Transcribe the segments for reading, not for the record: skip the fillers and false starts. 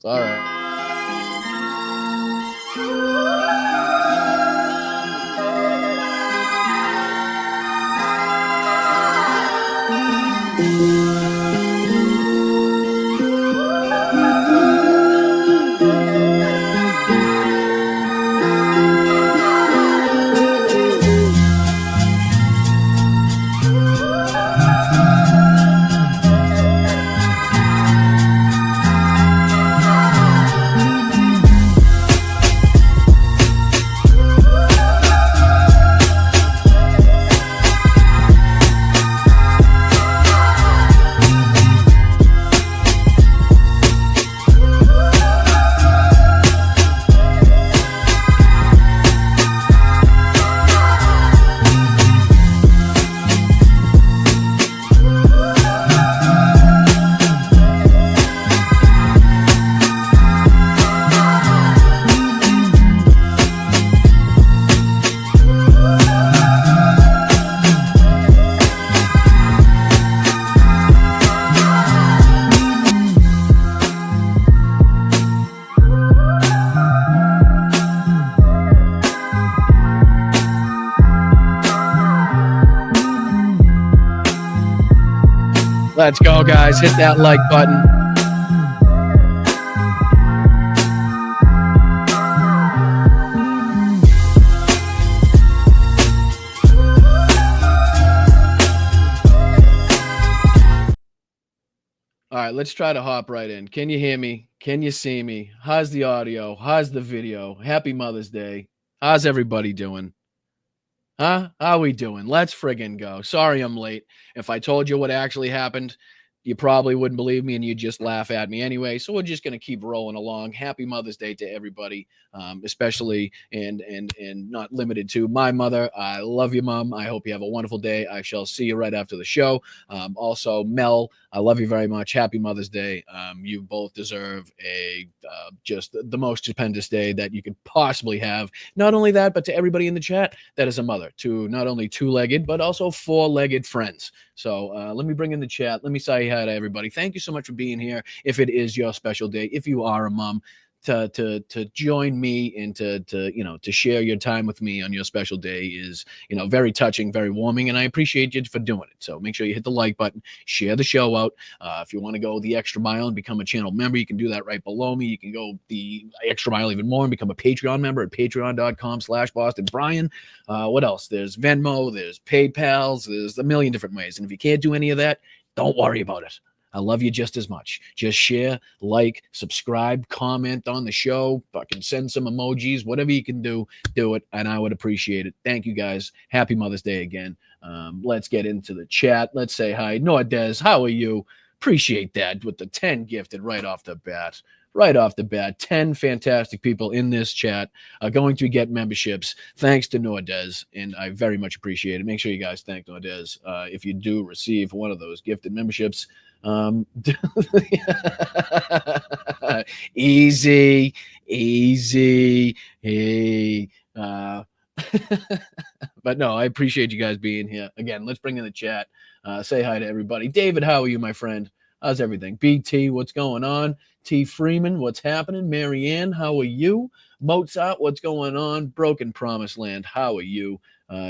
All right. Let's go, guys. Hit that like button. All right, let's try to hop right in. Can you hear me? Can you see me? How's the audio? How's the video? Happy Mother's Day. How's everybody doing? Huh? How we doing? Let's friggin' go. Sorry I'm late. If I told you what actually happened, you probably wouldn't believe me and you'd just laugh at me anyway. So we're just going to keep rolling along. Happy Mother's Day to everybody, especially and not limited to my mother. I love you, Mom. I hope you have a wonderful day. I shall see you right after the show. Also, Mel, I love you very much. Happy Mother's Day. You both deserve just the most stupendous day that you could possibly have. Not only that, but to everybody in the chat that is a mother, to not only two-legged, but also four-legged friends. So let me bring in the chat. Let me say hi to everybody. Thank you so much for being here. If it is your special day, if you are a mom, to join me and to share your time with me on your special day is, very touching, very warming, and I appreciate you for doing it. So make sure you hit the like button, share the show out. If you want to go the extra mile and become a channel member, you can do that right below me. You can go the extra mile even more and become a Patreon member at patreon.com/BostonBrian. What else? There's Venmo, there's PayPal, there's a million different ways. And if you can't do any of that, don't worry about it. I love you just as much. Just share, like, subscribe, comment on the show, fucking send some emojis, whatever you can do it, and I would appreciate it. Thank you, guys. Happy Mother's Day again. Let's get into the chat. Let's say hi. Nordez, how are you? Appreciate that with the 10 gifted right off the bat. Right off the bat, 10 fantastic people in this chat are going to get memberships thanks to Nordez, and I very much appreciate it. Make sure you guys thank Nordez if you do receive one of those gifted memberships. Easy. Hey. But no, I appreciate you guys being here. Again, let's bring in the chat. Say hi to everybody. David, how are you, my friend? How's everything? BT, what's going on? T. Freeman, what's happening? Marianne, how are you? Mozart, what's going on? Broken Promised Land, how are you?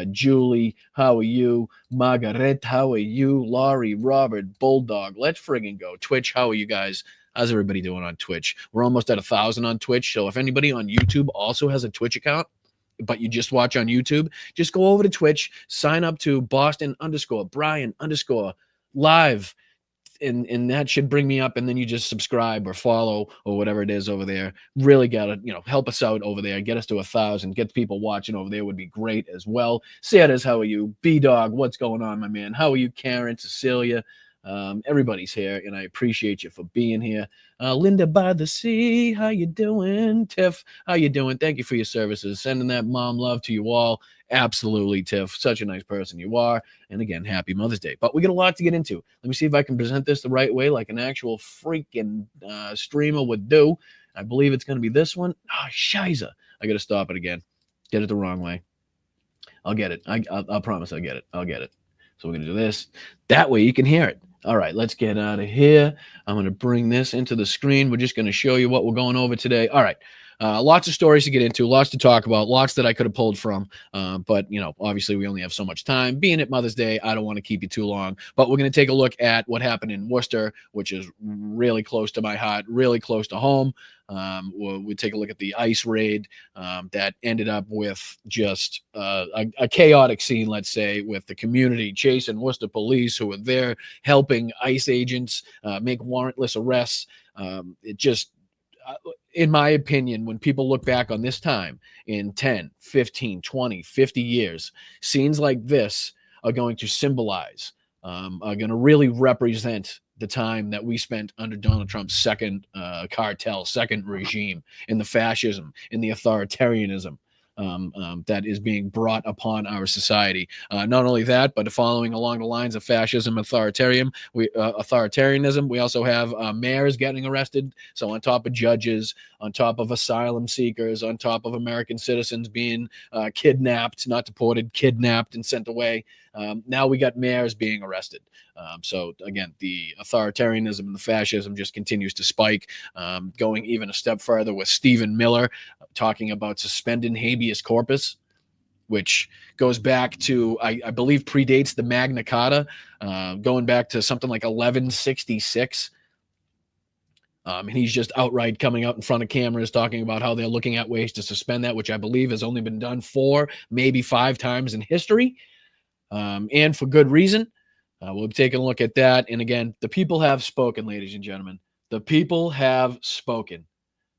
Julie, how are you? Margaret, how are you? Laurie, Robert, Bulldog, let's friggin' go. Twitch, how are you guys? How's everybody doing on Twitch? We're almost at 1,000 on Twitch, so if anybody on YouTube also has a Twitch account, but you just watch on YouTube, just go over to Twitch, sign up to Boston_Brian_live, and that should bring me up, and then you just subscribe or follow or whatever it is over there. Really gotta help us out over there, get us to 1,000, get people watching over there would be great as well. Sanders, how are you? B-Dog, what's going on, my man? How are you? Karen, Cecilia, everybody's here, and I appreciate you for being here. Linda by the sea, how you doing? Tiff, how you doing? Thank you for your services, sending that mom love to you all. Absolutely, Tiff, such a nice person you are. And again, happy Mother's Day. But we got a lot to get into. Let me see if I can present this the right way, like an actual freaking streamer would do. I believe it's going to be this one. Oh, shiza. I got to stop it again. Get it the wrong way. I'll get it. I'll promise I'll get it. I'll get it. So we're going to do this. That way you can hear it. All right, let's get out of here. I'm going to bring this into the screen. We're just going to show you what we're going over today. All right. Lots of stories to get into, lots to talk about, lots that I could have pulled from. But, you know, obviously we only have so much time. Being at Mother's Day, I don't want to keep you too long. But we're going to take a look at what happened in Worcester, which is really close to my heart, really close to home. We'll take a look at the ICE raid that ended up with just a chaotic scene, let's say, with the community chasing Worcester police who were there helping ICE agents make warrantless arrests. It just, in my opinion, when people look back on this time in 10, 15, 20, 50 years, scenes like this are going to symbolize, are going to really represent the time that we spent under Donald Trump's second cartel, second regime, in the fascism, in the authoritarianism that is being brought upon our society. Not only that, but following along the lines of fascism, authoritarianism, we also have mayors getting arrested. So on top of judges, on top of asylum seekers, on top of American citizens being kidnapped, not deported, kidnapped and sent away. Now we got mayors being arrested. So again, the authoritarianism and the fascism just continues to spike, going even a step further with Stephen Miller talking about suspending habeas corpus, which goes back to, I believe, predates the Magna Carta, going back to something like 1166. And he's just outright coming out in front of cameras talking about how they're looking at ways to suspend that, which I believe has only been done 4, maybe 5 times in history, and for good reason. We'll be taking a look at that. And again, the people have spoken, ladies and gentlemen. The people have spoken.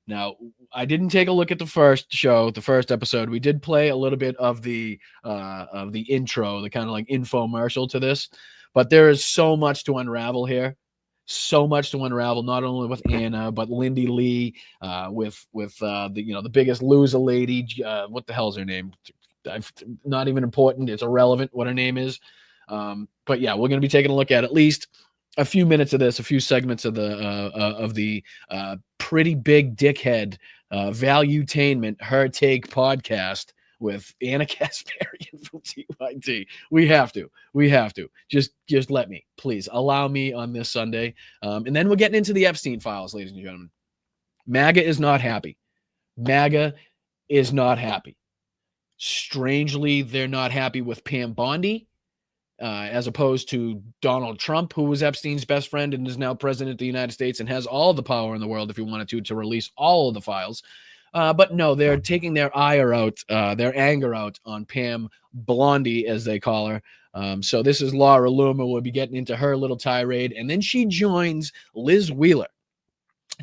Now, I didn't take a look at the first show, the first episode. We did play a little bit of the intro, the kind of like infomercial to this, but there is so much to unravel here. So much to unravel, not only with Anna, but Lindy Lee, with the Biggest Loser lady. What the hell's her name? Not even important. It's irrelevant what her name is. But yeah, we're going to be taking a look at least a few minutes of this, a few segments of the pretty big dickhead Valuetainment Her Take podcast with Anna Kasparian from TYT. We have to just let me, please allow me on this Sunday. And then we're getting into the Epstein files, ladies and gentlemen. Maga is not happy. MAGA is not happy. Strangely, they're not happy with Pam Bondi, as opposed to Donald Trump, who was Epstein's best friend and is now president of the United States and has all the power in the world if he wanted to release all of the files. But no, they're taking their ire out, their anger out on Pam Bondi, as they call her. So this is Laura Loomer. We'll be getting into her little tirade. And then she joins Liz Wheeler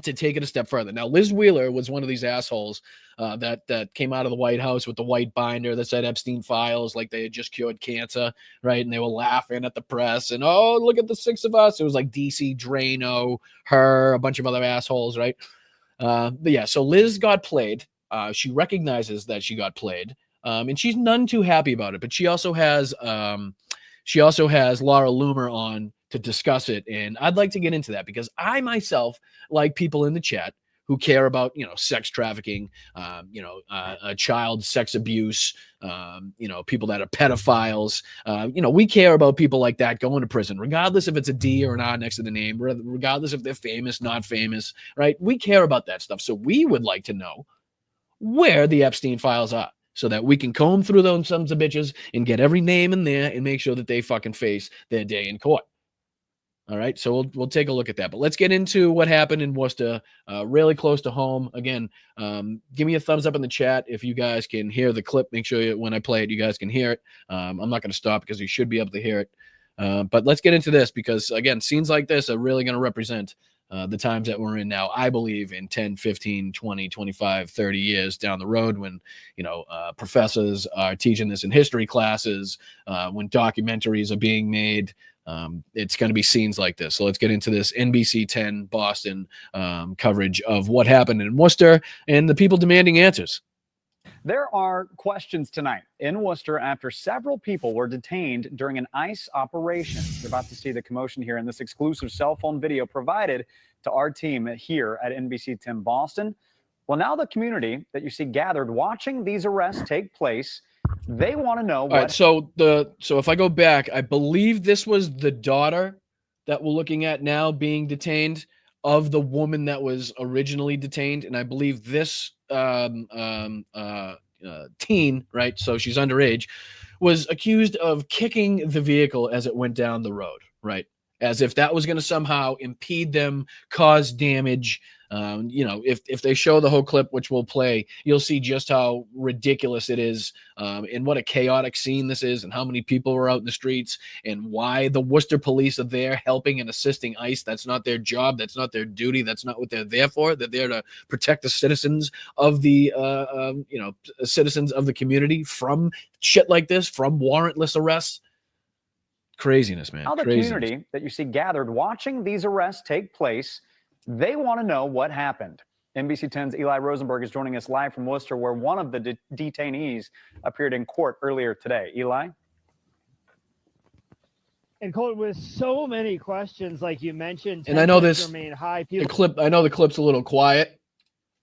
to take it a step further. Now, Liz Wheeler was one of these assholes that came out of the White House with the white binder that said Epstein files, like they had just cured cancer, right? And they were laughing at the press and, oh, look at the 6 of us. It was like DC Drano, her, a bunch of other assholes, right? But yeah, so Liz got played. She recognizes that she got played, and she's none too happy about it. But she also has Laura Loomer on to discuss it, and I'd like to get into that because I myself, like people in the chat who care about, sex trafficking, child sex abuse, people that are pedophiles. We care about people like that going to prison, regardless if it's a D or an R next to the name, regardless if they're famous, not famous, right? We care about that stuff. So we would like to know where the Epstein files are so that we can comb through those sons of bitches and get every name in there and make sure that they fucking face their day in court. All right, so we'll take a look at that. But let's get into what happened in Worcester, really close to home. Again, give me a thumbs up in the chat if you guys can hear the clip. Make sure when I play it, you guys can hear it. I'm not going to stop because you should be able to hear it. But let's get into this because, again, scenes like this are really going to represent the times that we're in now, I believe, in 10, 15, 20, 25, 30 years down the road when, professors are teaching this in history classes, when documentaries are being made. It's going to be scenes like this. So let's get into this NBC 10 Boston coverage of what happened in Worcester and the people demanding answers. There are questions tonight in Worcester after several people were detained during an ICE operation. You're about to see the commotion here in this exclusive cell phone video provided to our team here at NBC 10 Boston. Well, now the community that you see gathered watching these arrests take place, they want to know what. All right, so if I go back, I believe this was the daughter that we're looking at now being detained of the woman that was originally detained. And I believe this teen, right? So she's underage, was accused of kicking the vehicle as it went down the road, right? As if that was going to somehow impede them, cause damage. If they show the whole clip, which we'll play, you'll see just how ridiculous it is, and what a chaotic scene this is, and how many people were out in the streets, and why the Worcester police are there helping and assisting ICE. That's not their job. That's not their duty. That's not what they're there for. They're there to protect the citizens of the, citizens of the community from shit like this, from warrantless arrests. Craziness, man. Now the community that you see gathered watching these arrests take place, they want to know what happened. NBC 10's Eli Rosenberg is joining us live from Worcester, where one of the detainees appeared in court earlier today. Eli? And Colton, with so many questions, like you mentioned, and I know this remain high. The clip. I know the clip's a little quiet.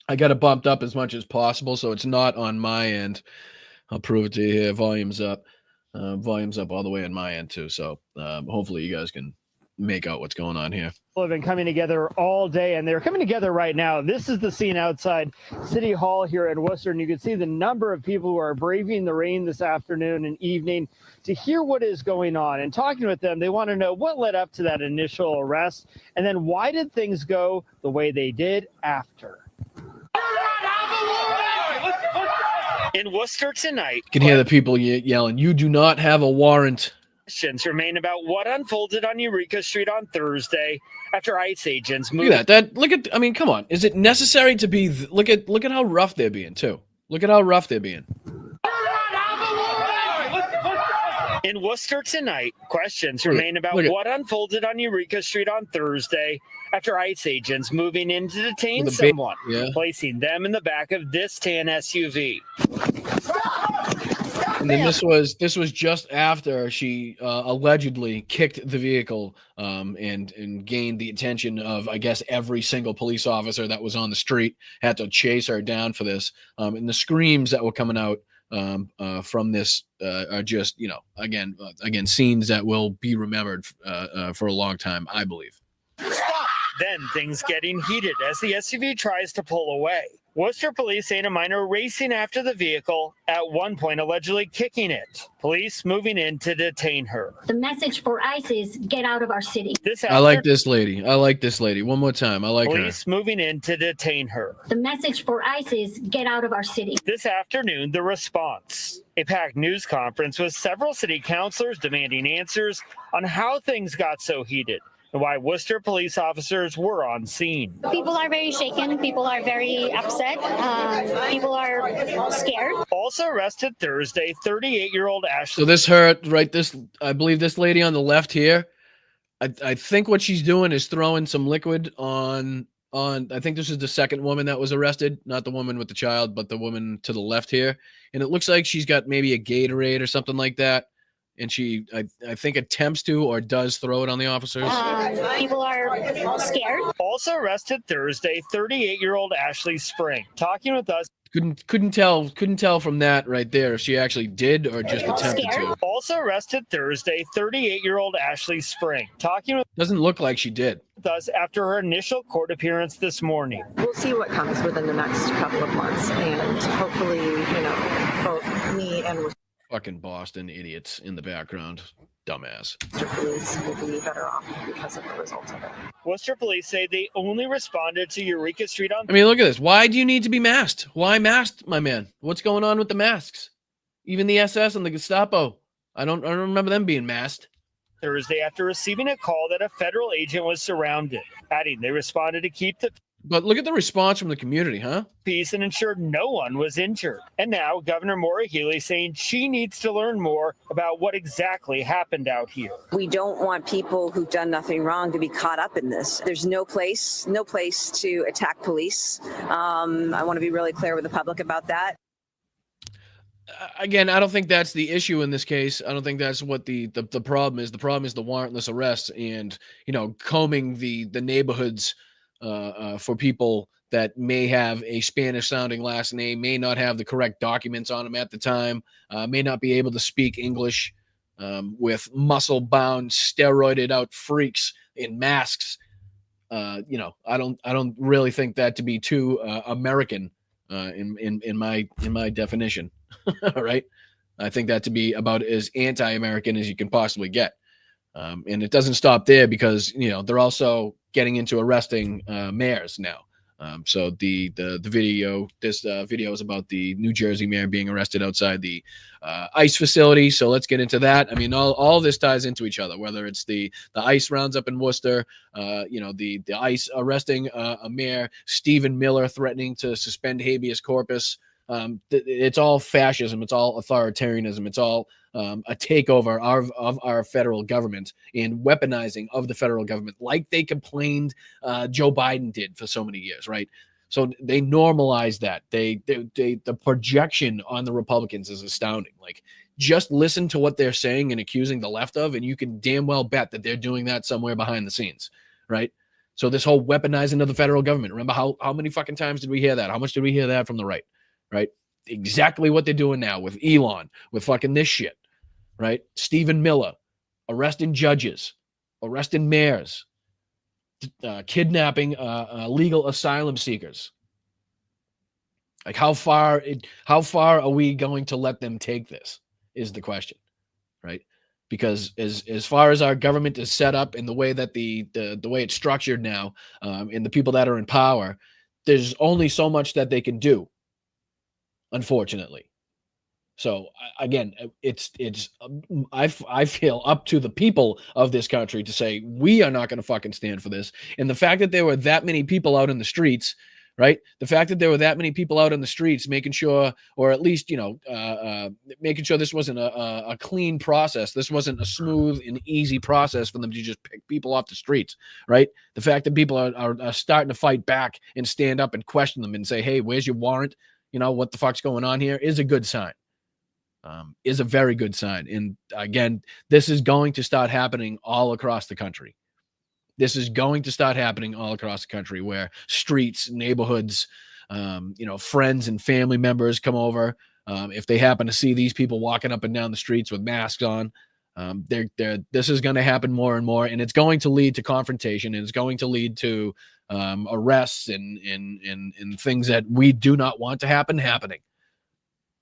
I got it bumped up as much as possible, so it's not on my end. I'll prove it to you here. Volume's up. Volume's up all the way on my end too. So hopefully you guys can make out what's going on here. People have been coming together all day, and they're coming together right now. This is the scene outside City Hall here in Worcester, and you can see the number of people who are braving the rain this afternoon and evening to hear what is going on. And talking with them, they want to know what led up to that initial arrest, and then why did things go the way they did after. In Worcester tonight, You can hear the people yelling, "You do not have a warrant." questions remain about what unfolded on Eureka Street on Thursday after ICE agents moved. Look at that. I mean, come on. Is it necessary to be? Look at how rough they're being too. Look at how rough they're being. In Worcester tonight, questions remain about what unfolded on Eureka Street on Thursday after ICE agents moving in to detain someone, placing them in the back of this tan SUV. And then this was just after she allegedly kicked the vehicle and gained the attention of, I guess, every single police officer that was on the street. Had to chase her down for this. And the screams that were coming out from this are just, again, scenes that will be remembered for a long time, I believe. Then things getting heated as the SUV tries to pull away. Worcester police say a minor racing after the vehicle, at one point allegedly kicking it. Police moving in to detain her. The message for ICE is get out of our city. I like this lady. One more time. I like her. Police moving in to detain her. The message for ICE is get out of our city. This afternoon, the response. A packed news conference with several city councilors demanding answers on how things got so heated and why Worcester police officers were on scene. People are very shaken. People are very upset. People are scared. Also arrested Thursday, 38-year-old Ashley. So I believe this lady on the left here, I think what she's doing is throwing some liquid on, I think this is the second woman that was arrested, not the woman with the child, but the woman to the left here. And it looks like she's got maybe a Gatorade or something like that. And she, I think, attempts to or does throw it on the officers. People are scared. Also arrested Thursday, 38-year-old Ashley Spring, talking with us. Couldn't tell from that right there if she actually did or just attempted to. Also arrested Thursday, 38-year-old Ashley Spring, talking with. Doesn't look like she did. Us after her initial court appearance this morning. We'll see what comes within the next couple of months, and hopefully, both me and fucking Boston idiots in the background. Dumbass. Worcester police will be better off because of the results of it. Worcester police say they only responded to Eureka Street on. I mean, look at this. Why do you need to be masked? Why masked, my man? What's going on with the masks? Even the SS and the Gestapo. I don't remember them being masked. Thursday after receiving a call that a federal agent was surrounded, adding they responded to keep the. But look at the response from the community, huh? Peace and ensured no one was injured. And now Governor Maura Healey saying she needs to learn more about what exactly happened out here. We don't want people who've done nothing wrong to be caught up in this. There's no place to attack police. I want to be really clear with the public about that. Again, I don't think that's the issue in this case. I don't think that's what the problem is. The problem is the warrantless arrests and, combing the neighborhoods for people that may have a Spanish-sounding last name, may not have the correct documents on them at the time, may not be able to speak English, with muscle-bound, steroided-out freaks in masks. I don't really think that to be too American in my definition. All right. I think that to be about as anti-American as you can possibly get. And it doesn't stop there because, they're also getting into arresting mayors now. So the video, this video is about the New Jersey mayor being arrested outside the ICE facility. So let's get into that. I mean, all this ties into each other, whether it's the ICE rounds up in Worcester, the ICE arresting a mayor, Stephen Miller threatening to suspend habeas corpus. It's all fascism. It's all authoritarianism. It's all a takeover of our federal government and weaponizing of the federal government, like they complained Joe Biden did for so many years, right? So they normalize that. The projection on the Republicans is astounding. Like, just listen to what they're saying and accusing the left of, and you can damn well bet that they're doing that somewhere behind the scenes, right? So this whole weaponizing of the federal government. Remember how many fucking times did we hear that? How much did we hear that from the right? Right? Exactly what they're doing now with Elon, with fucking this shit, right? Stephen Miller, arresting judges, arresting mayors, kidnapping legal asylum seekers. Like, how far are we going to let them take this is the question, right? Because as far as our government is set up and the way that the way it's structured now, and the people that are in power, there's only so much that they can do, unfortunately. So again, I feel up to the people of this country to say, we are not going to fucking stand for this. And the fact that there were that many people out in the streets, right? The fact that there were that many people out in the streets making sure, or at least, making sure this wasn't a clean process. This wasn't a smooth and easy process for them to just pick people off the streets, right? The fact that people are starting to fight back and stand up and question them and say, hey, where's your warrant? What the fuck's going on here is a good sign, is a very good sign. And again, this is going to start happening all across the country. This is going to start happening all across the country, where streets, neighborhoods, friends and family members come over. If they happen to see these people walking up and down the streets with masks on, this is going to happen more and more. And it's going to lead to confrontation, and it's going to lead to arrests and things that we do not want to happen happening.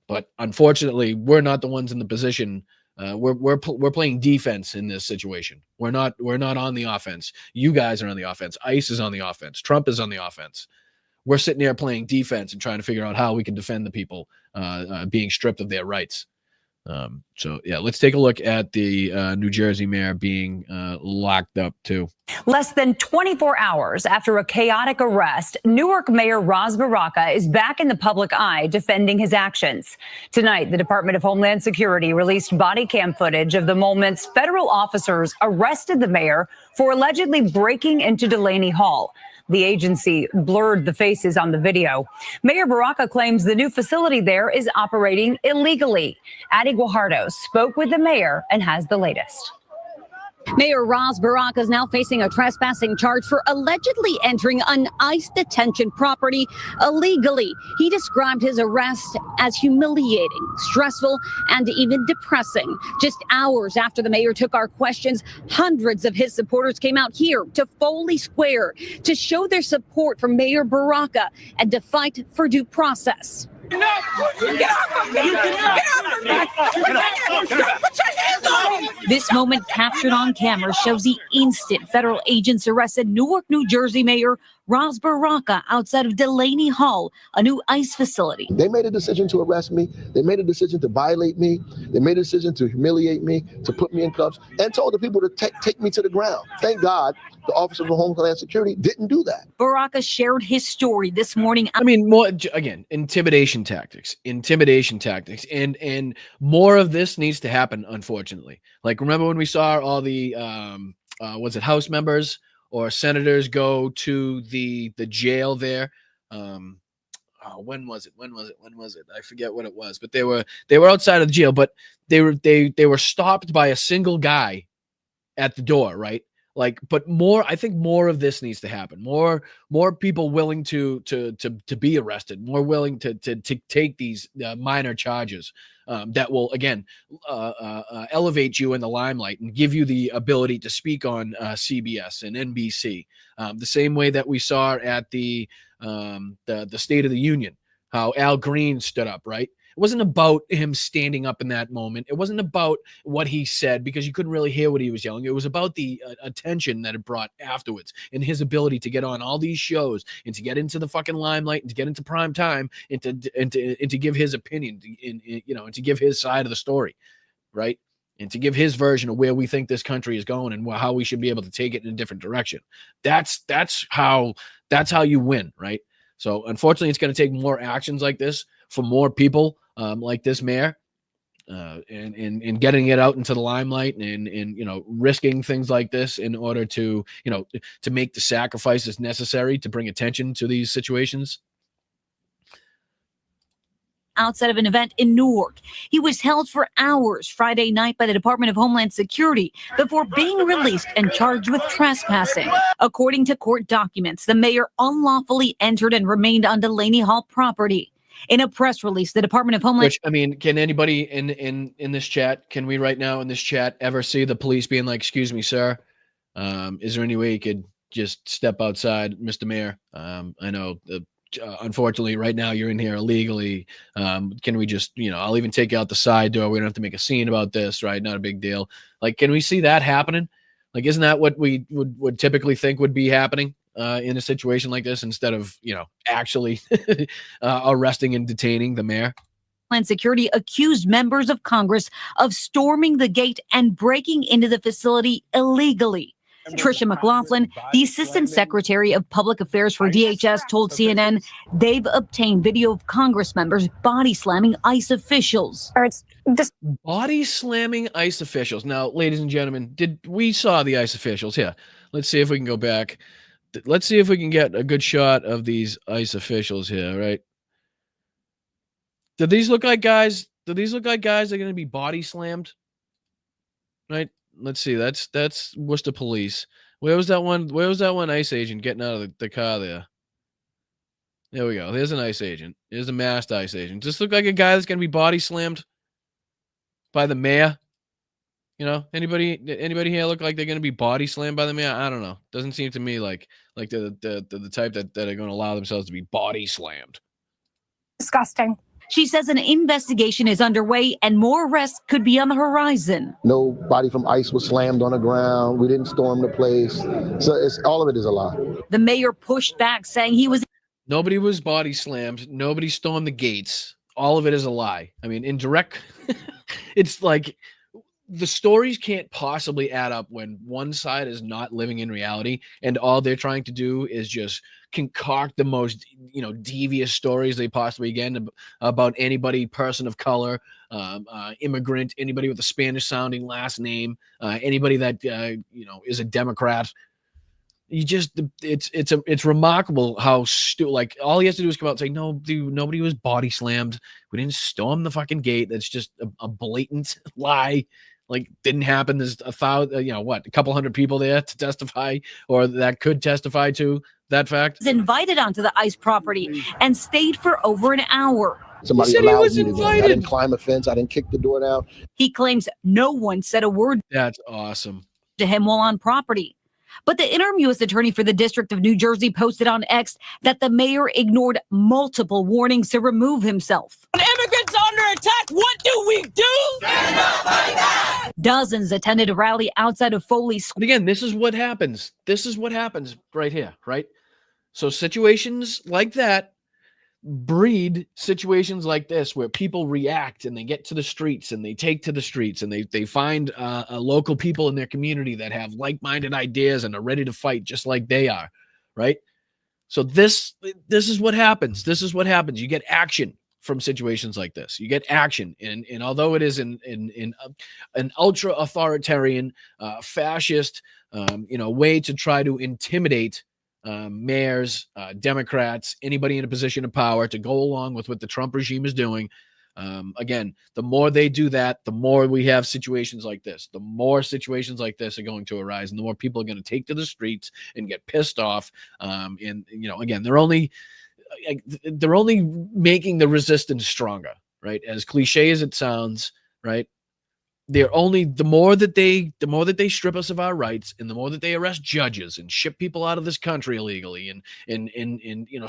But unfortunately, we're not the ones in the position. We're playing defense in this situation. We're not on the offense. You guys are on the offense. ICE is on the offense. Trump is on the offense. We're sitting there playing defense and trying to figure out how we can defend the people being stripped of their rights. So yeah, let's take a look at the New Jersey mayor being locked up too. Less than 24 hours after a chaotic arrest, Newark Mayor Baraka is back in the public eye defending his actions. Tonight, the Department of Homeland Security released body cam footage of the moments federal officers arrested the mayor for allegedly breaking into Delaney Hall. The agency blurred the faces on the video. Mayor Baraka claims the new facility there is operating illegally. Addie Guajardo spoke with the mayor and has the latest. Mayor Baraka is now facing a trespassing charge for allegedly entering an ICE detention property illegally. He described his arrest as humiliating, stressful, and even depressing. Just hours after the mayor took our questions, hundreds of his supporters came out here to Foley Square to show their support for Mayor Baraka and to fight for due process. This moment captured on camera shows the instant federal agents arrested Newark, New Jersey Mayor Baraka outside of Delaney Hall, a new ICE facility. They made a decision to arrest me. They made a decision to violate me. They made a decision to humiliate me, to put me in cuffs, and told the people to take me to the ground. Thank God the Office of Homeland Security didn't do that. Baraka shared his story this morning. I mean, more again, intimidation tactics, and more of this needs to happen, unfortunately. Like, remember when we saw all the, was it House members or senators go to the jail there? When was it? I forget what it was, but they were outside of the jail, but they were stopped by a single guy at the door, right? Like, but more, I think more of this needs to happen. More people willing to be arrested, more willing to take these minor charges that will, again, elevate you in the limelight and give you the ability to speak on CBS and NBC, the same way that we saw at the State of the Union, how Al Green stood up, right? It wasn't about him standing up in that moment. It wasn't about what he said, because you couldn't really hear what he was yelling. It was about the attention that it brought afterwards, and his ability to get on all these shows and to get into the fucking limelight and to get into prime time and to give his opinion, and to give his side of the story, right? And to give his version of where we think this country is going and how we should be able to take it in a different direction. That's how you win, right? So unfortunately, it's going to take more actions like this for more people like this mayor, and getting it out into the limelight and risking things like this in order to make the sacrifices necessary to bring attention to these situations. Outside of an event in Newark, he was held for hours Friday night by the Department of Homeland Security before being released and charged with trespassing. According to court documents, the mayor unlawfully entered and remained on Delaney Hall property. In a press release, the Department of Homeland... Which, I mean, can anybody in this chat, can we right now in this chat ever see the police being like, "Excuse me, sir, is there any way you could just step outside, Mr. Mayor? I know, unfortunately, right now you're in here illegally. Can we just, I'll even take you out the side door. We don't have to make a scene about this, right? Not a big deal." Like, can we see that happening? Like, isn't that what we would typically think would be happening in a situation like this, instead of, actually arresting and detaining the mayor? Homeland Security accused members of Congress of storming the gate and breaking into the facility illegally. Tricia McLaughlin, the Assistant Secretary of Public Affairs for DHS, told CNN they've obtained video of Congress members body slamming ICE officials. Body slamming ICE officials. Now, ladies and gentlemen, we saw the ICE officials? Yeah. Let's see if we can go back. Let's see if we can get a good shot of these ICE officials here, right? Do these look like guys? Do these look like guys that are going to be body slammed? Right? Let's see. That's Worcester Police. Where was that one ICE agent getting out of the car there? There we go. There's an ICE agent. There's a masked ICE agent. Just look like a guy that's going to be body slammed by the mayor. Anybody here look like they're going to be body slammed by the mayor? I don't know. Doesn't seem to me like the type that are going to allow themselves to be body slammed. Disgusting. She says an investigation is underway and more arrests could be on the horizon. Nobody from ICE was slammed on the ground. We didn't storm the place. So all of it is a lie. The mayor pushed back, saying nobody was body slammed. Nobody stormed the gates. All of it is a lie. I mean, in direct, it's like the stories can't possibly add up when one side is not living in reality and all they're trying to do is just concoct the most, devious stories they possibly can about anybody, person of color, immigrant, anybody with a Spanish sounding last name, anybody that, is a Democrat. It's remarkable how like all he has to do is come out and say, "No, dude, nobody was body slammed. We didn't storm the fucking gate." That's just a blatant lie. Like, didn't happen. There's a couple hundred people there to testify, or that could testify to that fact. Was invited onto the ICE property and stayed for over an hour. Somebody allowed me to go. I didn't climb a fence. I didn't kick the door down. He claims no one said a word. That's awesome. To him while on property. But the interim U.S. attorney for the District of New Jersey posted on X that the mayor ignored multiple warnings to remove himself. When immigrants are under attack, what do we do? Stand up like that! Dozens attended a rally outside of Foley School. Again, this is what happens. This is what happens right here, right? So situations like that breed situations like this where people react and they get to the streets and they take to the streets and they find local people in their community that have like-minded ideas and are ready to fight just like they are, right? So this is what happens. This is what happens. You get action from situations like this. You get action, and although it is an ultra authoritarian, fascist, way to try to intimidate mayors, Democrats, anybody in a position of power to go along with what the Trump regime is doing. Again, the more they do that, the more we have situations like this. The more situations like this are going to arise, and the more people are going to take to the streets and get pissed off. And again, they're only making the resistance stronger, right? As cliche as it sounds, right? They're only the more that they strip us of our rights, and the more that they arrest judges and ship people out of this country illegally and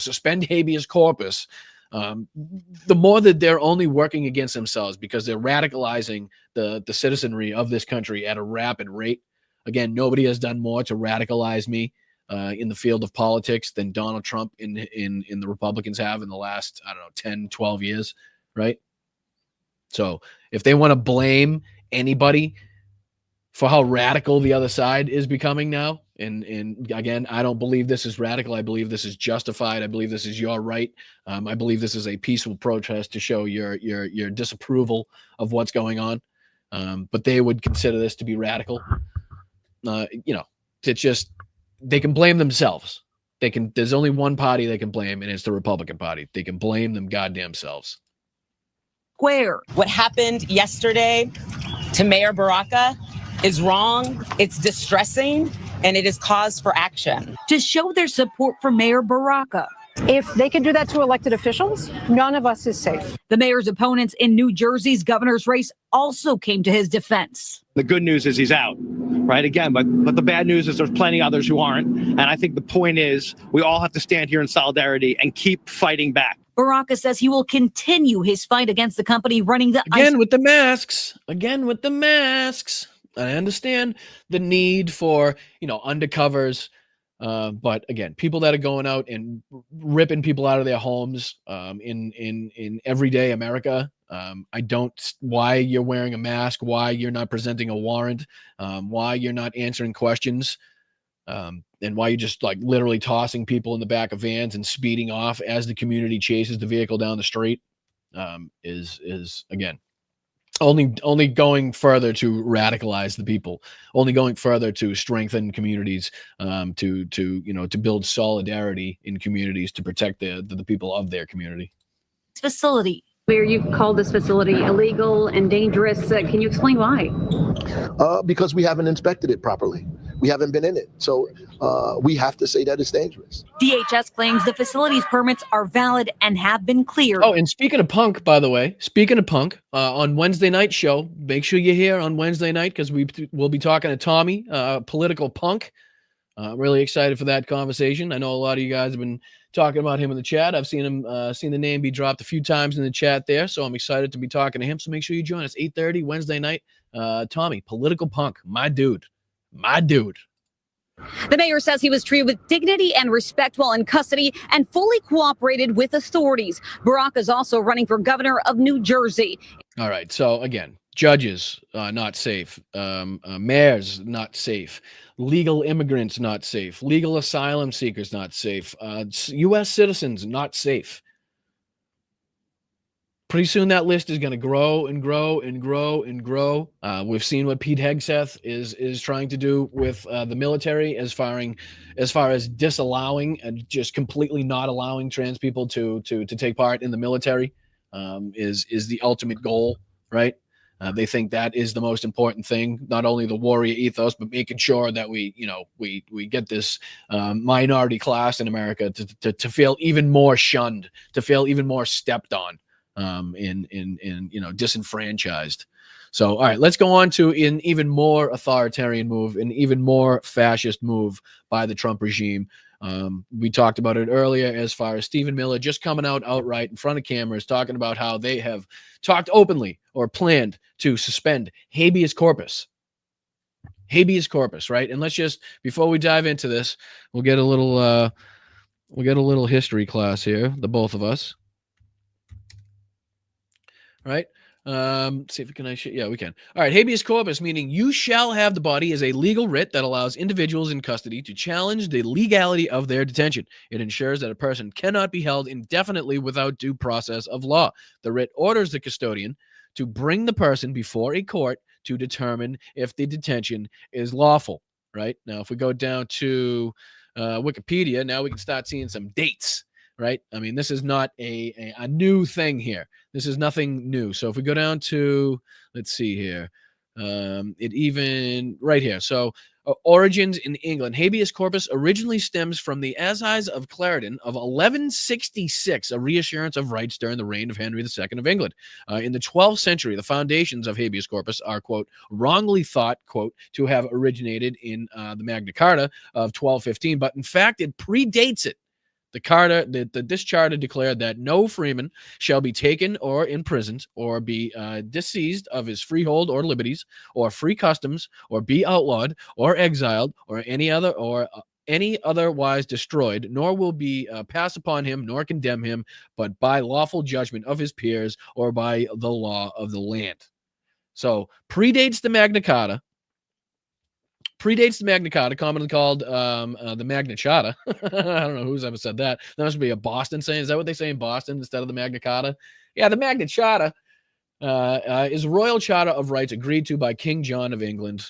suspend habeas corpus, the more that they're only working against themselves, because they're radicalizing the citizenry of this country at a rapid rate. Again, nobody has done more to radicalize me in the field of politics than Donald Trump in the Republicans have in the last, 10, 12 years, right? So if they want to blame anybody for how radical the other side is becoming now, and again, I don't believe this is radical. I believe this is justified. I believe this is your right. I believe this is a peaceful protest to show your disapproval of what's going on. But they would consider this to be radical. It's just, they can blame themselves. There's only one party they can blame, and it's the Republican Party. They can blame them goddamn selves. What happened yesterday to Mayor Baraka is wrong, it's distressing, and it is cause for action. To show their support for Mayor Baraka. If they can do that to elected officials, none of us is safe. The mayor's opponents in New Jersey's governor's race also came to his defense. The good news is he's out, right? Again, but the bad news is there's plenty others who aren't. And I think the point is we all have to stand here in solidarity and keep fighting back. Baraka says he will continue his fight against the company running the Again with the masks. I understand the need for, undercovers. But again, people that are going out and ripping people out of their homes in everyday America. Why you're wearing a mask, why you're not presenting a warrant, why you're not answering questions, and why you're just like literally tossing people in the back of vans and speeding off as the community chases the vehicle down the street, is again only going further to radicalize the people, only going further to strengthen communities, to build solidarity in communities to protect the people of their community. Facility where you've called this facility illegal and dangerous. Can you explain why? Because we haven't inspected it properly. We haven't been in it. So we have to say that it's dangerous. DHS claims the facility's permits are valid and have been cleared. Oh, and speaking of punk, by the way, on Wednesday night show, make sure you're here on Wednesday night, because we'll be talking to Tommy, political punk. I'm really excited for that conversation. I know a lot of you guys have been talking about him in the chat. I've seen the name be dropped a few times in the chat there, so I'm excited to be talking to him. So make sure you join us 8:30 Wednesday night. Tommy, political punk, my dude. The mayor says he was treated with dignity and respect while in custody and fully cooperated with authorities. Baraka is also running for governor of New Jersey. All right. So again, judges not safe, mayors not safe, legal immigrants not safe, legal asylum seekers not safe, U.S. citizens not safe. Pretty soon that list is going to grow and grow and grow and grow. We've seen what Pete Hegseth is trying to do with the military as far as disallowing and just completely not allowing trans people to take part in the military is the ultimate goal, right? They think that is the most important thing, not only the warrior ethos, but making sure that we get this minority class in America to feel even more shunned, to feel even more stepped on. Disenfranchised. So, all right, let's go on to an even more authoritarian move, an even more fascist move by the Trump regime. We talked about it earlier as far as Stephen Miller just coming out outright in front of cameras, talking about how they have talked openly or planned to suspend habeas corpus. Habeas corpus, right? And let's just, before we dive into this, we'll get a little history class here, the both of us. Right. See if we can. Yeah, we can. All right. Habeas corpus, meaning you shall have the body, is a legal writ that allows individuals in custody to challenge the legality of their detention. It ensures that a person cannot be held indefinitely without due process of law. The writ orders the custodian to bring the person before a court to determine if the detention is lawful. Right. Now, if we go down to Wikipedia, now we can start seeing some dates. right? I mean, this is not a new thing here. This is nothing new. So if we go down to, let's see here, it even right here. So origins in England. Habeas corpus originally stems from the Assize of Clarendon of 1166, a reassurance of rights during the reign of Henry II of England. In the 12th century, the foundations of habeas corpus are, quote, wrongly thought, quote, to have originated in the Magna Carta of 1215, but in fact, it predates it. This charter declared that no freeman shall be taken or imprisoned or be disseized of his freehold or liberties or free customs or be outlawed or exiled or any otherwise destroyed, nor will be passed upon him nor condemn him, but by lawful judgment of his peers or by the law of the land. So predates the Magna Carta. Commonly called the Magna Charta. I don't know who's ever said that. That must be a Boston saying. Is that what they say in Boston instead of the Magna Carta? Yeah, the Magna Charta is a royal charter of rights agreed to by King John of England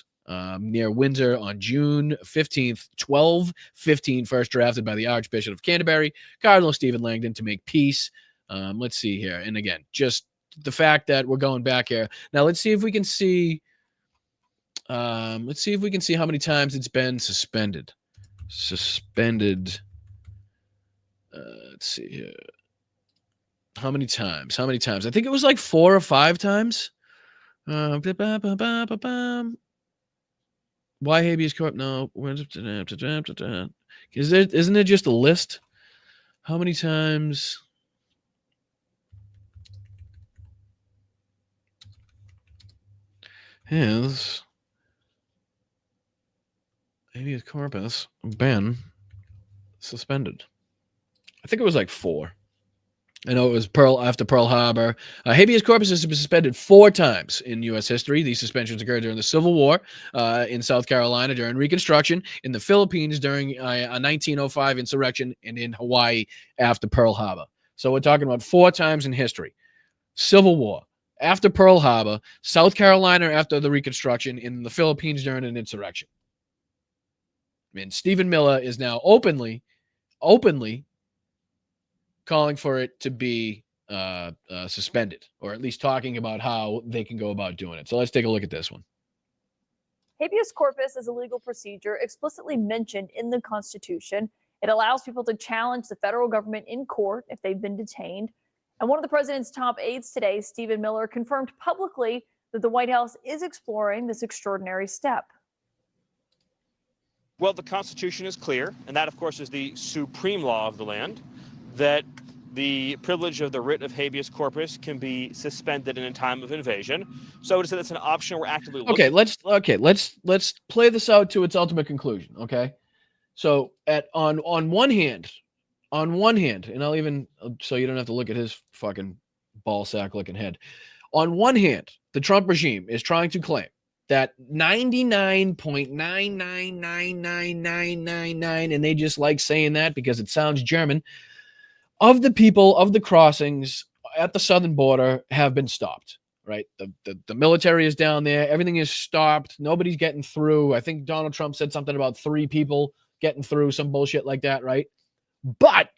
near Windsor on June 15th, 1215, first drafted by the Archbishop of Canterbury, Cardinal Stephen Langdon, to make peace. Let's see here. And again, just the fact that we're going back here. Now, let's see if we can see... how many times it's been suspended. Let's see here. How many times? I think it was like 4 or 5 times. Why habeas corpus? No. Isn't it just a list? How many times? Has habeas corpus been suspended? I think it was like 4. I know it was after Pearl Harbor. Habeas corpus has been suspended 4 times in U.S. history. These suspensions occurred during the Civil War, in South Carolina during Reconstruction, in the Philippines during a 1905 insurrection, and in Hawaii after Pearl Harbor. So we're talking about 4 times in history. Civil War, after Pearl Harbor, South Carolina after the Reconstruction, in the Philippines during an insurrection. And Stephen Miller is now openly calling for it to be suspended, or at least talking about how they can go about doing it. So let's take a look at this one. Habeas corpus is a legal procedure explicitly mentioned in the Constitution. It allows people to challenge the federal government in court if they've been detained. And one of the president's top aides today, Stephen Miller, confirmed publicly that the White House is exploring this extraordinary step. Well, the Constitution is clear, and that, of course, is the supreme law of the land, that the privilege of the writ of habeas corpus can be suspended in a time of invasion. So to say that's an option we're actively looking. Let's play this out to its ultimate conclusion. Okay, so on one hand, and I'll even, so you don't have to look at his fucking ball sack looking head. On one hand, the Trump regime is trying to claim that 99.999999, and they just like saying that because it sounds German, of the people of the crossings at the southern border have been stopped, right? The military is down there. Everything is stopped. Nobody's getting through. I think Donald Trump said something about 3 people getting through, some bullshit like that, right? But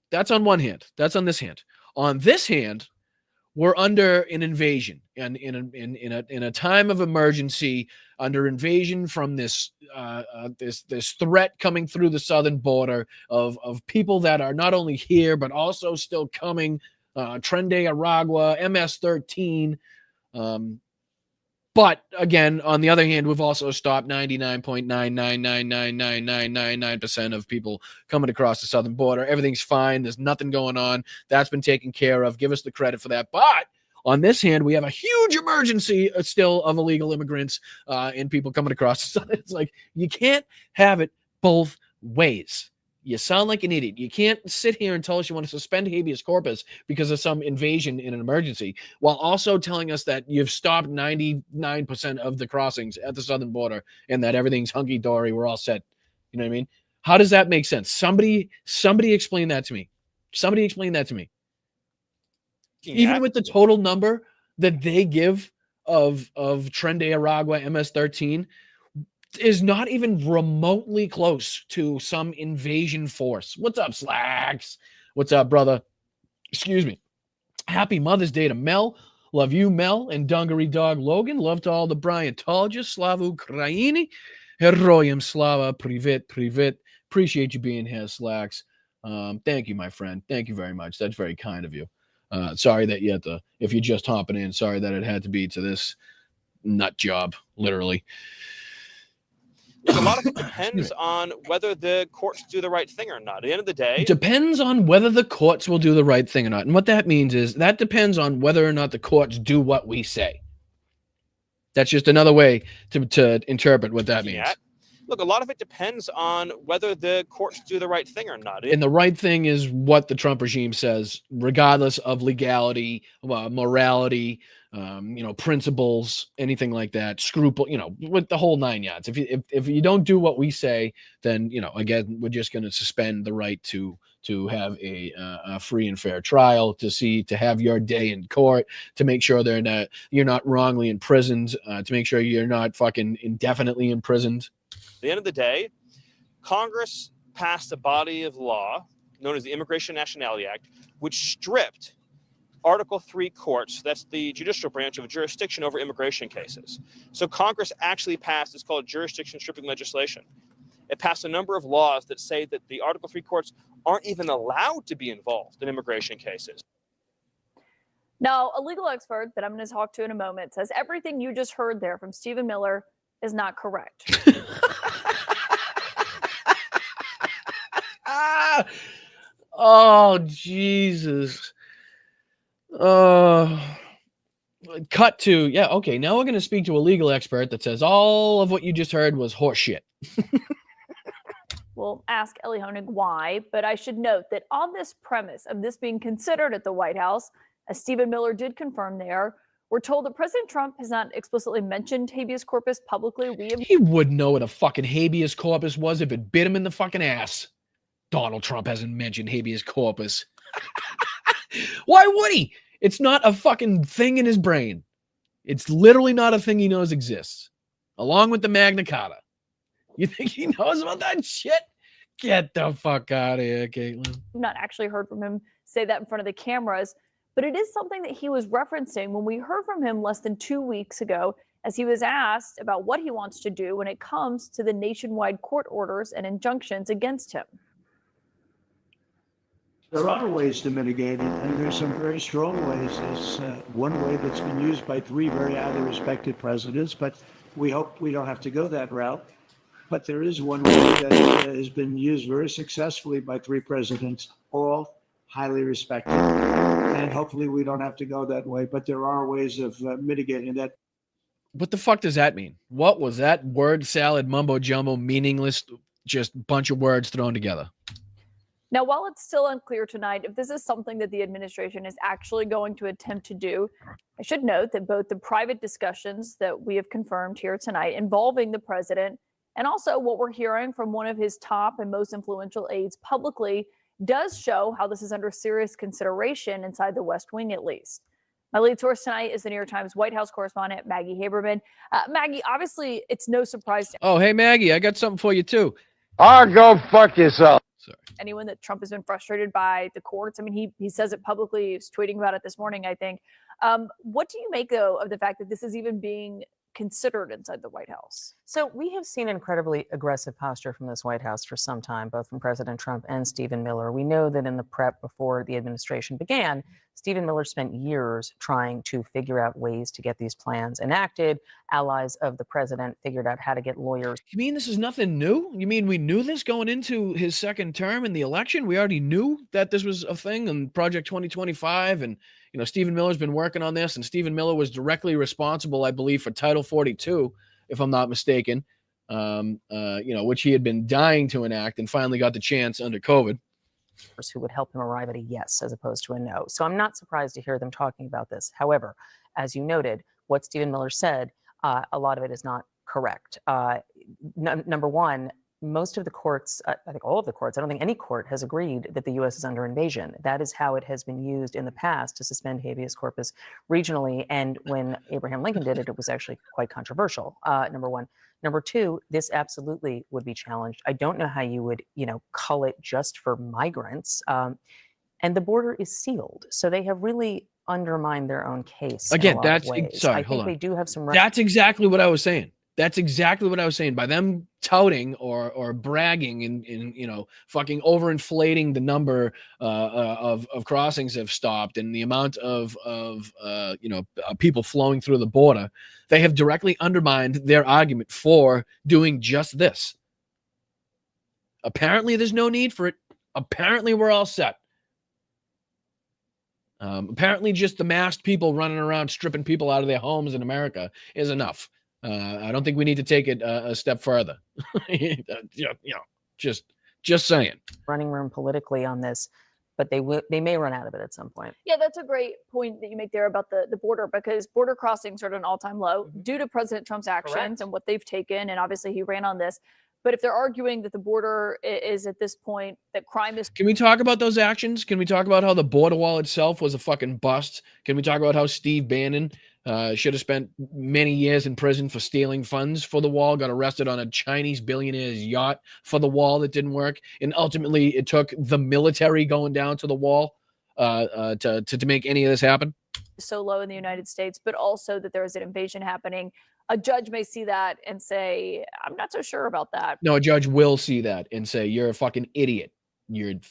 that's on one hand. That's on this hand. On this hand, we're under an invasion, and in a time of emergency, under invasion from this threat coming through the southern border of people that are not only here but also still coming, Tren de Aragua, MS-13. But again, on the other hand, we've also stopped 99.9999999% of people coming across the southern border. Everything's fine. There's nothing going on. That's been taken care of. Give us the credit for that. But on this hand, we have a huge emergency still of illegal immigrants and people coming across the southern. It's like, you can't have it both ways. You sound like an idiot. You can't sit here and tell us you want to suspend habeas corpus because of some invasion in an emergency, while also telling us that you've stopped 99% of the crossings at the southern border and that everything's hunky-dory. We're all set. You know what I mean? How does that make sense? Somebody explain that to me. Somebody explain that to me. Even with the total number that they give of Tren de Aragua MS-13, is not even remotely close to some invasion force. What's up, Slacks? What's up, brother? Excuse me. Happy Mother's Day to Mel. Love you, Mel, and Dungaree Dog Logan. Love to all the Bryantologists. Slava Ukraini. Heroyam Slava. Privet, privet. Appreciate you being here, Slacks. Thank you, my friend. Thank you very much. That's very kind of you. Sorry that you had to, if you're just hopping in, sorry that it had to be to this nut job, literally. A lot of it depends on whether the courts do the right thing or not. At the end of the day, it depends on whether the courts will do the right thing or not. And what that means is that depends on whether or not the courts do what we say. That's just another way to interpret what that means. Look, a lot of it depends on whether the courts do the right thing or not. And the right thing is what the Trump regime says, regardless of legality, morality, principles, anything like that, scruple, with the whole 9 yards. If you don't do what we say, then, again, we're just going to suspend the right to have a free and fair trial, to have your day in court, to make sure you're not wrongly imprisoned, to make sure you're not fucking indefinitely imprisoned. At the end of the day, Congress passed a body of law known as the Immigration and Nationality Act, which stripped Article 3 courts, that's the judicial branch of jurisdiction over immigration cases. So Congress actually passed, it's called jurisdiction stripping legislation. It passed a number of laws that say that the Article 3 courts aren't even allowed to be involved in immigration cases. Now, a legal expert that I'm going to talk to in a moment says everything you just heard there from Stephen Miller is not correct. Oh, Jesus. Cut to, okay, now we're going to speak to a legal expert that says all of what you just heard was horseshit. We'll ask Ellie Honig why, but I should note that on this premise of this being considered at the White House, as Stephen Miller did confirm there, we're told that President Trump has not explicitly mentioned habeas corpus publicly. He would know what a fucking habeas corpus was if it bit him in the fucking ass. Donald Trump hasn't mentioned habeas corpus. Why would he? It's not a fucking thing in his brain. It's literally not a thing he knows exists. Along with the Magna Carta. You think he knows about that shit? Get the fuck out of here, Caitlin. We've not actually heard from him say that in front of the cameras, but it is something that he was referencing when we heard from him less than 2 weeks ago, as he was asked about what he wants to do when it comes to the nationwide court orders and injunctions against him. There are ways to mitigate it, and there's some very strong ways. There's one way that's been used by 3 very highly respected presidents, but we hope we don't have to go that route. But there is one way that has been used very successfully by 3 presidents, all highly respected. And hopefully we don't have to go that way, but there are ways of mitigating that. What the fuck does that mean? What was that word salad, mumbo jumbo, meaningless, just bunch of words thrown together? Now, while it's still unclear tonight if this is something that the administration is actually going to attempt to do, I should note that both the private discussions that we have confirmed here tonight involving the president and also what we're hearing from one of his top and most influential aides publicly does show how this is under serious consideration inside the West Wing, at least. My lead source tonight is the New York Times White House correspondent, Maggie Haberman. Maggie, obviously, it's no surprise to hey, Maggie, I got something for you, too. Go fuck yourself. Sorry. Anyone that Trump has been frustrated by the courts. I mean, he says it publicly. He's tweeting about it this morning, I think. What do you make, though, of the fact that this is even being considered inside the White House? So we have seen incredibly aggressive posture from this White House for some time, both from President Trump and Stephen Miller. We know that in the prep before the administration began, Stephen Miller spent years trying to figure out ways to get these plans enacted. Allies of the president figured out how to get lawyers. You mean this is nothing new? You mean we knew this going into his second term in the election? We already knew that this was a thing in Project 2025, and Stephen Miller's been working on this, and Stephen Miller was directly responsible, I believe, for Title 42, if I'm not mistaken, which he had been dying to enact and finally got the chance under COVID. Who would help him arrive at a yes as opposed to a no. So I'm not surprised to hear them talking about this. However, as you noted, what Stephen Miller said, a lot of it is not correct. Number one, most of the courts, I think all of the courts, I don't think any court has agreed that the U.S. is under invasion. That is how it has been used in the past to suspend habeas corpus regionally. And when Abraham Lincoln did it, it was actually quite controversial, number one. Number two, this absolutely would be challenged. I don't know how you would, cull it just for migrants. And the border is sealed. So they have really undermined their own case. Again, that's sorry, hold on. They do have some. That's exactly what I was saying. That's exactly what I was saying. By them touting or bragging and fucking overinflating the number of crossings have stopped and the amount of people flowing through the border, they have directly undermined their argument for doing just this. Apparently, there's no need for it. Apparently, we're all set. Apparently, just the masked people running around stripping people out of their homes in America is enough. I don't think we need to take it a step further. Just saying. Running room politically on this, but they may run out of it at some point. Yeah, that's a great point that you make there about the border, because border crossings are at an all-time low due to President Trump's actions and what they've taken. And obviously he ran on this. But if they're arguing that the border is at this point, that crime is... Can we talk about those actions? Can we talk about how the border wall itself was a fucking bust? Can we talk about how Steve Bannon should have spent many years in prison for stealing funds for the wall, got arrested on a Chinese billionaire's yacht for the wall that didn't work, and ultimately it took the military going down to the wall to make any of this happen? So low in the United States, but also that there is an invasion happening. A judge may see that and say, I'm not so sure about that. No, a judge will see that and say, you're a fucking idiot. You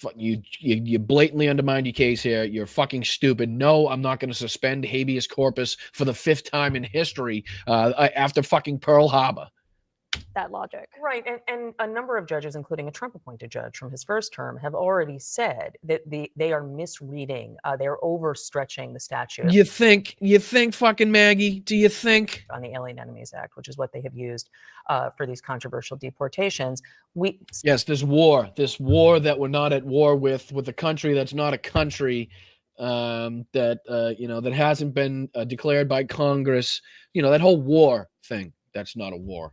blatantly undermined your case here. You're fucking stupid. No, I'm not going to suspend habeas corpus for the 5th time in history after fucking Pearl Harbor. That logic. Right. And a number of judges, including a Trump-appointed judge from his first term, have already said that they are misreading, they're overstretching the statute. You think, fucking Maggie? Do you think? On the Alien Enemies Act, which is what they have used for these controversial deportations. Yes, this war that we're not at war with a country that's not a country, that hasn't been declared by Congress. That whole war thing, that's not a war.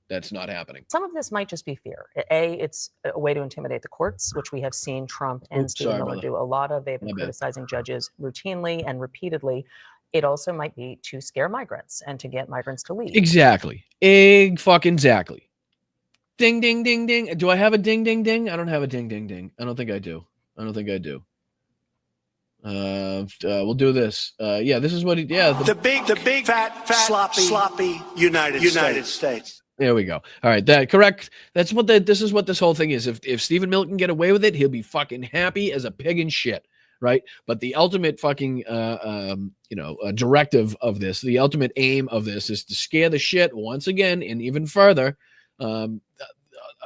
That's not happening. Some of this might just be fear. It's a way to intimidate the courts, which we have seen Trump and Stephen Miller do a lot of. They've been criticizing judges routinely and repeatedly. It also might be to scare migrants and to get migrants to leave. Exactly. Exactly. Ding, ding, ding, ding. Do I have a ding, ding, ding? I don't have a ding, ding, ding. I don't think I do. We'll do this. Yeah, this is what he, the big fat sloppy United States. There we go. All right, that correct. This is what this whole thing is. If Stephen Miller can get away with it, he'll be fucking happy as a pig in shit, right? But the ultimate fucking directive of this, the ultimate aim of this is to scare the shit once again and even further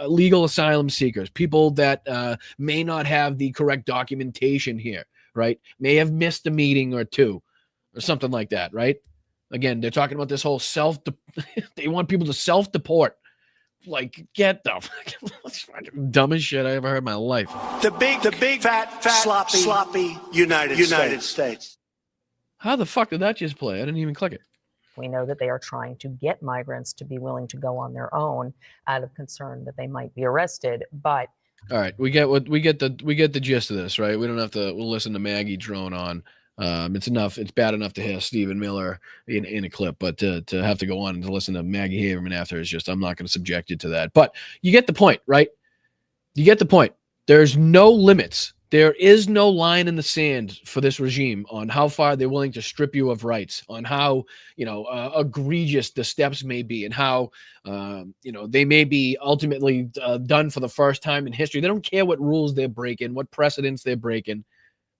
legal asylum seekers, people that may not have the correct documentation here, right? May have missed a meeting or two or something like that, right? Again, they're talking about this whole they want people to self-deport. Like, get the dumbest shit I ever heard in my life. The big fat sloppy United States. How the fuck did that just play? I didn't even click it. We know that they are trying to get migrants to be willing to go on their own out of concern that they might be arrested. But all right, we get the gist of this, right? We don't have to listen to Maggie drone on. It's bad enough to hear Stephen Miller in a clip, but to have to go on and to listen to Maggie Haberman after is just, I'm not going to subject you to that. But you get the point, right? You get the point. There's no limits. There is no line in the sand for this regime on how far they're willing to strip you of rights, on how, egregious the steps may be, and how, they may be ultimately done for the first time in history. They don't care what rules they're breaking, what precedents they're breaking.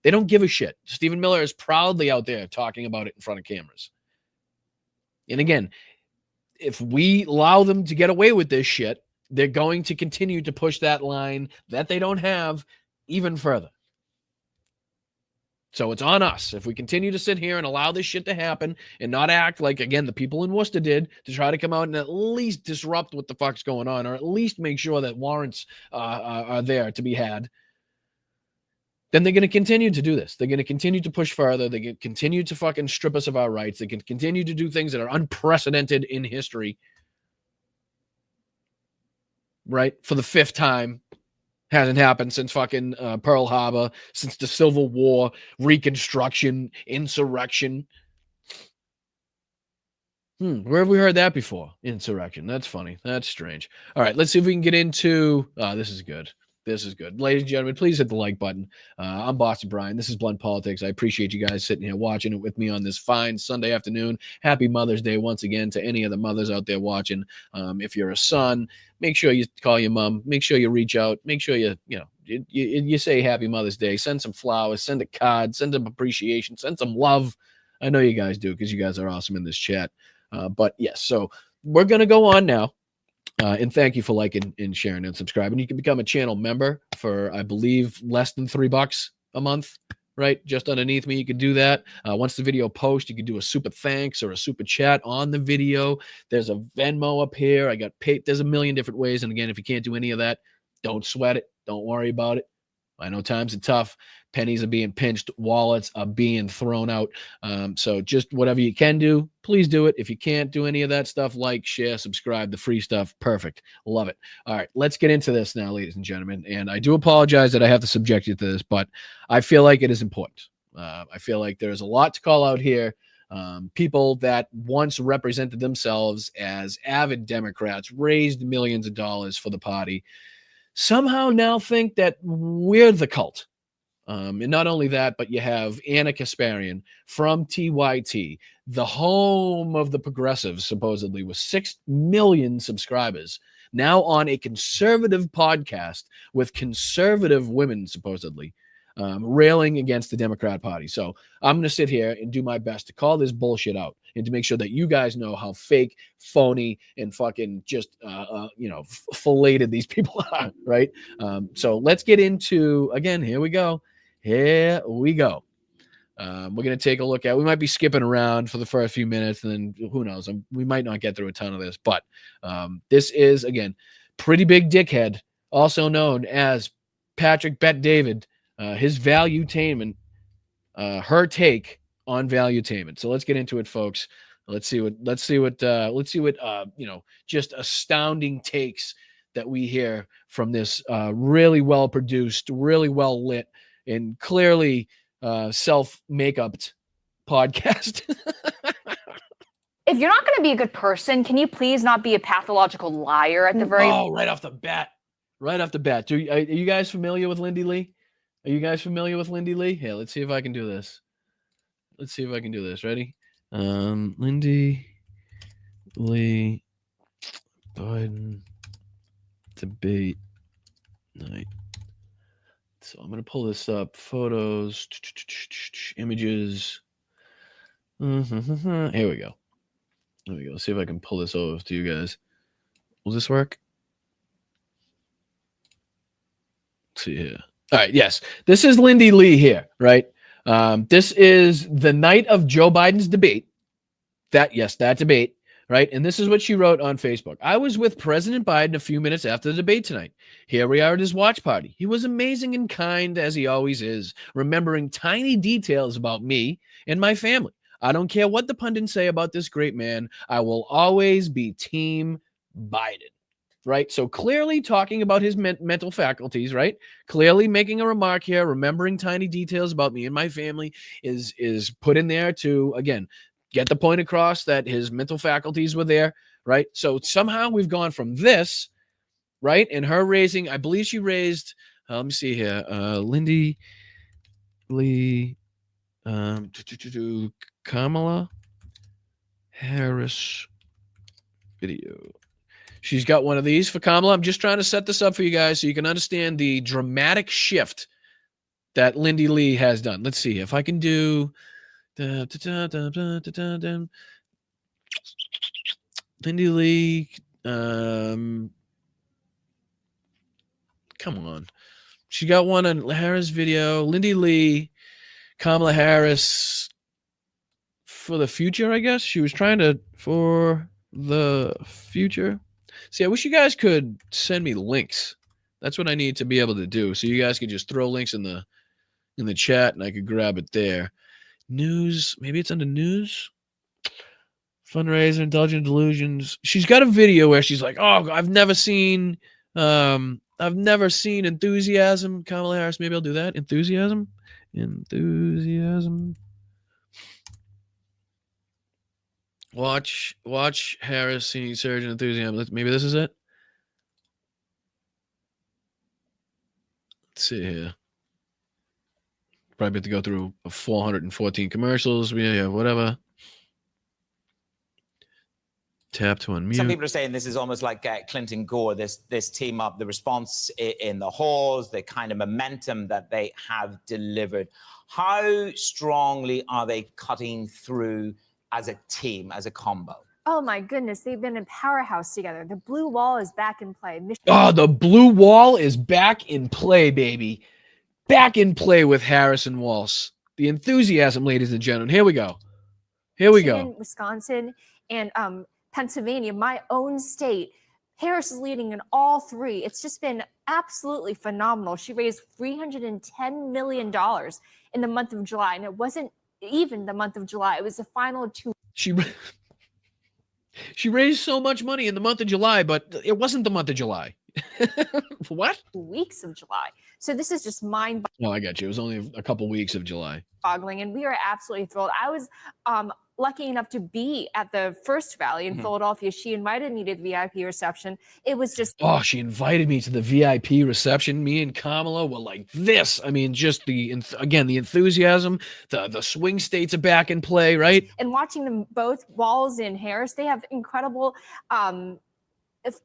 They don't give a shit. Stephen Miller is proudly out there talking about it in front of cameras. And again, if we allow them to get away with this shit, they're going to continue to push that line that they don't have even further. So it's on us. If we continue to sit here and allow this shit to happen and not act like, again, the people in Worcester did, to try to come out and at least disrupt what the fuck's going on, or at least make sure that warrants are there to be had, then they're going to continue to do this. They're going to continue to push further. They can continue to fucking strip us of our rights. They can continue to do things that are unprecedented in history. right? For the 5th time. Hasn't happened since fucking Pearl Harbor, since the Civil War, Reconstruction, insurrection. Where have we heard that before? Insurrection. That's funny. That's strange. All right, let's see if we can get into... this is good. This is good. Ladies and gentlemen, please hit the like button. I'm Boston Brian. This is Blunt Politics. I appreciate you guys sitting here watching it with me on this fine Sunday afternoon. Happy Mother's Day once again to any of the mothers out there watching. If you're a son, make sure you call your mom. Make sure you reach out. Make sure you say Happy Mother's Day. Send some flowers. Send a card. Send some appreciation. Send some love. I know you guys do because you guys are awesome in this chat. But yes, so we're going to go on now. And thank you for liking and sharing and subscribing. You can become a channel member for, I believe, less than $3 a month, right? Just underneath me, you can do that. Once the video posts, you can do a super thanks or a super chat on the video. There's a Venmo up here. I got paid. There's a million different ways. And again, if you can't do any of that, don't sweat it. Don't worry about it. I know times are tough. Pennies are being pinched. Wallets are being thrown out. So just whatever you can do, please do it. If you can't do any of that stuff, like, share, subscribe, the free stuff. Perfect. Love it. All right, let's get into this now, ladies and gentlemen. And I do apologize that I have to subject you to this, but I feel like it is important. I feel like there's a lot to call out here. People that once represented themselves as avid Democrats, raised millions of dollars for the party, somehow now think that we're the cult. And not only that, but you have Anna Kasparian from TYT, the home of the progressives, supposedly, with 6 million subscribers, now on a conservative podcast with conservative women, supposedly, railing against the Democrat Party. So I'm going to sit here and do my best to call this bullshit out and to make sure that you guys know how fake, phony, and fucking just, filleted these people are, right? So let's get into, again, here we go. Here we go. We're going to take a look at, we might be skipping around for the first few minutes, and then who knows, we might not get through a ton of this, but this is, again, pretty big dickhead, also known as Patrick Bet David, his valuetainment, her take on valuetainment. So let's get into it, folks. Let's see what just astounding takes that we hear from this really well produced, really well lit, and clearly self-makeup podcast. If you're not going to be a good person, can you please not be a pathological liar at the very... Oh, right off the bat. Right off the bat. Are you guys familiar with Lindy Lee? Are you guys familiar with Lindy Lee? Yeah, let's see if I can do this. Ready? Lindy Lee Biden debate night. So I'm going to pull this up. Photos, images. Here we go. Let's see if I can pull this over to you guys. Will this work? Let's see here. All right, yes. This is Lindy Lee here, right? This is the night of Joe Biden's debate. That debate, right? And this is what she wrote on Facebook. I was with President Biden a few minutes after the debate tonight. Here we are at his watch party. He was amazing and kind, as he always is, remembering tiny details about me and my family. I don't care what the pundits say about this great man. I will always be Team Biden. Right? So clearly talking about his mental faculties, right? Clearly making a remark here, remembering tiny details about me and my family is put in there to, again, get the point across that his mental faculties were there, right? So somehow we've gone from this, right? And her raising, I believe she raised, let me see here, Lindy Lee, Kamala Harris video. She's got one of these for Kamala. I'm just trying to set this up for you guys so you can understand the dramatic shift that Lindy Lee has done. Let's see if I can do Lindy Lee. Come on. She got one on Harris video. Lindy Lee, Kamala Harris for the future, I guess. She was trying to, for the future. See, I wish you guys could send me links. That's what I need to be able to do. So you guys could just throw links in the chat and I could grab it there. News, maybe it's under news. Fundraiser, indulgent delusions. She's got a video where she's like, "Oh, I've never seen I've never seen enthusiasm. Kamala Harris, maybe I'll do that. Enthusiasm. Watch Harris seeing surge in enthusiasm. Maybe this is it. Let's see here. Probably have to go through 414 commercials. Yeah, whatever. Tap to unmute. Some people are saying this is almost like Clinton Gore, this team up, the response in the halls, the kind of momentum that they have delivered. How strongly are they cutting through as a team, as a combo? Oh my goodness, they've been a powerhouse together. The blue wall is back in play. Oh, the blue wall is back in play, baby. Back in play with Harris and Walsh. The enthusiasm, ladies and gentlemen. Here we go. Here we go. Wisconsin and Pennsylvania, my own state. Harris is leading in all three. It's just been absolutely phenomenal. She raised $310 million in the month of July, and it wasn't even the month of July. It was the final 2. She raised so much money in the month of July, but it wasn't the month of July. What? Weeks of July. So this is just mind-boggling. Oh, I got you. It was only a couple weeks of July. And we are absolutely thrilled. I was lucky enough to be at the first rally in Philadelphia. She invited me to the VIP reception. It was just... Oh, she invited me to the VIP reception. Me and Kamala were like this. I mean, just the enthusiasm, the swing states are back in play, right? And watching them both, Walls and Harris, they have incredible...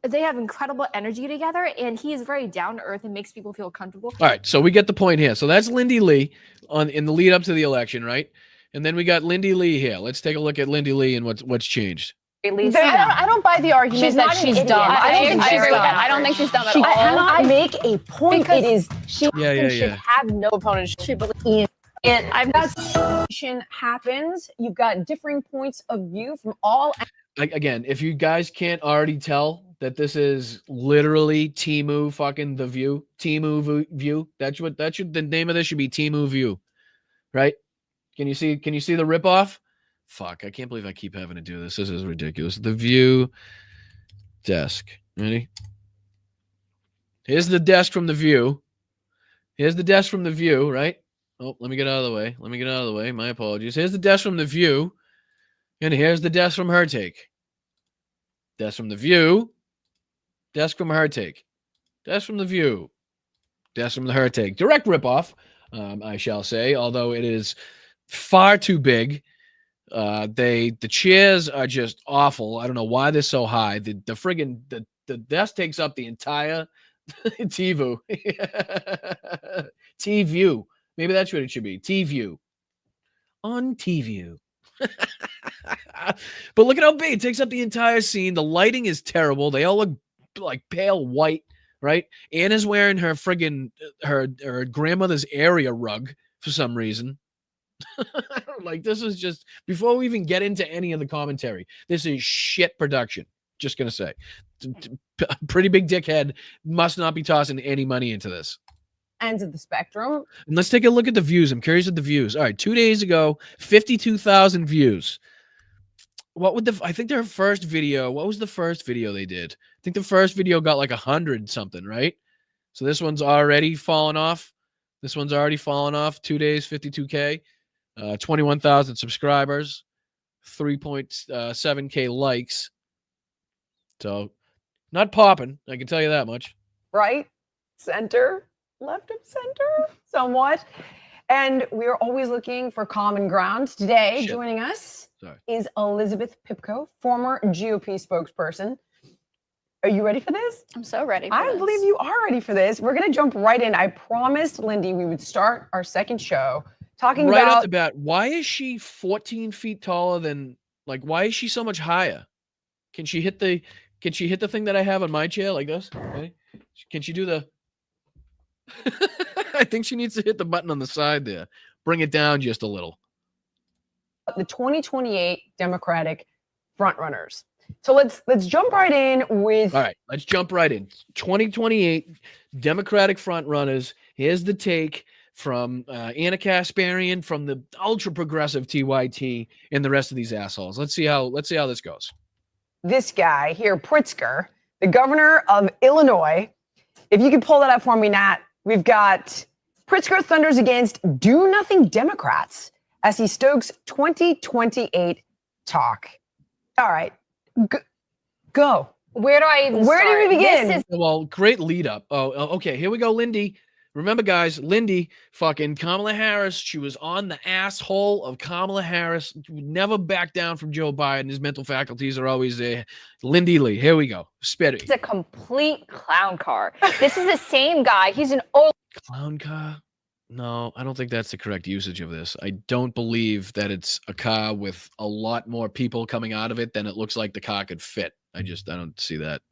they have incredible energy together, and he is very down to earth and makes people feel comfortable. All right, so we get the point here. So that's Lindy Lee in the lead up to the election, right? And then we got Lindy Lee here. Let's take a look at Lindy Lee and what's changed. I don't buy the argument that she's dumb. I don't think she's dumb. I don't think she's dumb at all. I cannot make a point. It is she should have no opponent. She believes in. And I've not happens. You've got differing points of view from all. Again, if you guys can't already tell that this is literally Temu fucking The View, Temu View. The name of this should be Temu View, right? Can you see the ripoff? Fuck, I can't believe I keep having to do this. This is ridiculous. The View desk. Ready? Here's the desk from The View. Here's the desk from The View, right? Oh, let me get out of the way. My apologies. Here's the desk from The View. And here's the desk from Her Take. Desk from The View. Desk from Her Take. Desk from The View. Desk from the Her Take. Direct ripoff, I shall say, although it is far too big. The chairs are just awful. I don't know why they're so high. The desk takes up the entire T-View. T-View. Maybe that's what it should be. T-View. On T-View. But look at how big it takes up the entire scene. The lighting is terrible. They all look like pale white, right? Anna's wearing her friggin' her grandmother's area rug for some reason. Like, this is just, before we even get into any of the commentary, this is shit production. Just gonna say, Pretty Big Dickhead must not be tossing any money into this. Ends of the spectrum. And let's take a look at the views. I'm curious at the views. All right, 2 days ago, 52,000 views. I think their first video, what was the first video they did? I think the first video got like 100 something, right? So this one's already fallen off. 2 days, 52K, 21,000 subscribers, 3.7K likes. So not popping, I can tell you that much. Right, center, left of center, somewhat. And we are always looking for common ground. Today, joining us is Elizabeth Pipko, former GOP spokesperson. Are you ready for this? I'm so ready for I this. believe you are ready for this. We're going to jump right in. I promised Lindy we would start our second show talking right about... off the bat, why is she 14 feet taller than, like, why is she so much higher? Can she hit the thing that I have on my chair like this? Okay. Can she do the... I think she needs to hit the button on the side there. Bring it down just a little. The 2028 Democratic frontrunners. So let's jump right in with... All right, let's jump right in. 2028 Democratic frontrunners. Here's the take from Anna Kasparian, from the ultra-progressive TYT, and the rest of these assholes. Let's see how this goes. This guy here, Pritzker, the governor of Illinois, If you could pull that up for me, Nat, we've got Pritzker thunders against do-nothing Democrats as he stokes 2028 talk. All right, go. Where do I even Where start? do we begin? Well, great lead up. Oh, okay. Here we go, Lindy. Remember, guys, Lindy, fucking Kamala Harris. She was on the asshole of Kamala Harris. Never back down from Joe Biden. His mental faculties are always there. Lindy Lee. Here we go. Spit it. It's a complete clown car. This is the same guy. He's an old clown car. No, I don't think that's the correct usage of this. I don't believe that it's a car with a lot more people coming out of it than it looks like the car could fit. I don't see that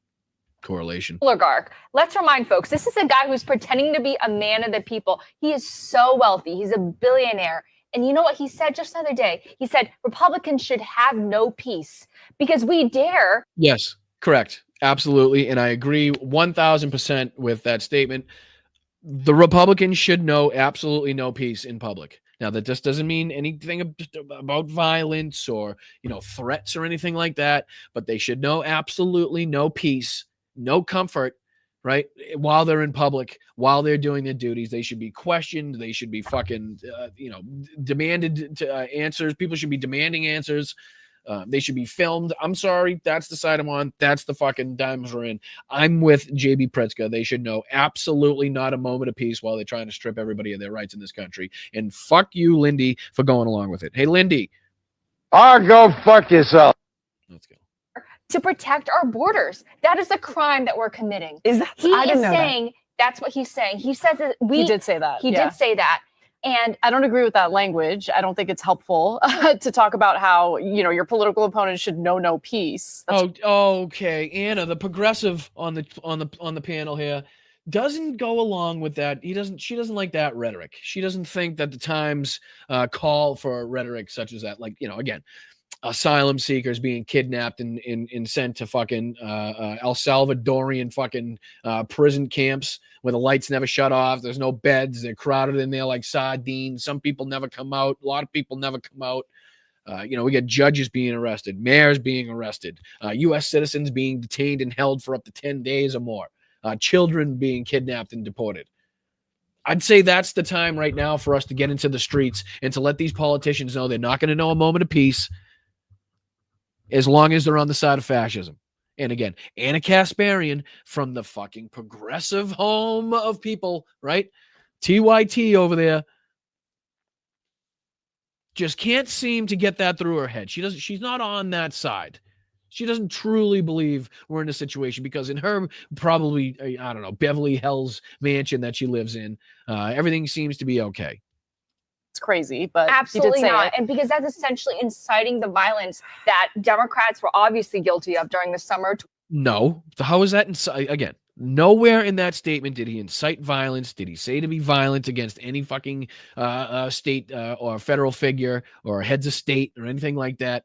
correlation. oligarch. Let's remind folks, this is a guy who's pretending to be a man of the people. He is so wealthy. He's a billionaire. And you know what he said just the other day? He said Republicans should have no peace because we dare. Yes, correct. Absolutely. And I agree 1000% with that statement. The Republicans should know absolutely no peace in public. Now, that just doesn't mean anything about violence or, threats or anything like that, but they should know absolutely no peace, no comfort, right? While they're in public, while they're doing their duties, they should be questioned. They should be fucking, demanded answers. People should be demanding answers. They should be filmed. I'm sorry. That's the side I'm on. That's the fucking dimes we're in. I'm with JB Pritzker. They should know absolutely not a moment of peace while they're trying to strip everybody of their rights in this country. And fuck you, Lindy, for going along with it. Hey, Lindy. Go fuck yourself. Let's go. To protect our borders. That is a crime that we're committing. Is that? He I is didn't know saying that's what he's saying. He says that He did say that. He did say that. And I don't agree with that language. I don't think it's helpful to talk about how, your political opponent should know no peace. Okay. Anna, the progressive on the panel here doesn't go along with that. She doesn't like that rhetoric. She doesn't think that the times call for rhetoric such as that. Like, again, asylum seekers being kidnapped and sent to fucking El Salvadorian fucking prison camps where the lights never shut off. There's no beds. They're crowded in there like sardines. Some people never come out. A lot of people never come out. We got judges being arrested, mayors being arrested, U.S. citizens being detained and held for up to 10 days or more, children being kidnapped and deported. I'd say that's the time right now for us to get into the streets and to let these politicians know they're not going to know a moment of peace as long as they're on the side of fascism. And again, Anna Kasparian from the fucking progressive home of people, right? TYT over there. Just can't seem to get that through her head. She's not on that side. She doesn't truly believe we're in a situation because in her probably, I don't know, Beverly Hills mansion that she lives in, everything seems to be okay. It's crazy, but absolutely he did say not. it. And because that's essentially inciting the violence that Democrats were obviously guilty of during the summer. No. How is that again? Nowhere in that statement did he incite violence. Did he say to be violent against any fucking state or federal figure or heads of state or anything like that?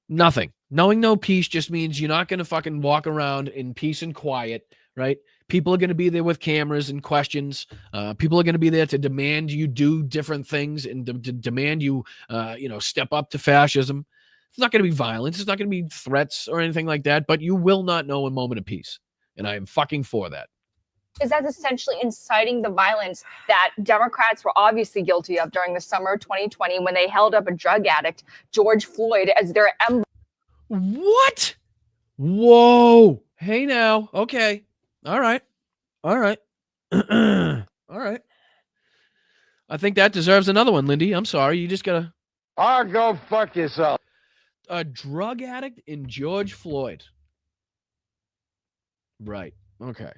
Nothing. Knowing no peace just means you're not going to fucking walk around in peace and quiet, right? People are going to be there with cameras and questions. People are going to be there to demand you do different things and to demand you, step up to fascism. It's not going to be violence. It's not going to be threats or anything like that, but you will not know a moment of peace. And I am fucking for that. Because that's essentially inciting the violence that Democrats were obviously guilty of during the summer of 2020 when they held up a drug addict, George Floyd, as their emblem. What? Whoa. Hey now. Okay. All right. All right. All right. I think that deserves another one, Lindy. I'm sorry. You just got to... Go fuck yourself. A drug addict in George Floyd. Right. Okay.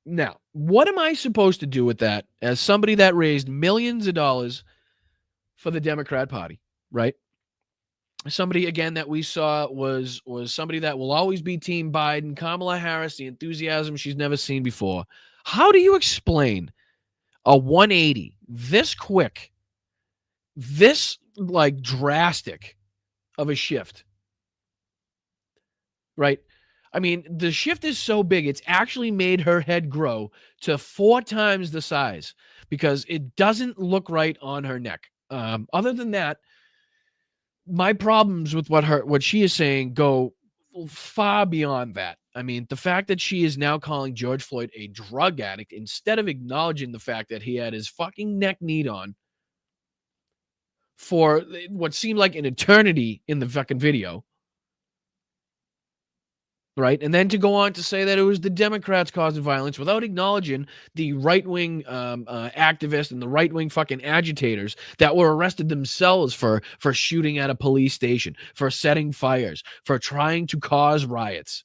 Now, what am I supposed to do with that as somebody that raised millions of dollars for the Democrat Party, right? Somebody, again, that we saw was somebody that will always be Team Biden, Kamala Harris, the enthusiasm she's never seen before. How do you explain a 180 this quick, this like drastic of a shift, right? I mean, the shift is so big, it's actually made her head grow to 4 times the size because it doesn't look right on her neck. Other than that, my problems with what she is saying go far beyond that. I mean, the fact that she is now calling George Floyd a drug addict instead of acknowledging the fact that he had his fucking neck kneed on for what seemed like an eternity in the fucking video. Right. And then to go on to say that it was the Democrats causing violence without acknowledging the right-wing activists and the right-wing fucking agitators that were arrested themselves for shooting at a police station, for setting fires, for trying to cause riots.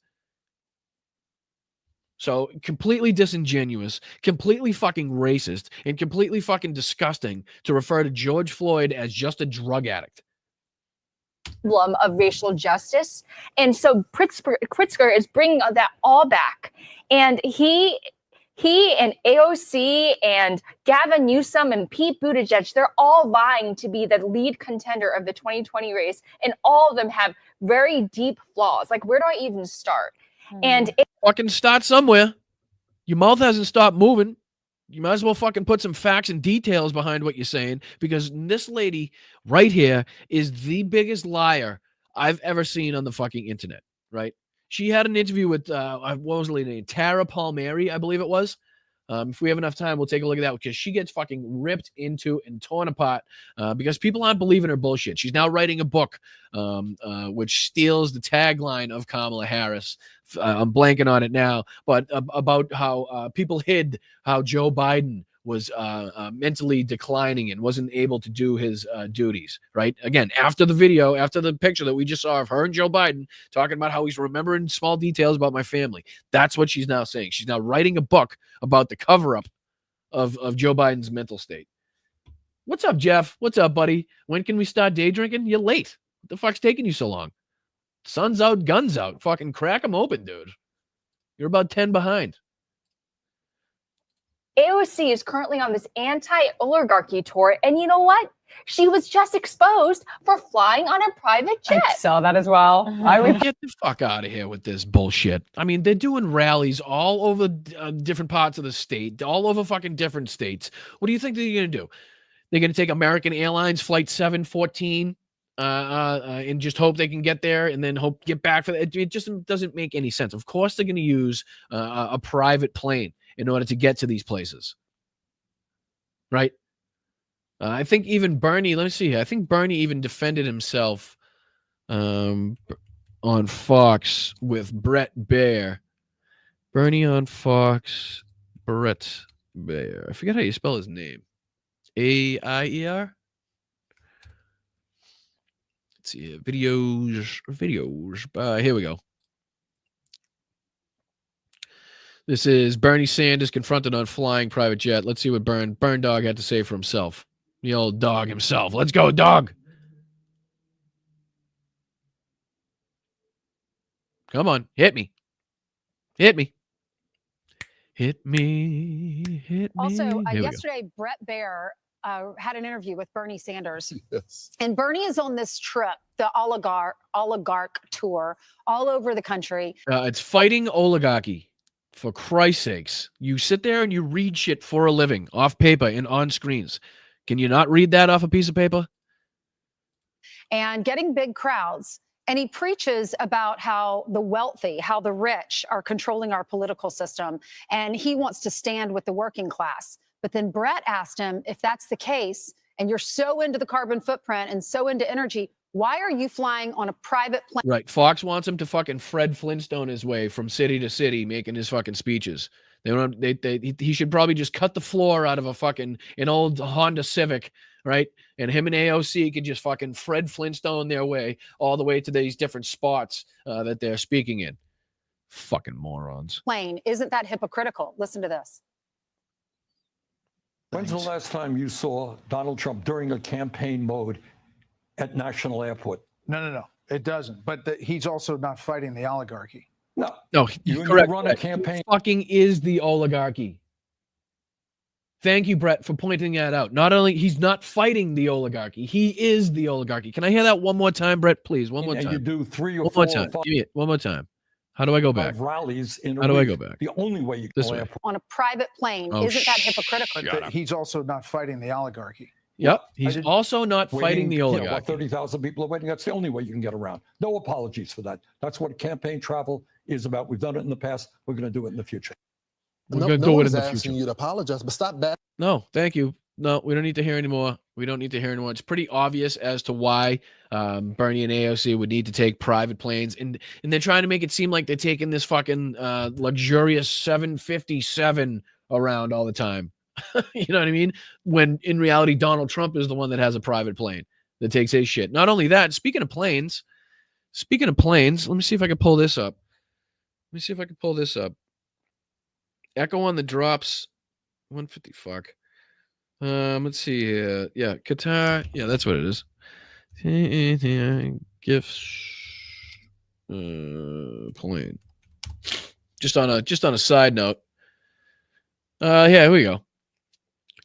So completely disingenuous, completely fucking racist, and completely fucking disgusting to refer to George Floyd as just a drug addict. Of racial justice. And so Pritzker is bringing that all back. And he and AOC and Gavin Newsom and Pete Buttigieg, they're all vying to be the lead contender of the 2020 race. And all of them have very deep flaws. Like, where do I even start? And fucking start somewhere. Your mouth hasn't stopped moving. You might as well fucking put some facts and details behind what you're saying, because this lady right here is the biggest liar I've ever seen on the fucking internet, right? She had an interview with, what was the lady name? Tara Palmieri, I believe it was. If we have enough time, we'll take a look at that, because she gets fucking ripped into and torn apart because people aren't believing her bullshit. She's now writing a book which steals the tagline of Kamala Harris. I'm blanking on it now, but about how people hid how Joe Biden was mentally declining and wasn't able to do his duties, right? Again, after the video, after the picture that we just saw of her and Joe Biden talking about how he's remembering small details about my family. That's what she's now saying. She's now writing a book about the cover-up of Joe Biden's mental state. What's up, Jeff? What's up, buddy? When can we start day drinking? You're late. What the fuck's taking you so long? Sun's out, guns out. Fucking crack them open, dude. You're about 10 behind. AOC is currently on this anti-oligarchy tour. And you know what? She was just exposed for flying on a private jet. I saw that as well. I would get the fuck out of here with this bullshit. I mean, they're doing rallies all over different parts of the state, all over fucking different states. What do you think they're going to do? They're going to take American Airlines Flight 714 and just hope they can get there and then get back for that. It just doesn't make any sense. Of course, they're going to use a private plane in order to get to these places, right? I think even Bernie, let me see here. I think Bernie even defended himself on Fox with Brett Baier. Bernie on Fox, Brett Baier. I forget how you spell his name. A-I-E-R? Let's see here. Videos. Here we go. This is Bernie Sanders confronted on flying private jet. Let's see what Burn Dog had to say for himself. The old dog himself. Let's go, dog. Come on. Hit me. Hit me. Hit me. Hit me. Also, yesterday, Brett Baier had an interview with Bernie Sanders. Yes. And Bernie is on this trip, the oligarch tour, all over the country. It's fighting oligarchy. For Christ's sakes. You sit there and you read shit for a living, off paper and on screens. Can you not read that off a piece of paper? And getting big crowds. And he preaches about how the wealthy, how the rich are controlling our political system. And he wants to stand with the working class. But then Brett asked him, if that's the case, and you're so into the carbon footprint and so into energy, why are you flying on a private plane? Right. Fox wants him to fucking Fred Flintstone his way from city to city, making his fucking speeches. He should probably just cut the floor out of an old Honda Civic, right? And him and AOC could just fucking Fred Flintstone their way all the way to these different spots that they're speaking in. Fucking morons. Plane. Isn't that hypocritical? Listen to this. When's the last time you saw Donald Trump during a campaign mode at National Airport? No. It doesn't. But he's also not fighting the oligarchy. No, you correct. Run a campaign. He fucking is the oligarchy. Thank you, Brett, for pointing that out. Not only he's not fighting the oligarchy, he is the oligarchy. Can I hear that one more time, Brett? Please, one more time. You do 3 or one 4 more time. or 5 Give me it. One more time. How do I go back? Rallies in a How do I week. go back? The only way you can This go way. airport. On a private plane. Oh, Isn't that hypocritical? But he's also not fighting the oligarchy. Yep. He's also not fighting the oligarchy. About 30,000 people are waiting. That's the only way you can get around. No apologies for that. That's what campaign travel is about we've done it in the past, we're going to do it in the future. We're going to do it in the asking future. you to apologize, but stop that. No, thank you. No, we don't need to hear anymore. We don't need to hear anymore. It's pretty obvious as to why Bernie and AOC would need to take private planes, and they're trying to make it seem like they're taking this fucking luxurious 757 around all the time. You know what I mean? When in reality, Donald Trump is the one that has a private plane that takes his shit. Not only that, speaking of planes, let me see if I can pull this up. Echo on the drops, 150. Fuck. Let's see here. Yeah, Qatar. Yeah, that's what it is. Gifts. Plane. Just on a side note. Yeah, here we go.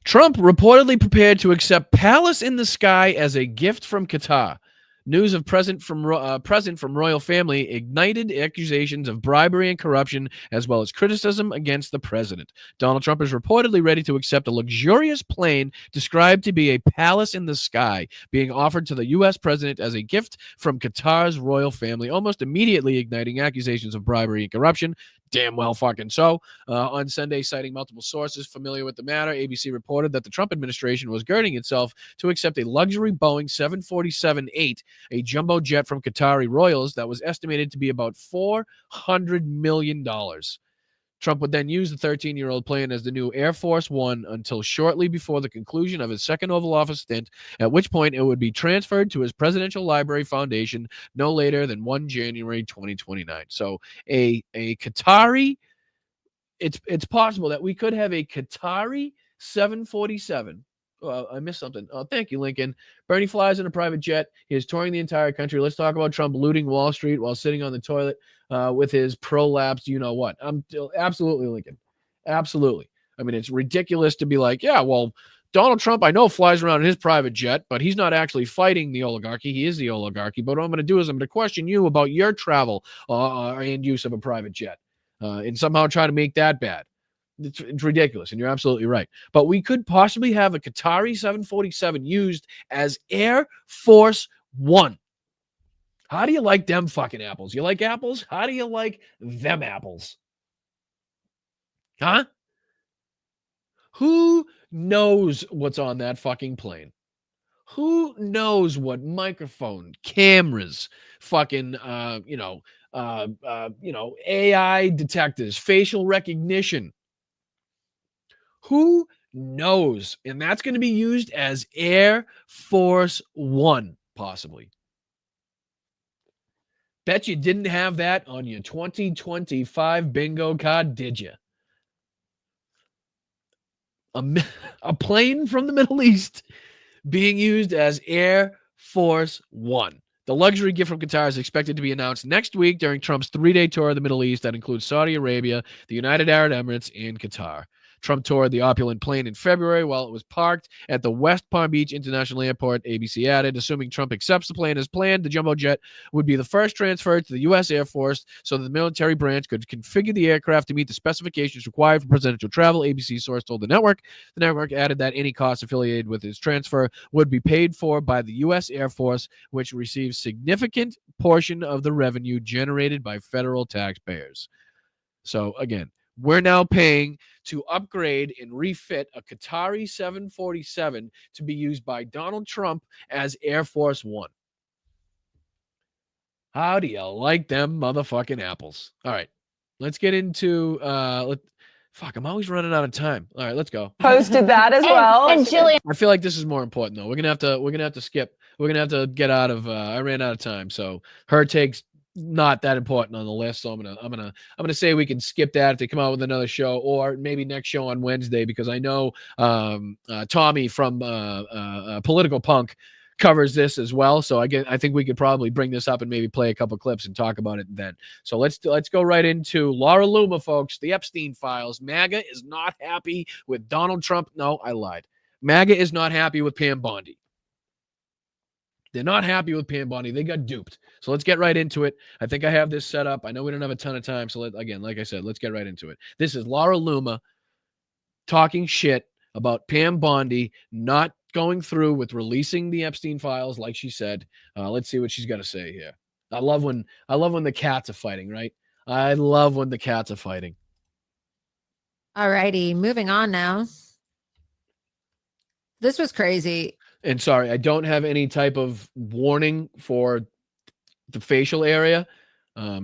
Trump reportedly prepared to accept palace in the sky as a gift from Qatar. News of present from royal family ignited accusations of bribery and corruption, as well as criticism against the president. Donald Trump is reportedly ready to accept a luxurious plane described to be a palace in the sky, being offered to the U.S. president as a gift from Qatar's royal family, almost immediately igniting accusations of bribery and corruption. Damn well fucking so. On Sunday, citing multiple sources familiar with the matter, ABC reported that the Trump administration was girding itself to accept a luxury Boeing 747-8, a jumbo jet from Qatari royals that was estimated to be about $400 million. Trump would then use the 13-year-old plane as the new Air Force One until shortly before the conclusion of his second Oval Office stint, at which point it would be transferred to his Presidential Library Foundation no later than 1 January 2029. So a Qatari, it's possible that we could have a Qatari 747. I missed something. Oh, thank you, Lincoln. Bernie flies in a private jet. He is touring the entire country. Let's talk about Trump looting Wall Street while sitting on the toilet with his prolapsed you-know-what. Absolutely, Lincoln. Absolutely. I mean, it's ridiculous to be like, yeah, well, Donald Trump, I know, flies around in his private jet, but he's not actually fighting the oligarchy. He is the oligarchy. But what I'm going to do is I'm going to question you about your travel and use of a private jet and somehow try to make that bad. It's ridiculous, and you're absolutely right. But we could possibly have a Qatari 747 used as Air Force One. How do you like them fucking apples? You like apples? How do you like them apples? Huh? Who knows what's on that fucking plane? Who knows what microphone, cameras, fucking, AI detectors, facial recognition? Who knows? And that's going to be used as Air Force One, possibly. Bet you didn't have that on your 2025 bingo card, did you? A plane from the Middle East being used as Air Force One. The luxury gift from Qatar is expected to be announced next week during Trump's 3-day tour of the Middle East that includes Saudi Arabia, the United Arab Emirates, and Qatar. Trump toured the opulent plane in February while it was parked at the West Palm Beach International Airport, ABC added. Assuming Trump accepts the plane as planned, the jumbo jet would be the first transferred to the U.S. Air Force so that the military branch could configure the aircraft to meet the specifications required for presidential travel, ABC source told the network. The network added that any costs affiliated with its transfer would be paid for by the U.S. Air Force, which receives significant portion of the revenue generated by federal taxpayers. So, again, we're now paying to upgrade and refit a Qatari 747 to be used by Donald Trump as Air Force One. How do you like them motherfucking apples? All right, let's get into fuck, I'm always running out of time. All right, let's go. Posted that as well. And Jillian, I feel like this is more important though. We're gonna have to skip. We're gonna have to get out of. I ran out of time, so her takes not that important on the list. So I'm gonna say we can skip that if they come out with another show, or maybe next show on Wednesday, because I know Tommy from Political Punk covers this as well. So I think we could probably bring this up and maybe play a couple clips and talk about it then. So let's go right into Laura Loomer, folks. The Epstein files. MAGA is not happy with Donald Trump. No, I lied. MAGA is not happy with Pam Bondi. They're not happy with Pam Bondi. They got duped. So let's get right into it. I think I have this set up. I know we don't have a ton of time. So again, like I said, let's get right into it. This is Laura Loomer talking shit about Pam Bondi not going through with releasing the Epstein files, like she said. Let's see what she's got to say here. I love when the cats are fighting, right? I love when the cats are fighting. All righty, moving on now. This was crazy. And sorry, I don't have any type of warning for the facial area.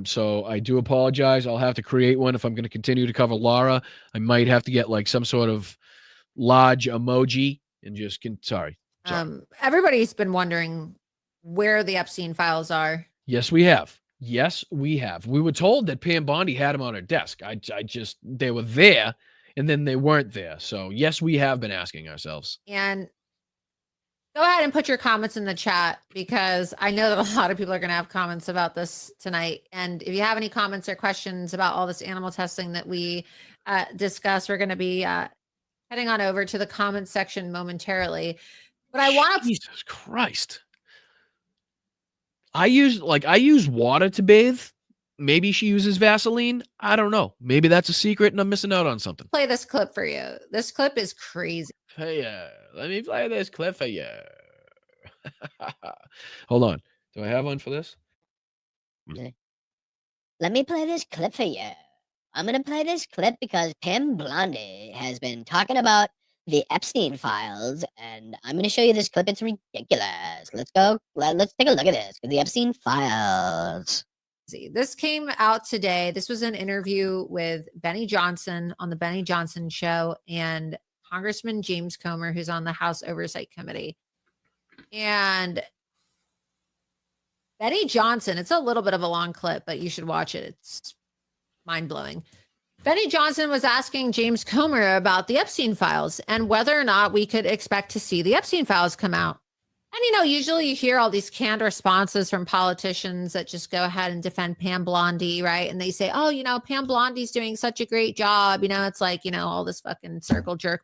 So I do apologize. I'll have to create one if I'm going to continue to cover Laura. I might have to get like some sort of large emoji and just sorry. Everybody's been wondering where the Epstein files are. Yes, we have. Yes, we have. We were told that Pam Bondi had them on her desk. They were there and then they weren't there. So yes, we have been asking ourselves. And go ahead and put your comments in the chat because I know that a lot of people are going to have comments about this tonight. And if you have any comments or questions about all this animal testing that we discuss, we're going to be heading on over to the comment section momentarily. But I want to... Jesus Christ. I use water to bathe. Maybe she uses Vaseline. I don't know. Maybe that's a secret and I'm missing out on something. Play this clip for you. This clip is crazy. Hey, let me play this clip for you. Hold on. Do I have one for this? Let me play this clip for you. I'm going to play this clip because Pam Bondi has been talking about the Epstein files, and I'm going to show you this clip. It's ridiculous. Let's go. Let's take a look at this. The Epstein files. This came out today. This was an interview with Benny Johnson on the Benny Johnson Show and Congressman James Comer, who's on the House Oversight Committee. And Benny Johnson, it's a little bit of a long clip, but you should watch it. It's mind-blowing. Benny Johnson was asking James Comer about the Epstein files and whether or not we could expect to see the Epstein files come out. And, usually you hear all these canned responses from politicians that just go ahead and defend Pam Bondi, right? And they say, oh, Pam Blondy's doing such a great job. It's like, all this fucking circle jerk.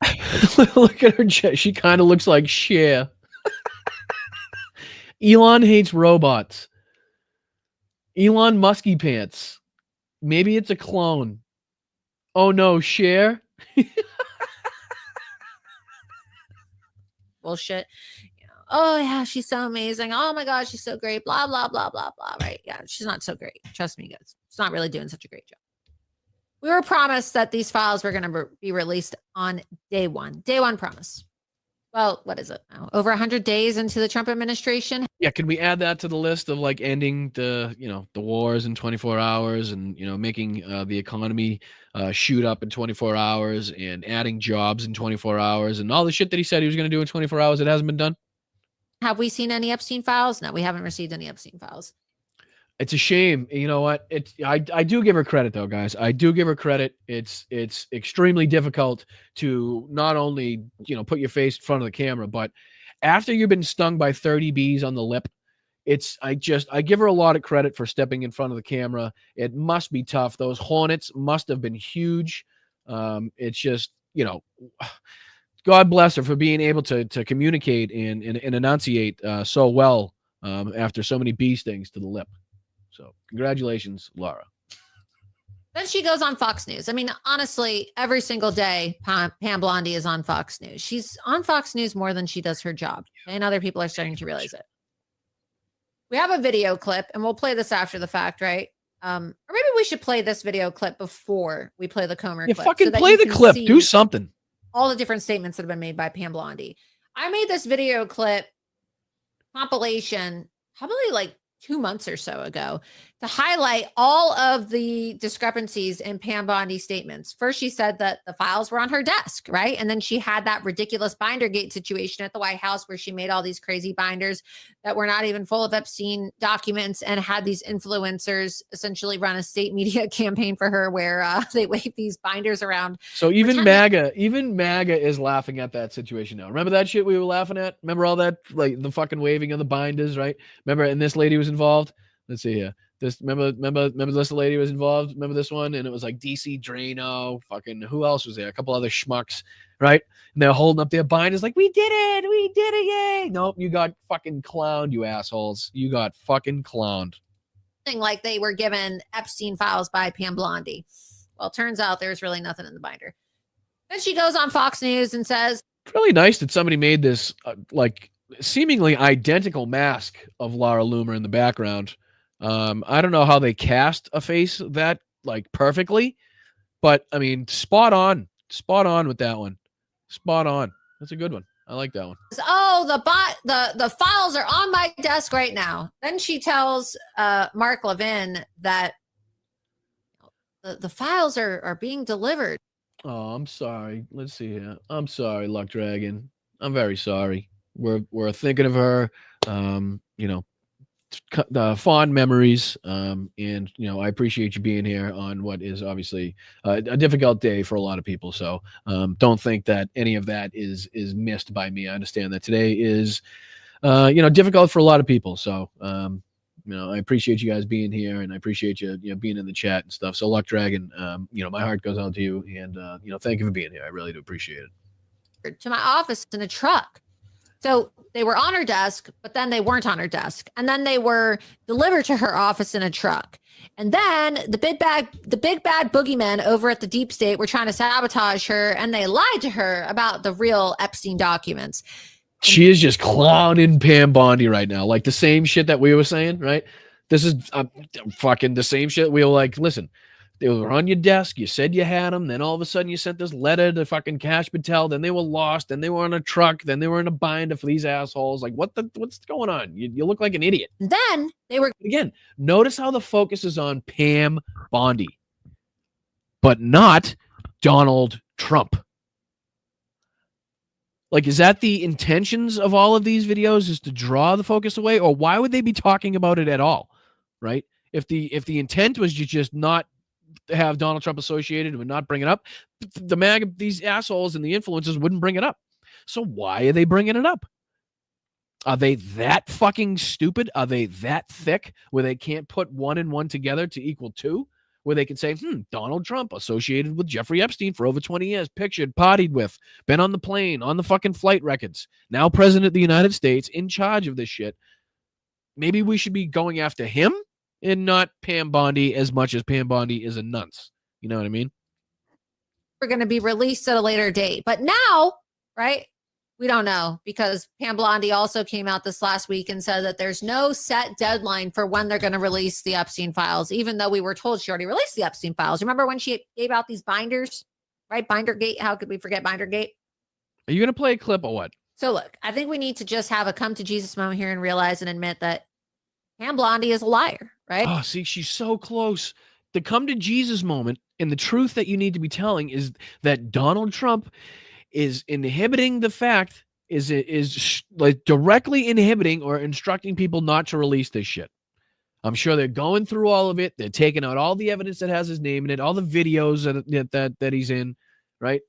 Look at her. She kind of looks like Cher. Elon hates robots. Elon Muskie pants. Maybe it's a clone. Oh, no, Cher. Bullshit. Oh yeah, she's so amazing. Oh my God, she's so great. Blah, blah, blah, blah, blah. Right. Yeah, she's not so great. Trust me, guys. She's not really doing such a great job. We were promised that these files were going to be released on day one. Day one promise. Well, what is it now? Over 100 days into the Trump administration. Yeah, can we add that to the list of like ending the wars in 24 hours and, making the economy shoot up in 24 hours and adding jobs in 24 hours and all the shit that he said he was going to do in 24 hours that hasn't been done? Have we seen any Epstein files? No, we haven't received any Epstein files. It's a shame. You know what? I do give her credit though, guys. I do give her credit. It's extremely difficult to not only, put your face in front of the camera, but after you've been stung by 30 bees on the lip, I give her a lot of credit for stepping in front of the camera. It must be tough. Those hornets must have been huge. It's just, God bless her for being able to communicate and enunciate so well after so many bee stings to the lip. So congratulations, Laura. Then she goes on Fox News. I mean, honestly, every single day, Pam Bondi is on Fox News. She's on Fox News more than she does her job. And other people are starting to realize it. We have a video clip, and we'll play this after the fact, right? Or maybe we should play this video clip before we play the Comer clip. Fucking play the clip. Do something. All the different statements that have been made by Pam Bondi. I made this video clip compilation probably like 2 months or so ago to highlight all of the discrepancies in Pam Bondi's statements. First, she said that the files were on her desk, right? And then she had that ridiculous binder gate situation at the White House where she made all these crazy binders that were not even full of Epstein documents and had these influencers essentially run a state media campaign for her where they wave these binders around. So even MAGA is laughing at that situation now. Remember that shit we were laughing at? Remember all that, like the fucking waving of the binders, right? Remember, and this lady was involved. Let's see here. Remember this lady was involved. Remember this one? And it was like DC Drano, fucking who else was there? A couple other schmucks, right? And they're holding up their binders like, we did it, yay. Nope, you got fucking clowned, you assholes. You got fucking clowned. Like they were given Epstein files by Pam Bondi. Well, turns out there's really nothing in the binder. Then she goes on Fox News and says, it's really nice that somebody made this like seemingly identical mask of Laura Loomer in the background. I don't know how they cast a face that like perfectly, but I mean, spot on with that one. Spot on. That's a good one. I like that one. Oh, the files are on my desk right now. Then she tells Mark Levin that the files are being delivered. Oh, I'm sorry. Let's see here. I'm sorry, Luck Dragon. I'm very sorry. We're thinking of her. Fond memories. And I appreciate you being here on what is obviously a difficult day for a lot of people. So don't think that any of that is missed by me. I understand that today is difficult for a lot of people. So I appreciate you guys being here, and I appreciate you being in the chat and stuff. So Luck Dragon, my heart goes out to you, and thank you for being here. I really do appreciate it. To my office in a truck. So they were on her desk, but then they weren't on her desk. And then they were delivered to her office in a truck. And then the big bad boogeymen over at the deep state were trying to sabotage her, and they lied to her about the real Epstein documents. She is just clowning Pam Bondi right now. Like the same shit that we were saying, right? This is fucking the same shit. We were like, listen, they were on your desk. You said you had them. Then all of a sudden you sent this letter to fucking Cash Patel. Then they were lost. Then they were on a truck. Then they were in a binder for these assholes. Like, what's going on? You look like an idiot. Then they were... Again, notice how the focus is on Pam Bondi, but not Donald Trump. Like, is that the intentions of all of these videos, is to draw the focus away? Or why would they be talking about it at all, right? If the intent was to just not have Donald Trump associated and not bring it up, the MAGA, these assholes and the influencers wouldn't bring it up. So why are they bringing it up? Are they that fucking stupid? Are they that thick where they can't put 1 and 1 together to equal 2? Where they can say, Donald Trump associated with Jeffrey Epstein for over 20 years, pictured, partied with, been on the plane, on the fucking flight records, now president of the United States, in charge of this shit. Maybe we should be going after him and not Pam Bondi as much as Pam Bondi is a nunce. You know what I mean? We're going to be released at a later date. But now, right, we don't know, because Pam Bondi also came out this last week and said that there's no set deadline for when they're going to release the Epstein files, even though we were told she already released the Epstein files. Remember when she gave out these binders, right? Bindergate. How could we forget Bindergate? Are you going to play a clip or what? So look, I think we need to just have a come to Jesus moment here and realize and admit that Pam Bondi is a liar, right? Oh, see, she's so close. The come to Jesus moment, and the truth that you need to be telling is that Donald Trump is inhibiting the fact, is like directly inhibiting or instructing people not to release this shit. I'm sure they're going through all of it. They're taking out all the evidence that has his name in it, all the videos that he's in, right?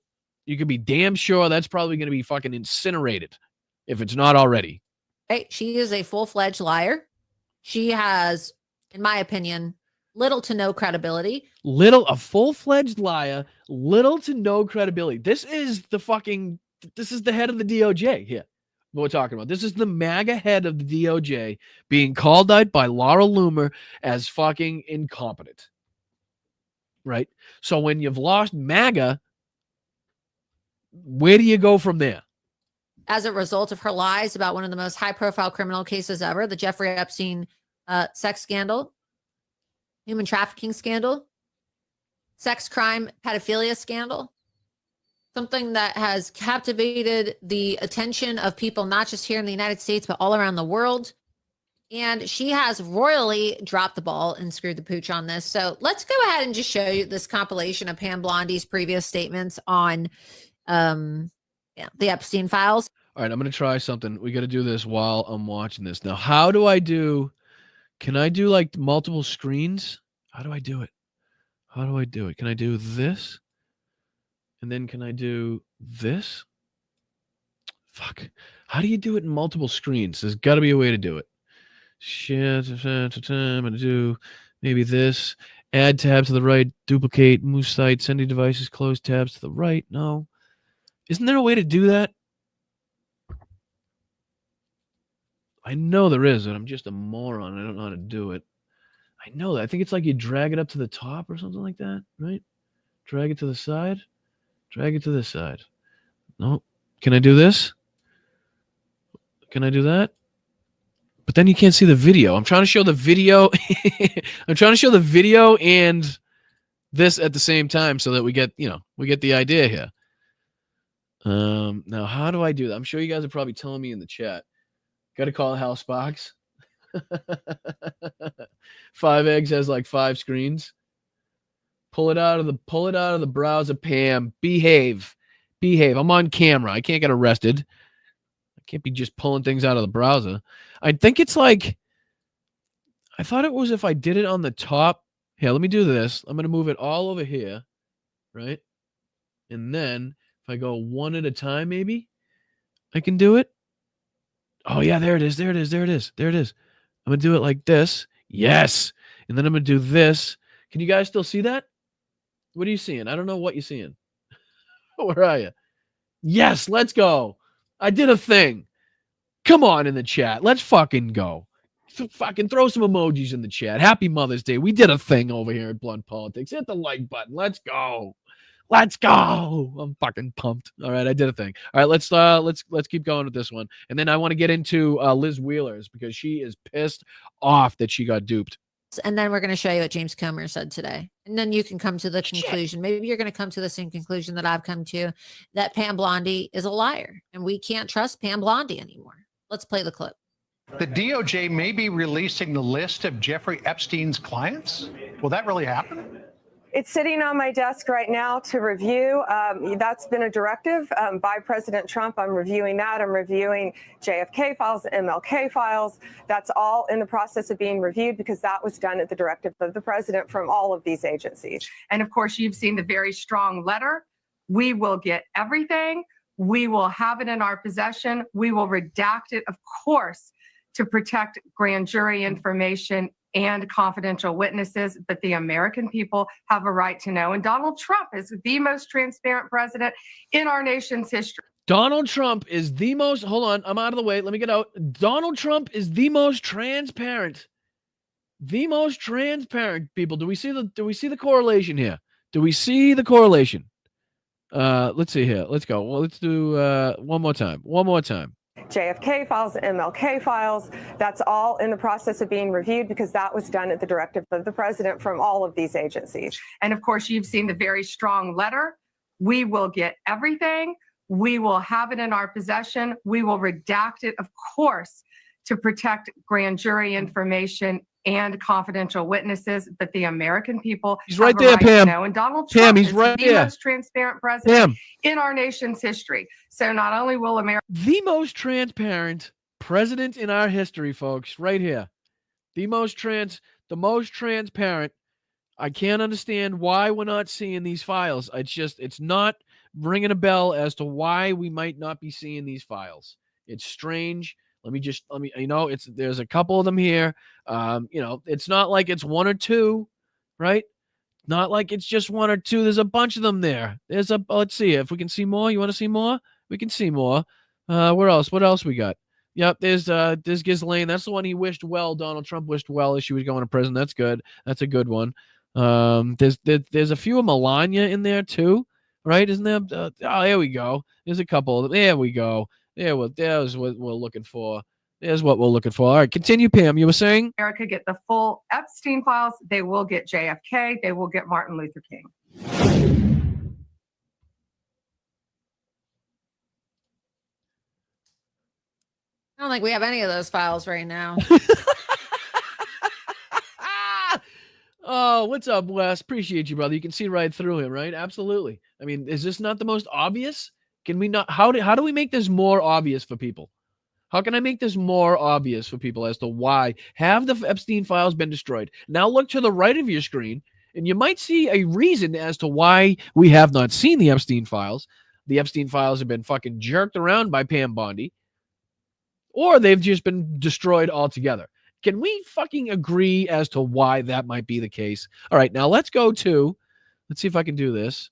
You can be damn sure that's probably going to be fucking incinerated if it's not already. Right? She is a full-fledged liar. She has, in my opinion, little to no credibility. A full-fledged liar, little to no credibility. This is the head of the DOJ here. What we're talking about. This is the MAGA head of the DOJ being called out by Laura Loomer as fucking incompetent. Right? So when you've lost MAGA, where do you go from there? As a result of her lies about one of the most high-profile criminal cases ever, the Jeffrey Epstein sex scandal, human trafficking scandal, sex crime, pedophilia scandal, something that has captivated the attention of people, not just here in the United States, but all around the world. And she has royally dropped the ball and screwed the pooch on this. So let's go ahead and just show you this compilation of Pam Bondi's previous statements on the Epstein files. All right, I'm going to try something. We got to do this while I'm watching this. Now, how do I do? Can I do like multiple screens? How do I do it? How do I do it? Can I do this? And then can I do this? Fuck. How do you do it in multiple screens? There's got to be a way to do it. Shit. I'm going to do maybe this. Add tab to the right. Duplicate. Move site. Sending devices. Close tabs to the right. No. Isn't there a way to do that? I know there is, and I'm just a moron. I don't know how to do it. I know that. I think it's like you drag it up to the top or something like that, right? Drag it to the side. Drag it to this side. No. Can I do this? Can I do that? But then you can't see the video. I'm trying to show the video. I'm trying to show the video and this at the same time so that we get, we get the idea here. Now, how do I do that? I'm sure you guys are probably telling me in the chat. Got to call House Box. 5 eggs has like 5 screens. Pull it out of the browser, Pam. Behave. I'm on camera. I can't get arrested. I can't be just pulling things out of the browser. I think it's like, I thought it was if I did it on the top. Here, let me do this. I'm going to move it all over here, right? And then if I go one at a time, maybe I can do it. Oh, yeah, there it is. I'm going to do it like this. Yes. And then I'm going to do this. Can you guys still see that? What are you seeing? I don't know what you're seeing. Where are you? Yes, let's go. I did a thing. Come on in the chat. Let's fucking go. Fucking throw some emojis in the chat. Happy Mother's Day. We did a thing over here at Blunt Politics. Hit the like button. Let's go. I'm fucking pumped. All right, I did a thing. All right, let's keep going with this one. And then I want to get into Liz Wheeler's because she is pissed off that she got duped. And then we're going to show you what James Comer said today. And then you can come to the conclusion. Maybe you're going to come to the same conclusion that I've come to, that Pam Bondi is a liar and we can't trust Pam Bondi anymore. Let's play the clip. The DOJ may be releasing the list of Jeffrey Epstein's clients. Will that really happen? It's sitting on my desk right now to review. That's been a directive by President Trump. I'm reviewing that. I'm reviewing JFK files, MLK files. That's all in the process of being reviewed because that was done at the directive of the president from all of these agencies. And of course, you've seen the very strong letter. We will get everything. We will have it in our possession. We will redact it, of course, to protect grand jury information and confidential witnesses, but the American people have a right to know. And Donald Trump is the most transparent president in our nation's history. Donald Trump is the most, hold on, I'm out of the way. Let me get out. Donald Trump is the most transparent. The most transparent, people. Do we see the correlation here? Do we see the correlation? Let's see here. Let's go. Well, let's do one more time. JFK files, MLK files, that's all in the process of being reviewed because that was done at the directive of the president from all of these agencies. And of course, you've seen the very strong letter. We will get everything. We will have it in our possession. We will redact it, of course, to protect grand jury information and confidential witnesses, but the American people He's right there, Pam. know. And Donald Trump Pam, he's is right the there. most transparent president Pam. in our nation's history. So not only will America The most transparent president in our history, folks, right here. The most transparent. I can't understand why we're not seeing these files. It's not ringing a bell as to why we might not be seeing these files. It's strange. Let me, there's a couple of them here. It's not like it's one or two, right? Not like it's just one or two. There's a bunch of them there. Let's see if we can see more. You want to see more? We can see more. Where else? What else we got? Yep, there's Ghislaine. That's the one he wished well. Donald Trump wished well as she was going to prison. That's good. That's a good one. There's a few of Melania in there too, right? Isn't there? There we go. There's a couple of them. There we go. There's what we're looking for. There's what we're looking for. All right, continue, Pam. You were saying? America get the full Epstein files, they will get JFK, they will get Martin Luther King. I don't think we have any of those files right now. Oh, what's up, Wes? Appreciate you, brother. You can see right through him, right? Absolutely. I mean, is this not the most obvious? Can we not? How do we make this more obvious for people? How can I make this more obvious for people as to why have the Epstein files been destroyed? Now look to the right of your screen, and you might see a reason as to why we have not seen the Epstein files. The Epstein files have been fucking jerked around by Pam Bondi, or they've just been destroyed altogether. Can we fucking agree as to why that might be the case? All right, now let's see if I can do this.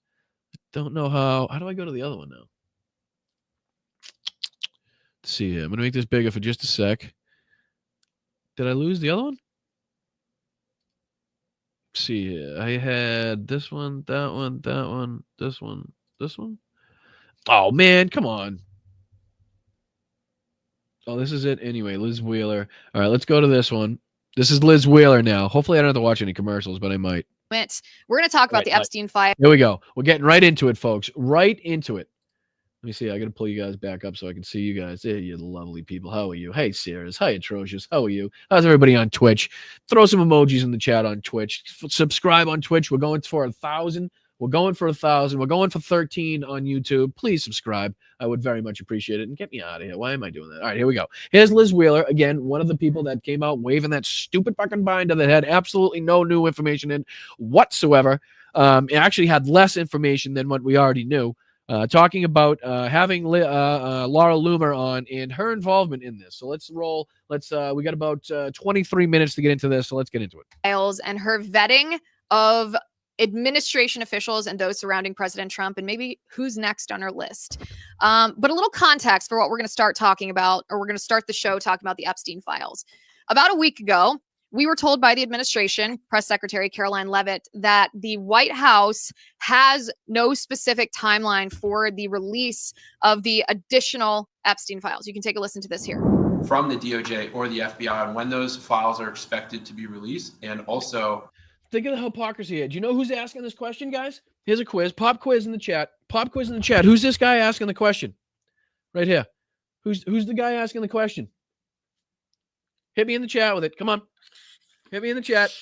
Don't know how do I go to the other one now? Let's see here. I'm going to make this bigger for just a sec. Did I lose the other one? Let's see here. I had this one, that one, this one, this one. Oh, man, come on. Oh, this is it anyway. Liz Wheeler. All right, let's go to this one. This is Liz Wheeler now. Hopefully I don't have to watch any commercials, but I might. We're going to talk about the Epstein file. Here we go. We're getting right into it, folks. Right into it. Let me see. I got to pull you guys back up so I can see you guys. Hey, you lovely people. How are you? Hey, Sears. Hi, Atrocious. How are you? How's everybody on Twitch? Throw some emojis in the chat on Twitch. Subscribe on Twitch. We're going for 1,000. We're going for 1,000. We're going for 13 on YouTube. Please subscribe. I would very much appreciate it. And get me out of here. Why am I doing that? All right, here we go. Here's Liz Wheeler. Again, one of the people that came out waving that stupid fucking binder that had absolutely no new information in whatsoever. It actually had less information than what we already knew. Talking about having Laura Loomer on and her involvement in this. So let's roll. We got about 23 minutes to get into this. So let's get into it. Files and her vetting of administration officials and those surrounding President Trump and maybe who's next on her list. But a little context for what we're going to start talking about, or we're going to start the show talking about the Epstein files. About a week ago, we were told by the administration, Press Secretary Caroline Leavitt, that the White House has no specific timeline for the release of the additional Epstein files. You can take a listen to this here. From the DOJ or the FBI on when those files are expected to be released, and also think of the hypocrisy here. Do you know who's asking this question, guys? Here's a quiz. Pop quiz in the chat. Pop quiz in the chat. Who's this guy asking the question? Right here. Who's the guy asking the question? Hit me in the chat with it. Come on. Hit me in the chat.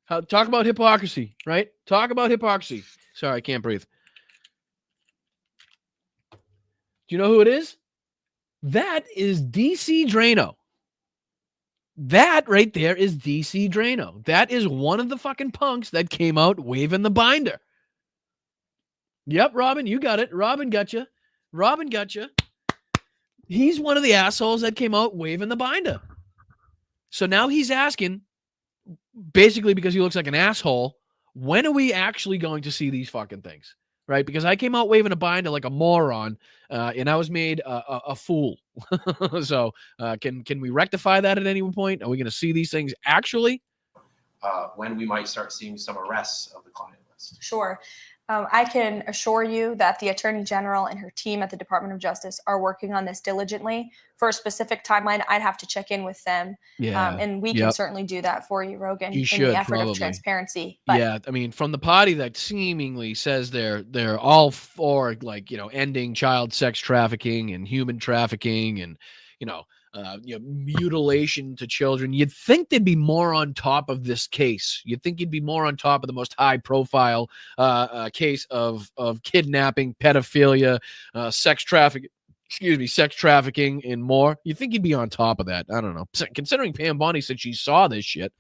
Talk about hypocrisy, right? Talk about hypocrisy. Sorry, I can't breathe. Do you know who it is? That is DC Drano. That right there is DC Drano. That is one of the fucking punks that came out waving the binder. Yep, Robin, you got it. Robin got you. Robin got you. He's one of the assholes that came out waving the binder. So now he's asking, basically because he looks like an asshole, when are we actually going to see these fucking things? Right? Because I came out waving a binder like a moron, and I was made a fool. So can we rectify that at any point? Are we going to see these things actually? when we might start seeing some arrests of the client list? Sure. I can assure you that the Attorney General and her team at the Department of Justice are working on this diligently. For a specific timeline, I'd have to check in with them. And we can certainly do that for you, Rogan, in the effort of transparency. But yeah, I mean, from the party that seemingly says they're all for, like, ending child sex trafficking and human trafficking and, mutilation to children. You'd think they'd be more on top of this case. You'd think you'd be more on top of the most high profile case of kidnapping, pedophilia, sex trafficking, and more. You'd think you'd be on top of that. I don't know. Considering Pam Bondi said she saw this shit.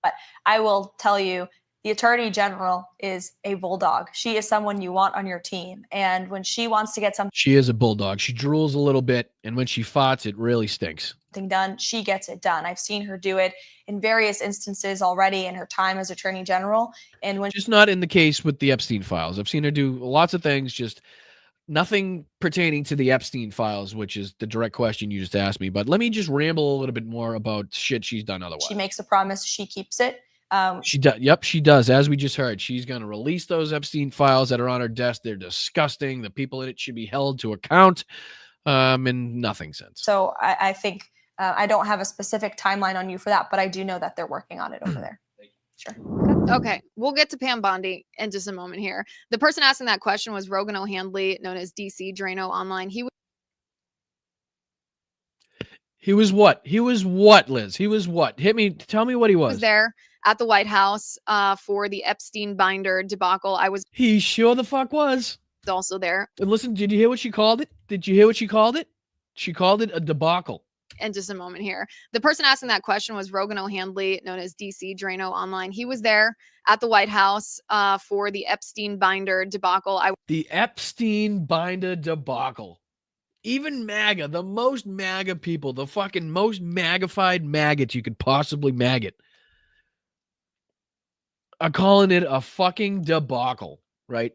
But I will tell you, the Attorney General is a bulldog. She is someone you want on your team. And when she wants to get something She is a bulldog. She drools a little bit, and when she farts, it really stinks. done, she gets it done. I've seen her do it in various instances already in her time as Attorney General. And when Just not in the case with the Epstein files. I've seen her do lots of things, just nothing pertaining to the Epstein files, which is the direct question you just asked me. But let me just ramble a little bit more about shit she's done otherwise. she makes a promise, she keeps it. She does. Yep, she does. As we just heard, she's going to release those Epstein files that are on her desk. They're disgusting. The people in it should be held to account, and nothing since. So I think I don't have a specific timeline on you for that, but I do know that they're working on it over there. Sure. Okay, we'll get to Pam Bondi in just a moment here. The person asking that question was Rogan O'Handley, known as DC Drano Online. He was what? He was what, Liz? He was what? Hit me. Tell me what he was. was there at the White House for the Epstein binder debacle. He sure the fuck was. Also there. And listen, did you hear what she called it? Did you hear what she called it? She called it a debacle. In just a moment here. The person asking that question was Rogan O'Handley, known as DC Drano Online. He was there at the White House for the Epstein binder debacle. The Epstein binder debacle. Even MAGA, the most MAGA people, the fucking most MAGAfied maggots you could possibly maggot, are calling it a fucking debacle, right?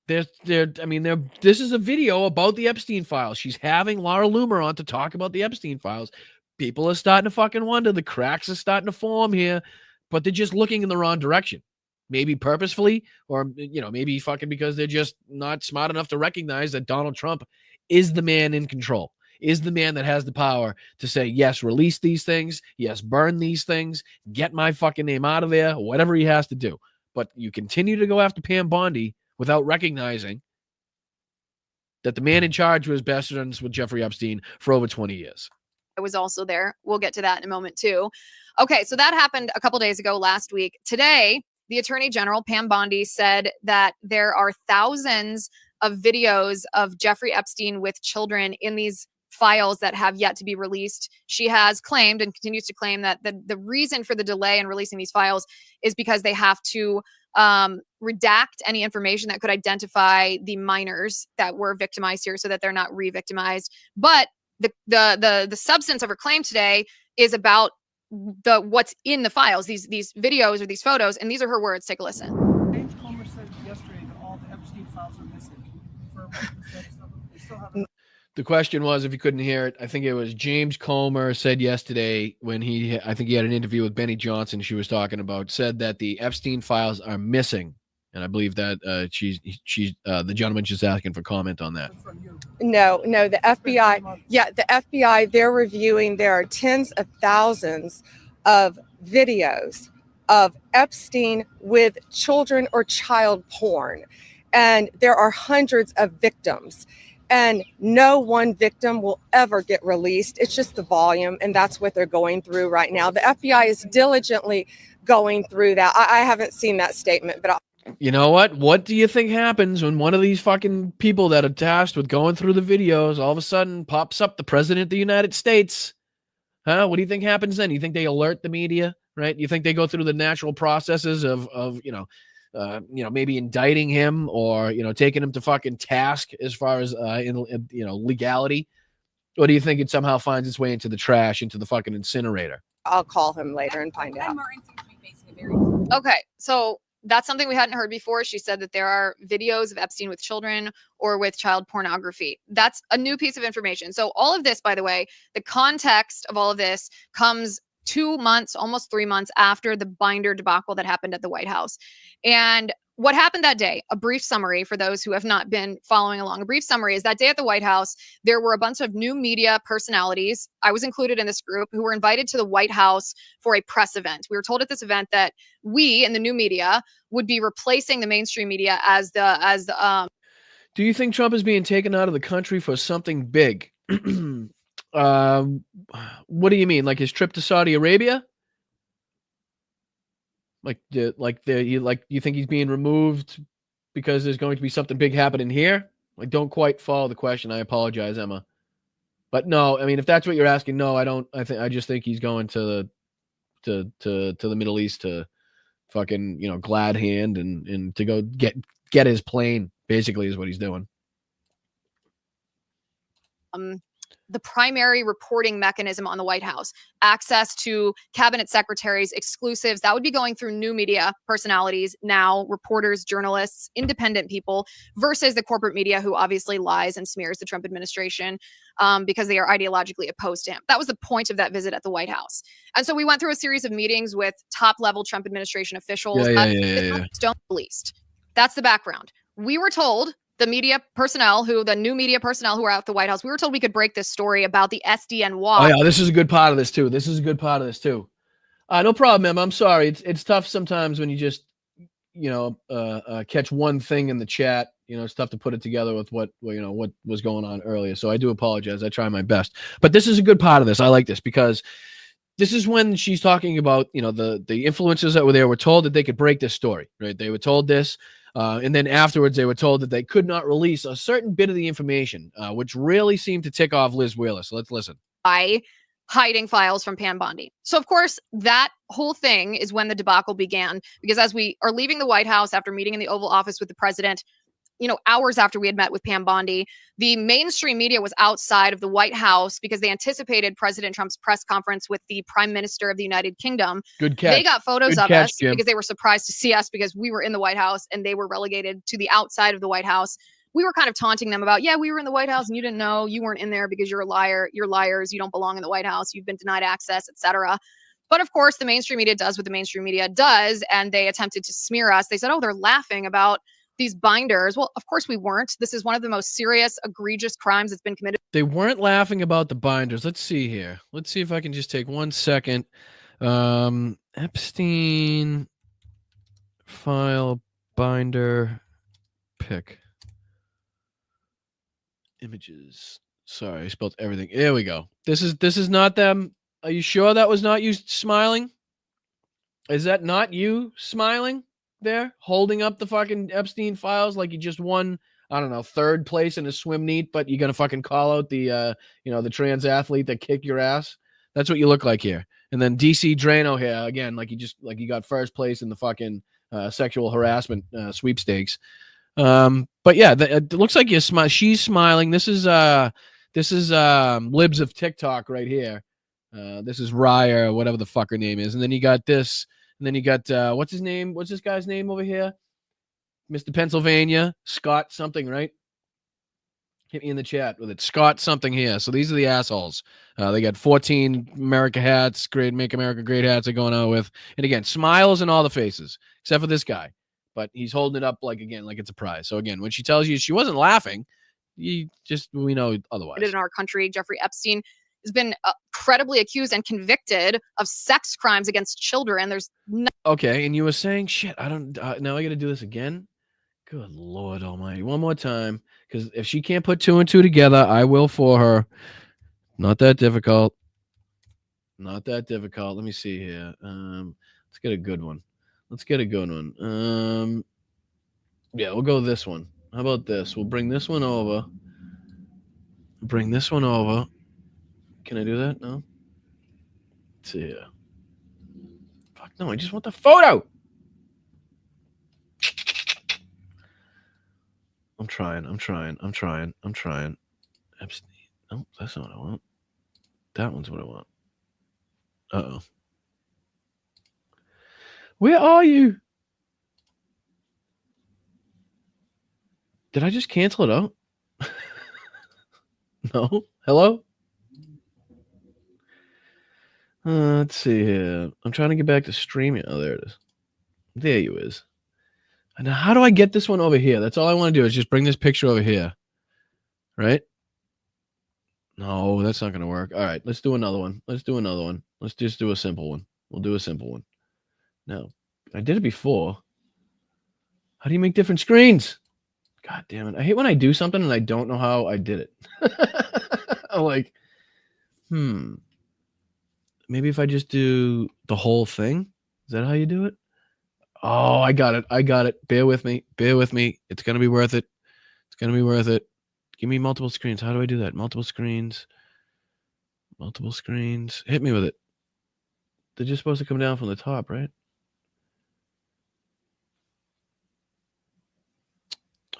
This is a video about the Epstein files. She's having Laura Loomer on to talk about the Epstein files. People are starting to fucking wonder. The cracks are starting to form here, but they're just looking in the wrong direction. Maybe purposefully, or, maybe fucking because they're just not smart enough to recognize that Donald Trump is the man in control. is the man that has the power to say, yes, release these things. Yes, burn these things. Get my fucking name out of there, whatever he has to do. But you continue to go after Pam Bondi without recognizing that the man in charge was best friends with Jeffrey Epstein for over 20 years. I was also there. We'll get to that in a moment too. Okay, so that happened a couple days ago last week. Today, the Attorney General, Pam Bondi, said that there are thousands of videos of Jeffrey Epstein with children in these files that have yet to be released. She has claimed and continues to claim that the reason for the delay in releasing these files is because they have to redact any information that could identify the minors that were victimized here so that they're not re-victimized. But the substance of her claim today is about what's in the files, these videos or these photos, and these are her words. Take a listen. James Comer said yesterday that all the Epstein files are missing. The question was, if you couldn't hear it, I think it was James Comer said yesterday when I think he had an interview with Benny Johnson, she was talking about, said that the Epstein files are missing. And I believe that the gentleman just asking for comment on that. No, the FBI. Yeah, the FBI, they're reviewing. There are tens of thousands of videos of Epstein with children or child porn. And there are hundreds of victims. And no one victim will ever get released. It's just the volume. And that's what they're going through right now. The FBI is diligently going through that. I haven't seen that statement, but you know what? What do you think happens when one of these fucking people that are tasked with going through the videos all of a sudden pops up the president of the United States? Huh? What do you think happens then? You think they alert the media, right? You think they go through the natural processes of maybe indicting him or, taking him to fucking task as far as, legality? Or do you think it somehow finds its way into the trash, into the fucking incinerator? I'll call him later and find out. Okay, so that's something we hadn't heard before. She said that there are videos of Epstein with children or with child pornography. That's a new piece of information. So all of this, by the way, the context of all of this comes 2 months, almost 3 months after the binder debacle that happened at the White House. And what happened that day, a brief summary for those who have not been following along. A brief summary is that day at the White House, there were a bunch of new media personalities. I was included in this group who were invited to the White House for a press event. We were told at this event that we in the new media would be replacing the mainstream media as the. Do you think Trump is being taken out of the country for something big? What do you mean? Like his trip to Saudi Arabia? You think he's being removed because there's going to be something big happening here? I don't quite follow the question. I apologize, Emma. But no, I mean, if that's what you're asking, no, I don't. I just think he's going to the Middle East to fucking, glad hand and to go get his plane, basically, is what he's doing. The primary reporting mechanism on the White House, access to cabinet secretaries, exclusives, that would be going through new media personalities now, reporters, journalists, independent people, versus the corporate media who obviously lies and smears the Trump administration because they are ideologically opposed to him. That was the point of that visit at the White House. And so we went through a series of meetings with top-level Trump administration officials. Don't released. That's the background. We were told, the new media personnel who are at the White House, we were told we could break this story about the SDNY. Oh yeah, this is a good part of this too. No problem, Emma. I'm sorry. It's tough sometimes when you just, catch one thing in the chat. It's tough to put it together with what was going on earlier. So I do apologize. I try my best. But this is a good part of this. I like this because this is when she's talking about, the influencers that were there were told that they could break this story, right? They were told this. And then afterwards, they were told that they could not release a certain bit of the information, which really seemed to tick off Liz Wheeler. So let's listen. By hiding files from Pam Bondi. So, of course, that whole thing is when the debacle began, because as we are leaving the White House after meeting in the Oval Office with the president, hours after we had met with Pam Bondi, the mainstream media was outside of the White House because they anticipated President Trump's press conference with the Prime Minister of the United Kingdom. Good catch. They got photos of us Jim. Because they were surprised to see us because we were in the White House and they were relegated to the outside of the White House. We were kind of taunting them about, we were in the White House and you didn't know, you weren't in there because you're a liar. You're liars. You don't belong in the White House. You've been denied access, etc. But of course, the mainstream media does what the mainstream media does. And they attempted to smear us. They said, they're laughing about these binders. Well, of course we weren't. This is one of the most serious, egregious crimes that's been committed. They weren't laughing about the binders. Let's see here. Let's see if I can just take 1 second. Epstein file binder pick. Images. Sorry, I spelled everything. There we go. This is not them. Are you sure that was not you smiling? Is that not you smiling there, holding up the fucking Epstein files like you just won, I don't know, 3rd place in a swim meet, but you're gonna fucking call out the the trans athlete that kicked your ass? That's what you look like here. And then DC Drano here again, like you got 1st place in the fucking sexual harassment sweepstakes. But yeah, it looks like she's smiling. This is libs of TikTok right here. This is Raya, whatever the fuck her name is. And then you got this, and then you got what's his name? What's this guy's name over here? Mr. Pennsylvania, Scott something, right? Hit me in the chat with it. Scott something here. So these are the assholes. They got 14 America hats, great Make America Great hats they're going out with. And again, smiles in all the faces, except for this guy. But he's holding it up like it's a prize. So again, when she tells you she wasn't laughing, we know otherwise. In our country, Jeffrey Epstein has been credibly accused and convicted of sex crimes against children. There's no. Okay, and you were saying, shit, I don't. Now I got to do this again. Good Lord Almighty! One more time, because if she can't put 2 and 2 together, I will for her. Not that difficult. Not that difficult. Let me see here. Let's get a good one. Yeah, we'll go this one. How about this? We'll bring this one over. Can I do that? No? Let's see here. Fuck no, I just want the photo. I'm trying. Epstein. No, that's not what I want. That one's what I want. Uh-oh. Where are you? Did I just cancel it out? No? Hello? Let's see here. I'm trying to get back to streaming. Oh, there it is. There you is. And now how do I get this one over here? That's all I want to do is just bring this picture over here. Right? No, that's not going to work. All right, let's do another one. Let's just do a simple one. We'll do a simple one. No, I did it before. How do you make different screens? God damn it. I hate when I do something and I don't know how I did it. I'm like, maybe if I just do the whole thing, is that how you do it? Oh, I got it. Bear with me. It's going to be worth it. Give me multiple screens. How do I do that? Multiple screens. Hit me with it. They're just supposed to come down from the top, right?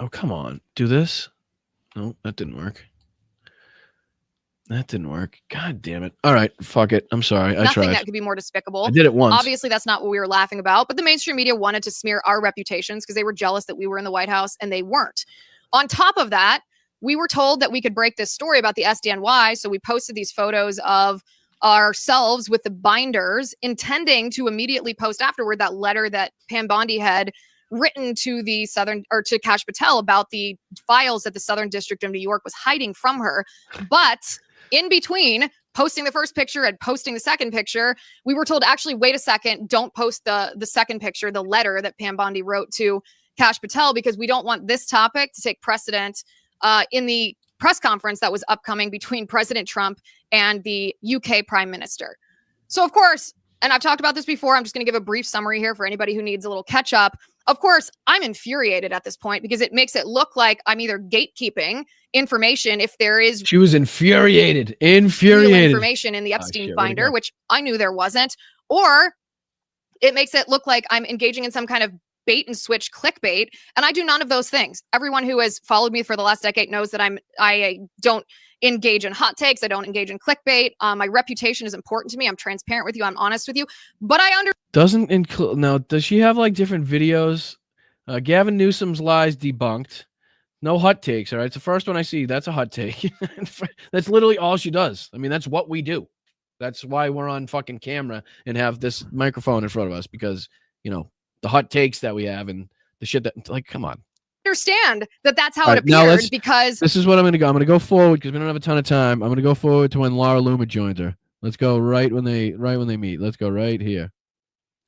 Oh, come on. Do this. No, that didn't work. God damn it. All right. Fuck it. I'm sorry. I tried. Nothing that could be more despicable. I did it once. Obviously, that's not what we were laughing about, but the mainstream media wanted to smear our reputations because they were jealous that we were in the White House and they weren't. On top of that, we were told that we could break this story about the SDNY. So we posted these photos of ourselves with the binders, intending to immediately post afterward that letter that Pam Bondi had written to the to Kash Patel about the files that the Southern District of New York was hiding from her. But in between posting the first picture and posting the second picture, we were told, actually, wait a second, don't post the second picture, the letter that Pam Bondi wrote to Kash Patel, because we don't want this topic to take precedent in the press conference that was upcoming between President Trump and the UK Prime Minister. So, of course, and I've talked about this before, I'm just going to give a brief summary here for anybody who needs a little catch up. Of course, I'm infuriated at this point because it makes it look like I'm either gatekeeping information if there is. She was infuriated. Information in the Epstein binder, which I knew there wasn't, or it makes it look like I'm engaging in some kind of bait and switch clickbait, and I do none of those things. Everyone who has followed me for the last decade knows that I don't engage in hot takes. I don't engage in clickbait. My reputation is important to me. I'm transparent with you. I'm honest with you. But I doesn't include now. Does she have like different videos? Gavin Newsom's lies debunked. No hot takes. All right, it's the first one I see. That's a hot take. That's literally all she does. I mean, that's what we do. That's why we're on fucking camera and have this microphone in front of us, because the hot takes that we have and the shit that, like, come on. understand that that's how All it right, now appeared because this is what I'm going to go. I'm going to go forward because we don't have a ton of time. I'm going to go forward to when Laura Loomer joins her. Let's go right when they meet. Let's go right here.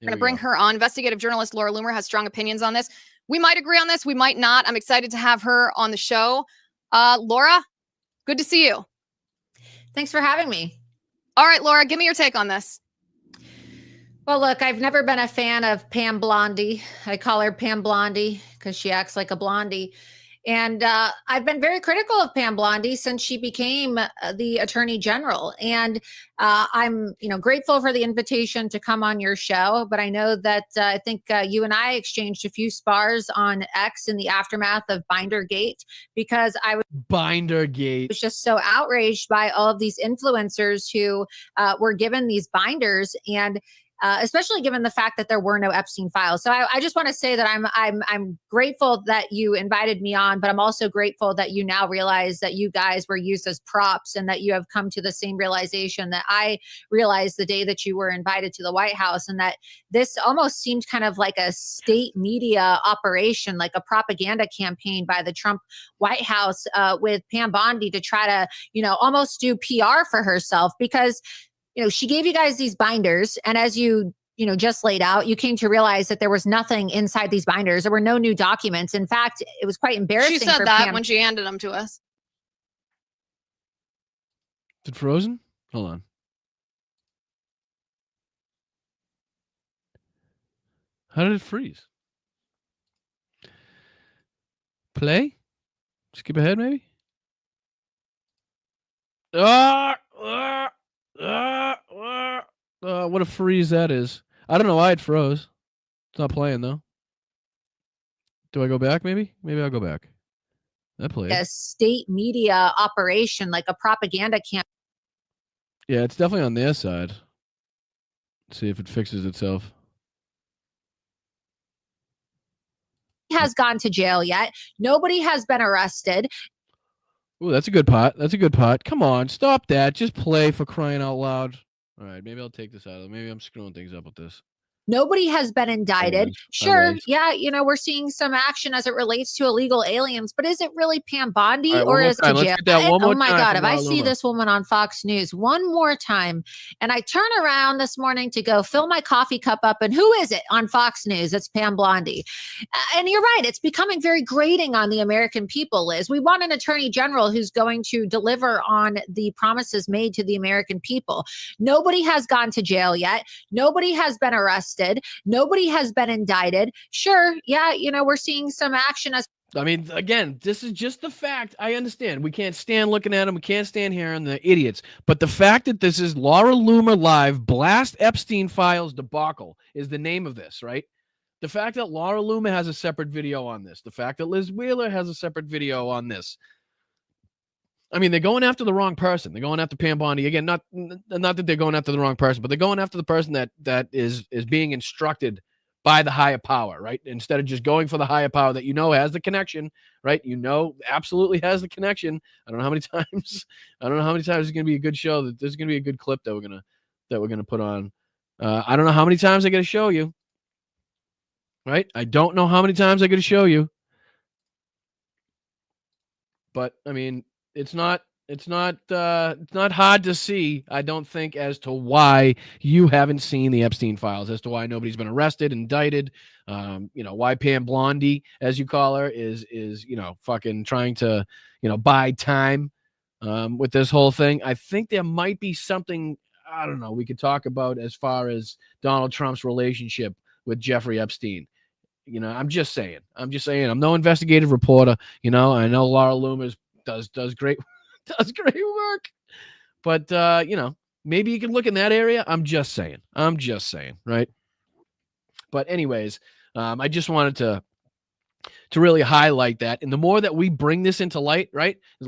we're going to bring her on. Investigative journalist Laura Loomer has strong opinions on this. We might agree on this. We might not. I'm excited to have her on the show. Laura, good to see you. Thanks for having me. All right, Laura, give me your take on this. Well, look, I've never been a fan of Pam Bondi. I call her Pam Blondie because she acts like a blondie. And I've been very critical of Pam Bondi since she became the Attorney General. And I'm, grateful for the invitation to come on your show. But I know that I think you and I exchanged a few spars on X in the aftermath of Bindergate because I was just so outraged by all of these influencers who were given these binders and especially given the fact that there were no Epstein files. So I just want to say that I'm grateful that you invited me on, but I'm also grateful that you now realize that you guys were used as props and that you have come to the same realization that I realized the day that you were invited to the White House, and that this almost seemed kind of like a state media operation, like a propaganda campaign by the Trump White House with Pam Bondi to try to, almost do PR for herself because she gave you guys these binders. And as you just laid out, you came to realize that there was nothing inside these binders. There were no new documents. In fact, it was quite embarrassing. She said for that Pam. when she handed them to us. Is it frozen? Hold on. How did it freeze? Play? Skip ahead, maybe? What a freeze that is. I don't know why it froze. It's not playing, though. Do I go back, maybe? Maybe I'll go back. That played. A state media operation, like a propaganda campaign. Yeah, it's definitely on their side. Let's see if it fixes itself. Has gone to jail yet. Nobody has been arrested. Ooh, that's a good pot. That's a good pot. Come on, stop that. Just play, for crying out loud. All right, maybe I'll take this out. Maybe I'm screwing things up with this. Nobody has been indicted. Sure, yeah, we're seeing some action as it relates to illegal aliens, but is it really Pam Bondi or is it jail? Oh my God, if I see this woman on Fox News one more time and I turn around this morning to go fill my coffee cup up, and who is it on Fox News? It's Pam Bondi. And you're right, it's becoming very grating on the American people, Liz. We want an attorney general who's going to deliver on the promises made to the American people. Nobody has gone to jail yet. Nobody has been arrested. Nobody has been indicted. Sure, yeah, we're seeing some action as. I mean, again, this is just the fact. I understand. We can't stand looking at them. We can't stand hearing the idiots. But the fact that this is Laura Loomer Live Blast Epstein Files Debacle is the name of this, right? The fact that Laura Loomer has a separate video on this. The fact that Liz Wheeler has a separate video on this. I mean, they're going after the wrong person. They're going after Pam Bondi. Again, not that they're going after the wrong person, but they're going after the person that is being instructed by the higher power, right? Instead of just going for the higher power that has the connection, right? Absolutely has the connection. I don't know how many times. I don't know how many times it's going to be a good show. That there's going to be a good clip that we're gonna put on. I don't know how many times I got to show you. Right? I don't know how many times I got to show you. But I mean, it's not hard to see, I don't think, as to why you haven't seen the Epstein files, as to why nobody's been arrested, indicted, why Pam Bondi, as you call her, is fucking trying to, buy time with this whole thing. I think there might be something, I don't know, we could talk about as far as Donald Trump's relationship with Jeffrey Epstein. I'm just saying. I'm no investigative reporter. I know Laura Loomer does great work, but maybe you can look in that area. I'm just saying, right? But anyways, I just wanted to really highlight that. And the more that we bring this into light, right? As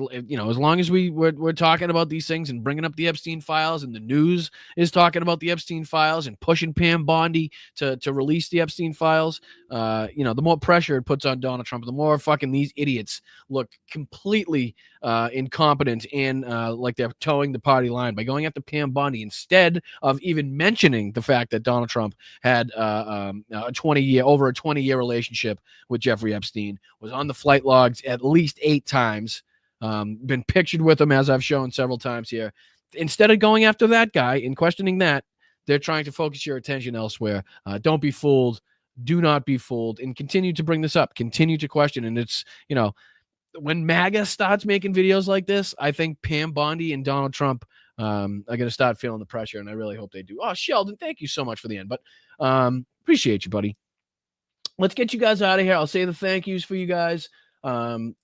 long as we're talking about these things and bringing up the Epstein files, and the news is talking about the Epstein files and pushing Pam Bondi to release the Epstein files, the more pressure it puts on Donald Trump, the more fucking these idiots look completely incompetent and like they're towing the party line by going after Pam Bondi instead of even mentioning the fact that Donald Trump had over a 20-year relationship with Jeffrey Epstein. Epstein, was on the flight logs at least 8 times, been pictured with him, as I've shown several times here. Instead of going after that guy and questioning that, they're trying to focus your attention elsewhere. Don't be fooled. Do not be fooled, and continue to bring this up. Continue to question. And it's, when MAGA starts making videos like this, I think Pam Bondi and Donald Trump are going to start feeling the pressure, and I really hope they do. Oh, Sheldon, thank you so much for the end. But appreciate you, buddy. Let's get you guys out of here. I'll say the thank yous for you guys. Again,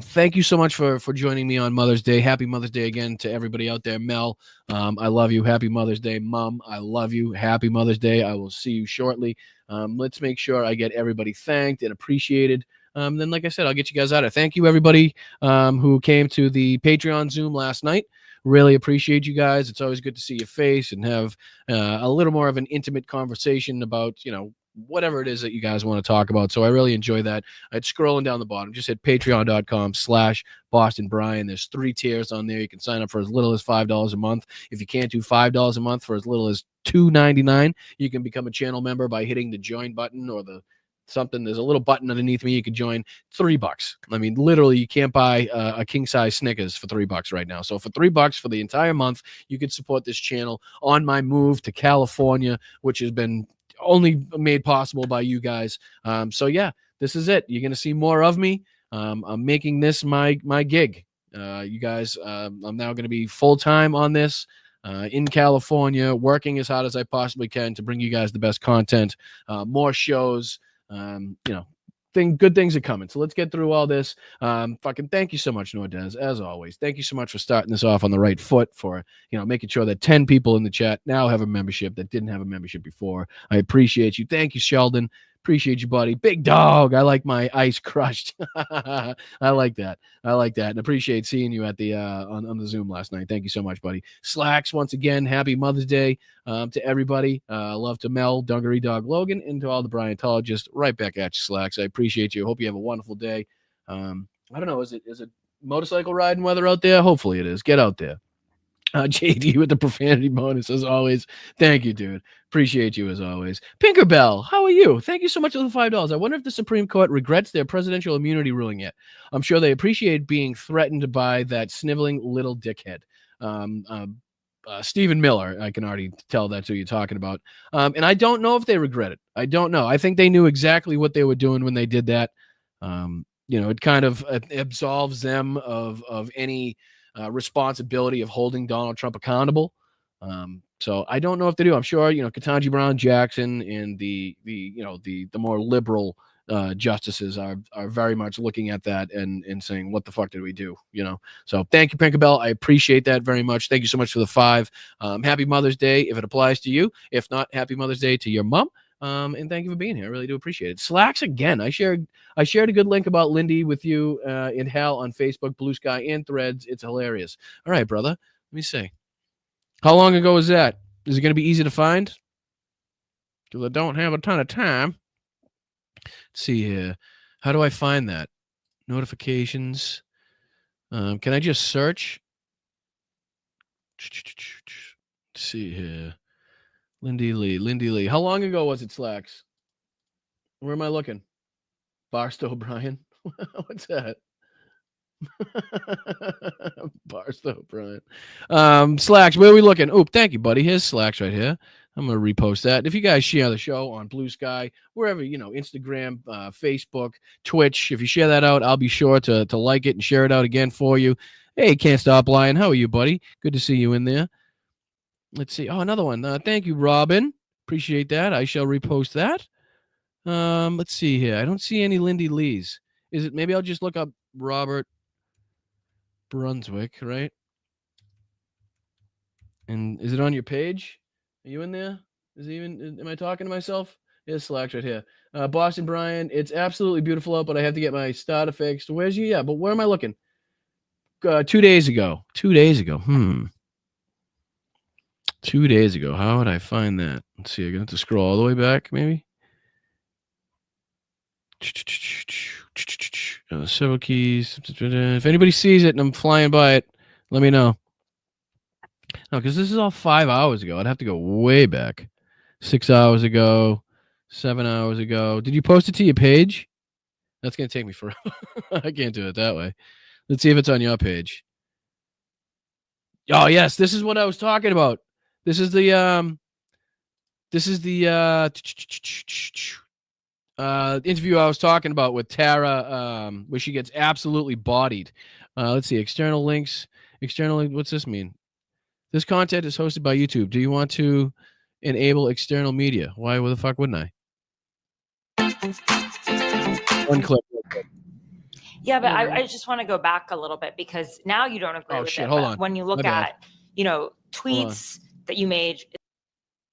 thank you so much for joining me on Mother's Day. Happy Mother's Day again to everybody out there. Mel, I love you. Happy Mother's Day. Mom, I love you. Happy Mother's Day. I will see you shortly. Let's make sure I get everybody thanked and appreciated. Then, like I said, I'll get you guys out of. Thank you, everybody who came to the Patreon Zoom last night. Really appreciate you guys. It's always good to see your face and have a little more of an intimate conversation about, whatever it is that you guys want to talk about. So I really enjoy that. It's scrolling down the bottom. Just hit patreon.com/BostonBrian. There's 3 tiers on there. You can sign up for as little as $5 a month. If you can't do $5 a month, for as little as $2.99, you can become a channel member by hitting the join button or there's a little button underneath me. You can join. $3. I mean, literally, you can't buy a king size Snickers for $3 right now. So for $3 for the entire month, you can support this channel on my move to California, which has been only made possible by you guys. So yeah, this is it. You're going to see more of me. I'm making this my gig. You guys, I'm now going to be full-time on this in California, working as hard as I possibly can to bring you guys the best content, more shows. Good things are coming. So let's get through all this. Fucking thank you so much, Nordez, as always. Thank you so much for starting this off on the right foot, for making sure that 10 people in the chat now have a membership that didn't have a membership before. I appreciate you. Thank you, Sheldon. Appreciate you, buddy. Big dog. I like my ice crushed. I like that. And appreciate seeing you at the on the Zoom last night. Thank you so much, buddy. Slacks, once again, happy Mother's Day to everybody. Love to Mel, Dungaree Dog Logan, and to all the Bryantologists. Right back at you, Slacks. I appreciate you. Hope you have a wonderful day. I don't know. Is it motorcycle riding weather out there? Hopefully it is. Get out there. JD with the profanity bonus, as always. Thank you, dude. Appreciate you, as always. Pinkerbell, how are you? Thank you so much for the $5. I wonder if the Supreme Court regrets their presidential immunity ruling yet. I'm sure they appreciate being threatened by that sniveling little dickhead. Stephen Miller, I can already tell that's who you're talking about. And I don't know if they regret it. I don't know. I think they knew exactly what they were doing when they did that. It kind of absolves them of any responsibility of holding Donald Trump accountable. So I don't know if they do. I'm sure, Ketanji Brown Jackson and the more liberal justices are very much looking at that and saying, what the fuck did we do? So thank you, Pinkerbell. I appreciate that very much. Thank you so much for the 5. Happy Mother's Day if it applies to you. If not, happy Mother's Day to your mom. And thank you for being here. I really do appreciate it. Slacks again. I shared a good link about Lindy with you in Hal on Facebook, Blue Sky, and Threads. It's hilarious. All right, brother. Let me see. How long ago was that? Is it going to be easy to find? Because I don't have a ton of time. Let's see here. How do I find that? Notifications. Can I just search? Let's see here. Lindy Lee. How long ago was it, Slacks? Where am I looking? Barstow Brian. What's that? Barstow Brian. Slacks, where are we looking? Oh, thank you, buddy. Here's Slacks right here. I'm going to repost that. If you guys share the show on Blue Sky, wherever, Instagram, Facebook, Twitch, if you share that out, I'll be sure to like it and share it out again for you. Hey, Can't Stop Lying. How are you, buddy? Good to see you in there. Let's see. Oh, another one. Thank you, Robin. Appreciate that. I shall repost that. Let's see here. I don't see any Lindy Lees. Is it? Maybe I'll just look up Robert Brunswick, right? And is it on your page? Are you in there? Am I talking to myself? Here's Slacks right here. Boston Brian, it's absolutely beautiful out, but I have to get my starter fixed. Where's you? Yeah, but where am I looking? 2 days ago. 2 days ago. 2 days ago. How would I find that? Let's see. I'm going to have to scroll all the way back, maybe. Several keys. If anybody sees it and I'm flying by it, let me know. No, because this is all 5 hours ago. I'd have to go way back. 6 hours ago. 7 hours ago. Did you post it to your page? That's going to take me forever. I can't do it that way. Let's see if it's on your page. Oh, yes. This is what I was talking about. This is the interview I was talking about with Tara, where she gets absolutely bodied. Let's see. External links. External. What's this mean? This content is hosted by YouTube. Do you want to enable external media? Why the fuck wouldn't I? One clip. Yeah, but I just want to go back a little bit because now you don't agree with it. Hold but on. When you look at, tweets that you made,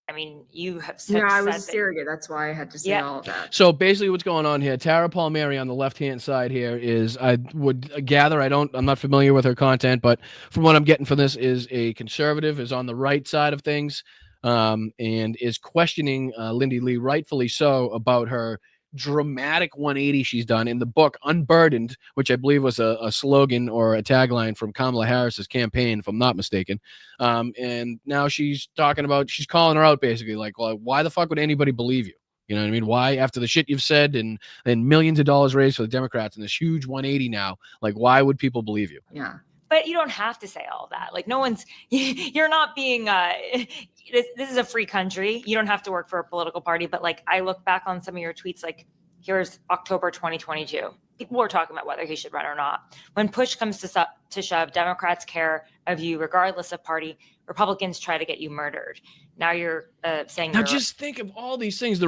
I mean, you have said. No, I was surrogate. That's why I had to say all of that. So basically what's going on here, Tara Palmieri on the left-hand side here is, I would gather, I'm not familiar with her content, but from what I'm getting from this is a conservative, is on the right side of things, and is questioning Lindy Lee, rightfully so, about her dramatic 180 she's done in the book Unburdened, which I believe was a slogan or a tagline from Kamala Harris's campaign, if I'm not mistaken. And now she's talking about, she's calling her out basically, like, well, why the fuck would anybody believe you? You know what I mean? Why, after the shit you've said and millions of dollars raised for the Democrats and this huge 180 now, like, why would people believe you? Yeah. But you don't have to say all that. Like, no one's, you're not being, this is a free country. You don't have to work for a political party. But like, I look back on some of your tweets, like, here's October 2022. People were talking about whether he should run or not. When push comes to shove, Democrats care of you regardless of party. Republicans try to get you murdered. Now you're saying. Now just think of all these things.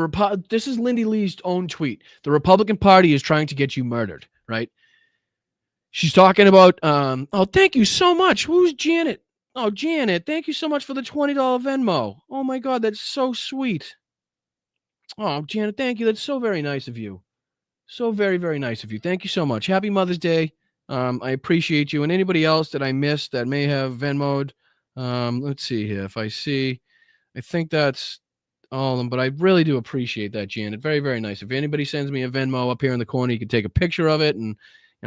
This is Lindy Lee's own tweet. The Republican Party is trying to get you murdered, right? She's talking about, oh, thank you so much. Who's Janet? Oh, Janet, thank you so much for the $20 Venmo. Oh, my God, that's so sweet. Oh, Janet, thank you. That's so very nice of you. So very, very nice of you. Thank you so much. Happy Mother's Day. I appreciate you. And anybody else that I missed that may have Venmo'd, let's see here. If I see, I think that's all of them, but I really do appreciate that, Janet. Very, very nice. If anybody sends me a Venmo up here in the corner, you can take a picture of it and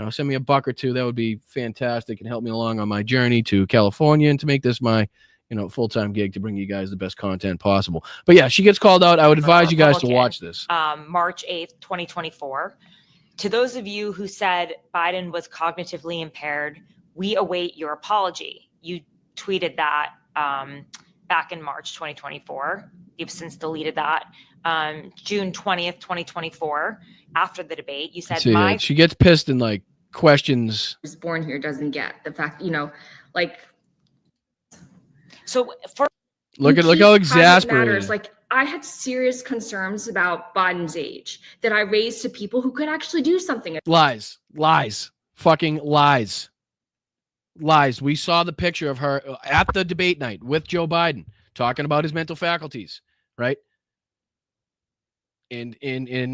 send me a buck or two. That would be fantastic and help me along on my journey to California and to make this my, full-time gig to bring you guys the best content possible. But yeah, she gets called out. I would advise you guys to watch this. March 8th, 2024. To those of you who said Biden was cognitively impaired, we await your apology. You tweeted that back in March 2024. You've since deleted that. June 20th, 2024, after the debate, you said she gets pissed and like questions. Was born here doesn't get the fact, like. So for look how exasperated. Like, I had serious concerns about Biden's age that I raised to people who could actually do something. Lies, fucking lies. We saw the picture of her at the debate night with Joe Biden talking about his mental faculties, right? And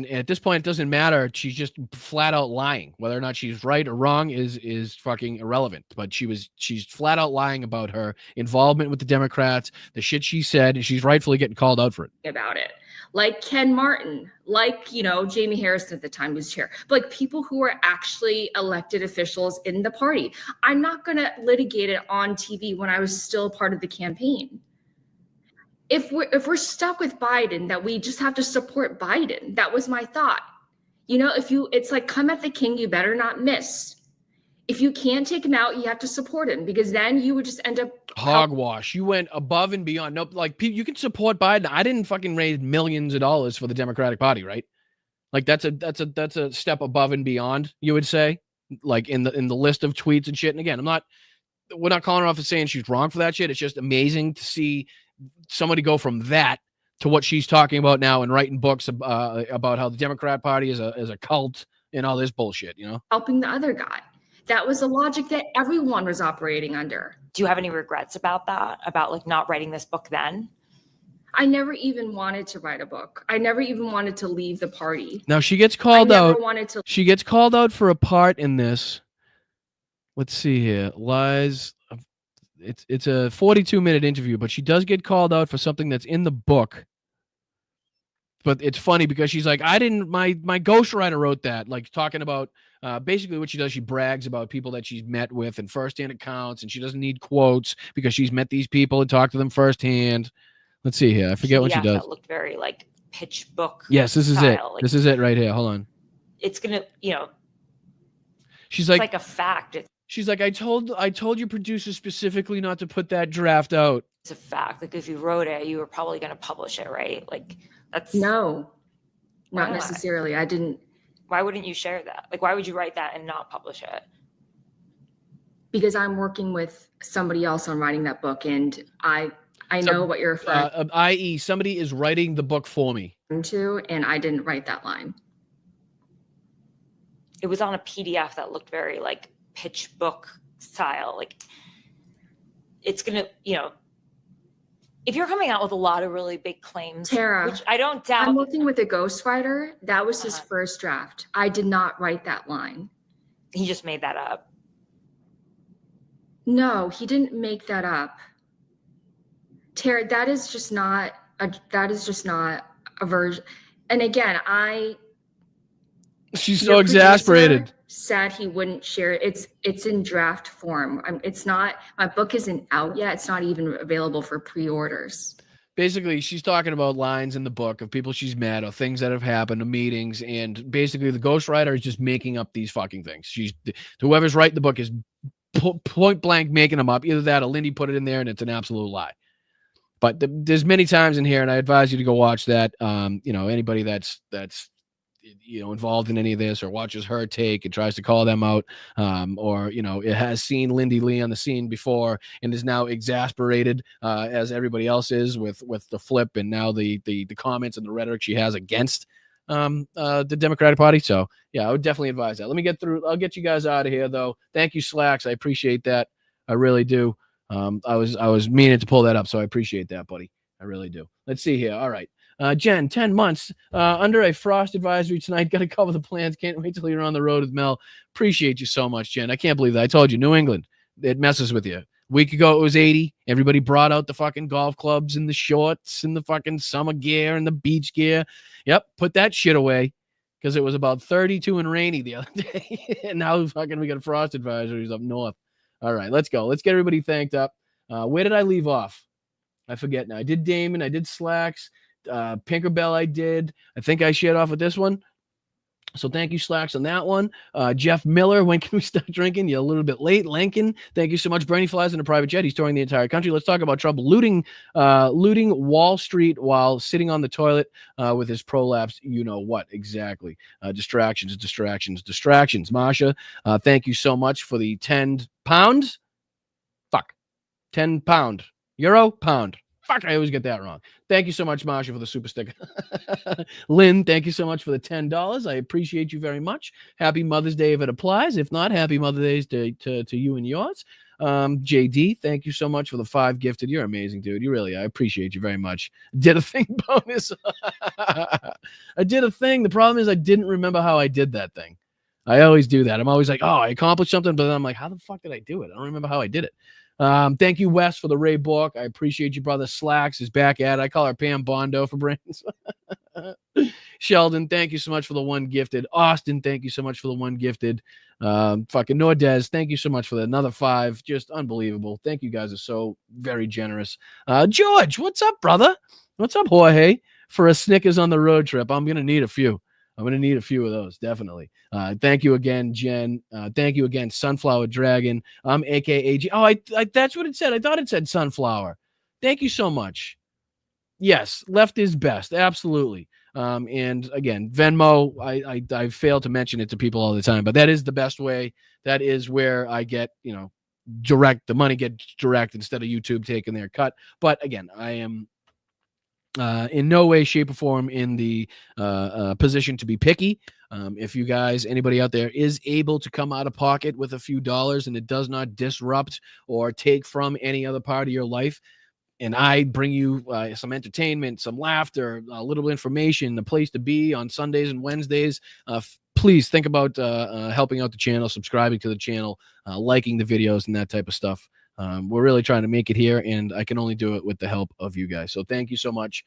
at this point, it doesn't matter. She's just flat out lying. Whether or not she's right or wrong is fucking irrelevant. But she's flat out lying about her involvement with the Democrats, the shit she said, and she's rightfully getting called out for it. About it. Like Ken Martin, like, Jamie Harrison at the time was chair, but like people who are actually elected officials in the party. I'm not going to litigate it on TV when I was still part of the campaign. If we're stuck with Biden, that we just have to support Biden. That was my thought. It's like, come at the king, you better not miss. If you can't take him out, you have to support him, because then you would just end up hogwash. You went above and beyond. Nope, like, you can support Biden. I didn't fucking raise millions of dollars for the Democratic Party, right? Like, that's a step above and beyond, you would say, like in the list of tweets and shit. And again, we're not calling her off and saying she's wrong for that shit. It's just amazing to see somebody go from that to what she's talking about now and writing books about how the Democrat Party is a cult and all this bullshit, helping the other guy. That was the logic that everyone was operating under. Do you have any regrets about that? About like not writing this book then? I never even wanted to write a book. I never even wanted to leave the party. Now she gets called out. She gets called out for a part in this. Let's see here. Lies. It's a 42-minute interview, but she does get called out for something that's in the book. But it's funny because she's like, my ghostwriter wrote that, like talking about basically what she does. She brags about people that she's met with and firsthand accounts, and she doesn't need quotes because she's met these people and talked to them firsthand. Let's see here. I forget what she does. That looked very like pitch book. Yes, this is it. Like, this is it right here. Hold on. it's gonna, She's it's like, like a fact. she's like, I told your producers specifically not to put that draft out. It's a fact. Like if you wrote it, you were probably going to publish it, right? Like that's No, not Why? necessarily. I didn't. Why wouldn't you share that? Like why would you write that and not publish it? Because I'm working with somebody else on writing that book, and I know what you're referring i.e., somebody is writing the book for me. to, and I didn't write that line. It was on a PDF that looked very like pitch book style. Like it's gonna, if you're coming out with a lot of really big claims, Tara, which I don't doubt. I'm working with a ghostwriter. That was his first draft. I did not write that line. He just made that up. No, he didn't make that up. Tara, that is just not a version. And again, She's your so exasperated. producer said he wouldn't share it. It's in draft form. It's not, my book isn't out yet. It's not even available for pre-orders. Basically, she's talking about lines in the book of people she's met or things that have happened, or meetings, and basically the ghostwriter is just making up these fucking things. Whoever's writing the book is point blank making them up. Either that or Lindy put it in there and it's an absolute lie. But there's many times in here, and I advise you to go watch that. Anybody that's involved in any of this or watches her take and tries to call them out, or it has seen Lindy Lee on the scene before and is now exasperated as everybody else is with the flip and now the comments and the rhetoric she has against the Democratic Party. So yeah, I would definitely advise that. Let me get through. I'll get you guys out of here though. Thank you, Slacks. I appreciate that. I really do. I was meaning to pull that up, so I appreciate that, buddy. I really do. Let's see here. All right. Jen, 10 months under a frost advisory tonight. Got to cover the plans. Can't wait till you're on the road with Mel. Appreciate you so much, Jen. I can't believe that. I told you, New England, it messes with you. A week ago, it was 80. Everybody brought out the fucking golf clubs and the shorts and the fucking summer gear and the beach gear. Yep, put that shit away because it was about 32 and rainy the other day. And now fucking we got frost advisories up north. All right, let's go. Let's get everybody thanked up. Where did I leave off? I forget now. I did Damon. I did Slacks. Pinkerbell I did. I think I shared off with this one. So thank you, Slacks, on that one. Jeff Miller, when can we start drinking? You're a little bit late. Lincoln, thank you so much. Bernie flies in a private jet. He's touring the entire country. Let's talk about Trump looting Wall Street while sitting on the toilet with his prolapse. You know what exactly? Distractions. Masha, thank you so much for the 10 pounds. 10 pound. Euro? Pound. Fuck, I always get that wrong. Thank you so much, Masha, for the super sticker. Lynn, thank you so much for the $10. I appreciate you very much. Happy Mother's Day if it applies. If not, happy Mother's Day to you and yours. JD, thank you so much for the 5 gifted. You're amazing, dude. You really are. I appreciate you very much. Did a thing bonus. I did a thing. The problem is I didn't remember how I did that thing. I always do that. I'm always like, oh, I accomplished something, but then I'm like, how the fuck did I do it? I don't remember how I did it. Thank you, Wes, for the Ray book. I appreciate you, brother. Slacks is back at it. I call her Pam Bondo for brains. Sheldon, thank you so much for the 1 gifted. Austin, thank you so much for the 1 gifted. Fucking Nordez, thank you so much for another 5. Just unbelievable. Thank you guys are so very generous. George, what's up, brother? What's up, Jorge? For a Snickers on the road trip, I'm going to need a few. I'm going to need a few of those, definitely. Thank you again, Jen. Thank you again, Sunflower Dragon. I'm AKAG. Oh, I that's what it said. I thought it said Sunflower. Thank you so much. Yes, left is best. Absolutely. And again, Venmo, I fail to mention it to people all the time, but that is the best way. That is where I get, direct. The money gets direct instead of YouTube taking their cut. But again, I am in no way, shape, or form in the position to be picky. If you guys, anybody out there is able to come out of pocket with a few dollars and it does not disrupt or take from any other part of your life, and I bring you some entertainment, some laughter, a little information, a place to be on Sundays and Wednesdays, please think about helping out the channel, subscribing to the channel, liking the videos and that type of stuff. We're really trying to make it here, and I can only do it with the help of you guys. So thank you so much,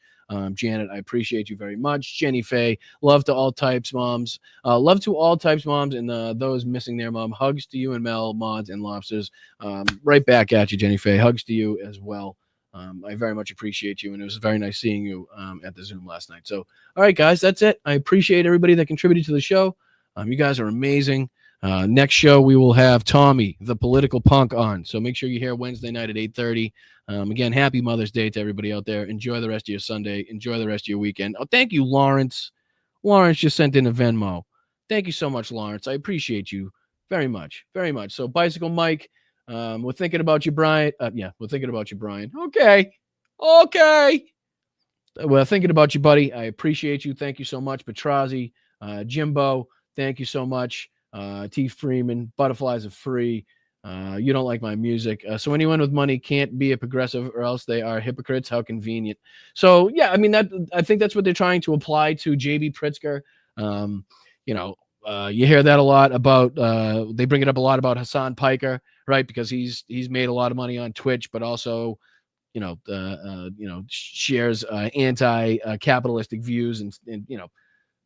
Janet. I appreciate you very much. Jenny Faye, love to all types moms. Love to all types moms and those missing their mom. Hugs to you and Mel, mods, and lobsters. Right back at you, Jenny Faye. Hugs to you as well. I very much appreciate you, and it was very nice seeing you at the Zoom last night. So, all right, guys, that's it. I appreciate everybody that contributed to the show. You guys are amazing. Next show, we will have Tommy, the political punk, on. So make sure you're here Wednesday night at 8:30. Again, happy Mother's Day to everybody out there. Enjoy the rest of your Sunday. Enjoy the rest of your weekend. Oh, thank you, Lawrence. Lawrence just sent in a Venmo. Thank you so much, Lawrence. I appreciate you very much, very much. So Bicycle Mike, we're thinking about you, Brian. Yeah, we're thinking about you, Brian. Okay. We're thinking about you, buddy. I appreciate you. Thank you so much. Petrazi, Jimbo, thank you so much. T. Freeman, Butterflies are free. You don't like my music. So anyone with money can't be a progressive or else they are hypocrites. How convenient. So, yeah, I mean, I think that's what they're trying to apply to J.B. Pritzker. You hear that a lot about, they bring it up a lot about Hassan Piker, right? Because he's made a lot of money on Twitch, but also, shares anti-capitalistic views and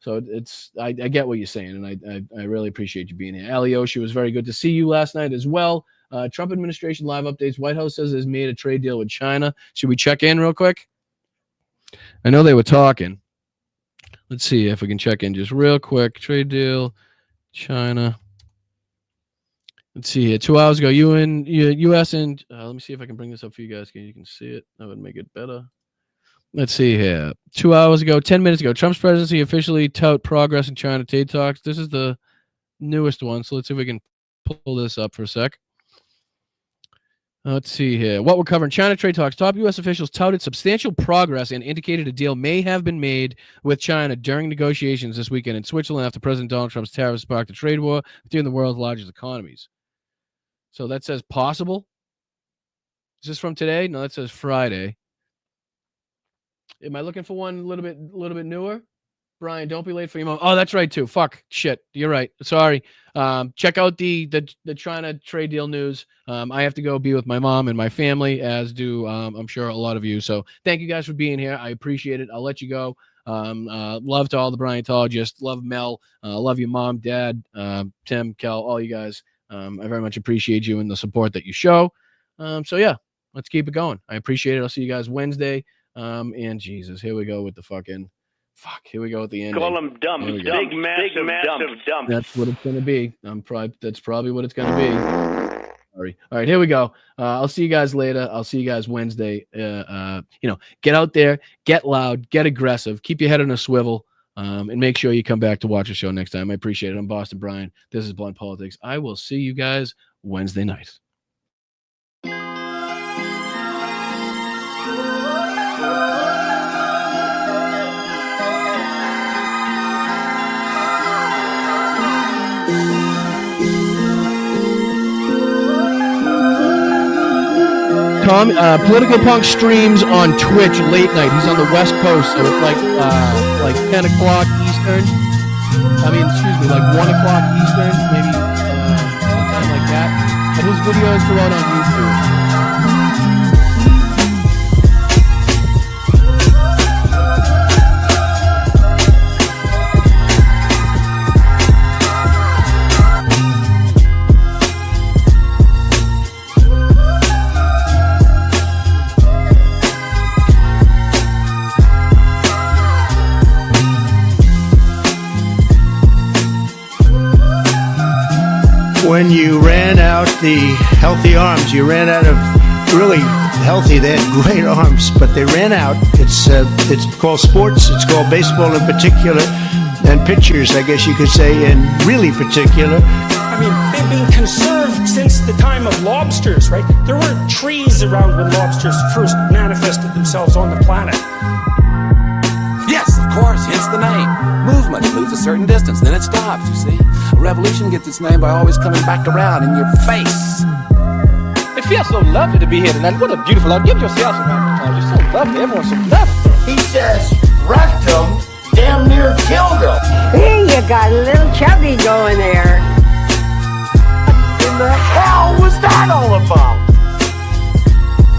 so I get what you're saying, and I really appreciate you being here. Alioshi, was very good to see you last night as well. Trump administration live updates. White House says has made a trade deal with China. Should we check in real quick? I know they were talking. Let's see if we can check in just real quick. Trade deal, China. Let's see here. 2 hours ago, U.S. and let me see if I can bring this up for you guys. You can see it. That would make it better. Let's see here. 2 hours ago, 10 minutes ago, Trump's presidency officially tout progress in China trade talks. This is the newest one, so let's see if we can pull this up for a sec. Let's see here. What we're covering, China trade talks. Top U.S. officials touted substantial progress and indicated a deal may have been made with China during negotiations this weekend in Switzerland after President Donald Trump's tariffs sparked a trade war between the world's largest economies. So that says possible. Is this from today? No, that says Friday. Am I looking for one a little bit newer? Brian, don't be late for your mom. Oh, that's right too. Fuck. Shit. You're right. Sorry. Check out the China trade deal news. I have to go be with my mom and my family, as do I'm sure a lot of you. So thank you guys for being here. I appreciate it. I'll let you go. Love to all the Bryantologists. Love Mel. Love your mom, dad, Tim, Kel, all you guys. I very much appreciate you and the support that you show. So yeah, let's keep it going. I appreciate it. I'll see you guys Wednesday. And Jesus, here we go with the fucking here we go at the end. Call them dumb. Big massive dumb. That's what it's gonna be. That's probably what it's gonna be. Sorry. All right, here we go. I'll see you guys later. I'll see you guys Wednesday. Get out there, get loud, get aggressive, keep your head on a swivel, and make sure you come back to watch the show next time. I appreciate it. I'm Boston Brian. This is Blunt Politics. I will see you guys Wednesday night. Political Punk streams on Twitch late night. He's on the West Coast, so it's like 10 o'clock Eastern. I mean, excuse me, like 1 o'clock Eastern, maybe sometime like that. And his videos go out on YouTube. When you ran out the healthy arms, you ran out of really healthy. They had great arms, but they ran out. It's called sports. It's called baseball in particular, and pitchers, I guess you could say, in really particular. I mean, they've been conserved since the time of lobsters, right? There weren't trees around when lobsters first manifested themselves on the planet. Yes, of course, hence the name. Movement moves a certain distance, then it stops, you see. A revolution gets its name by always coming back around in your face. It feels so lovely to be here tonight. What a beautiful out. Give yourself a round of applause. You're so lovely. Everyone's so lovely. He says rectum damn near killed him. Hey, you got a little chubby going there. What the hell was that all about?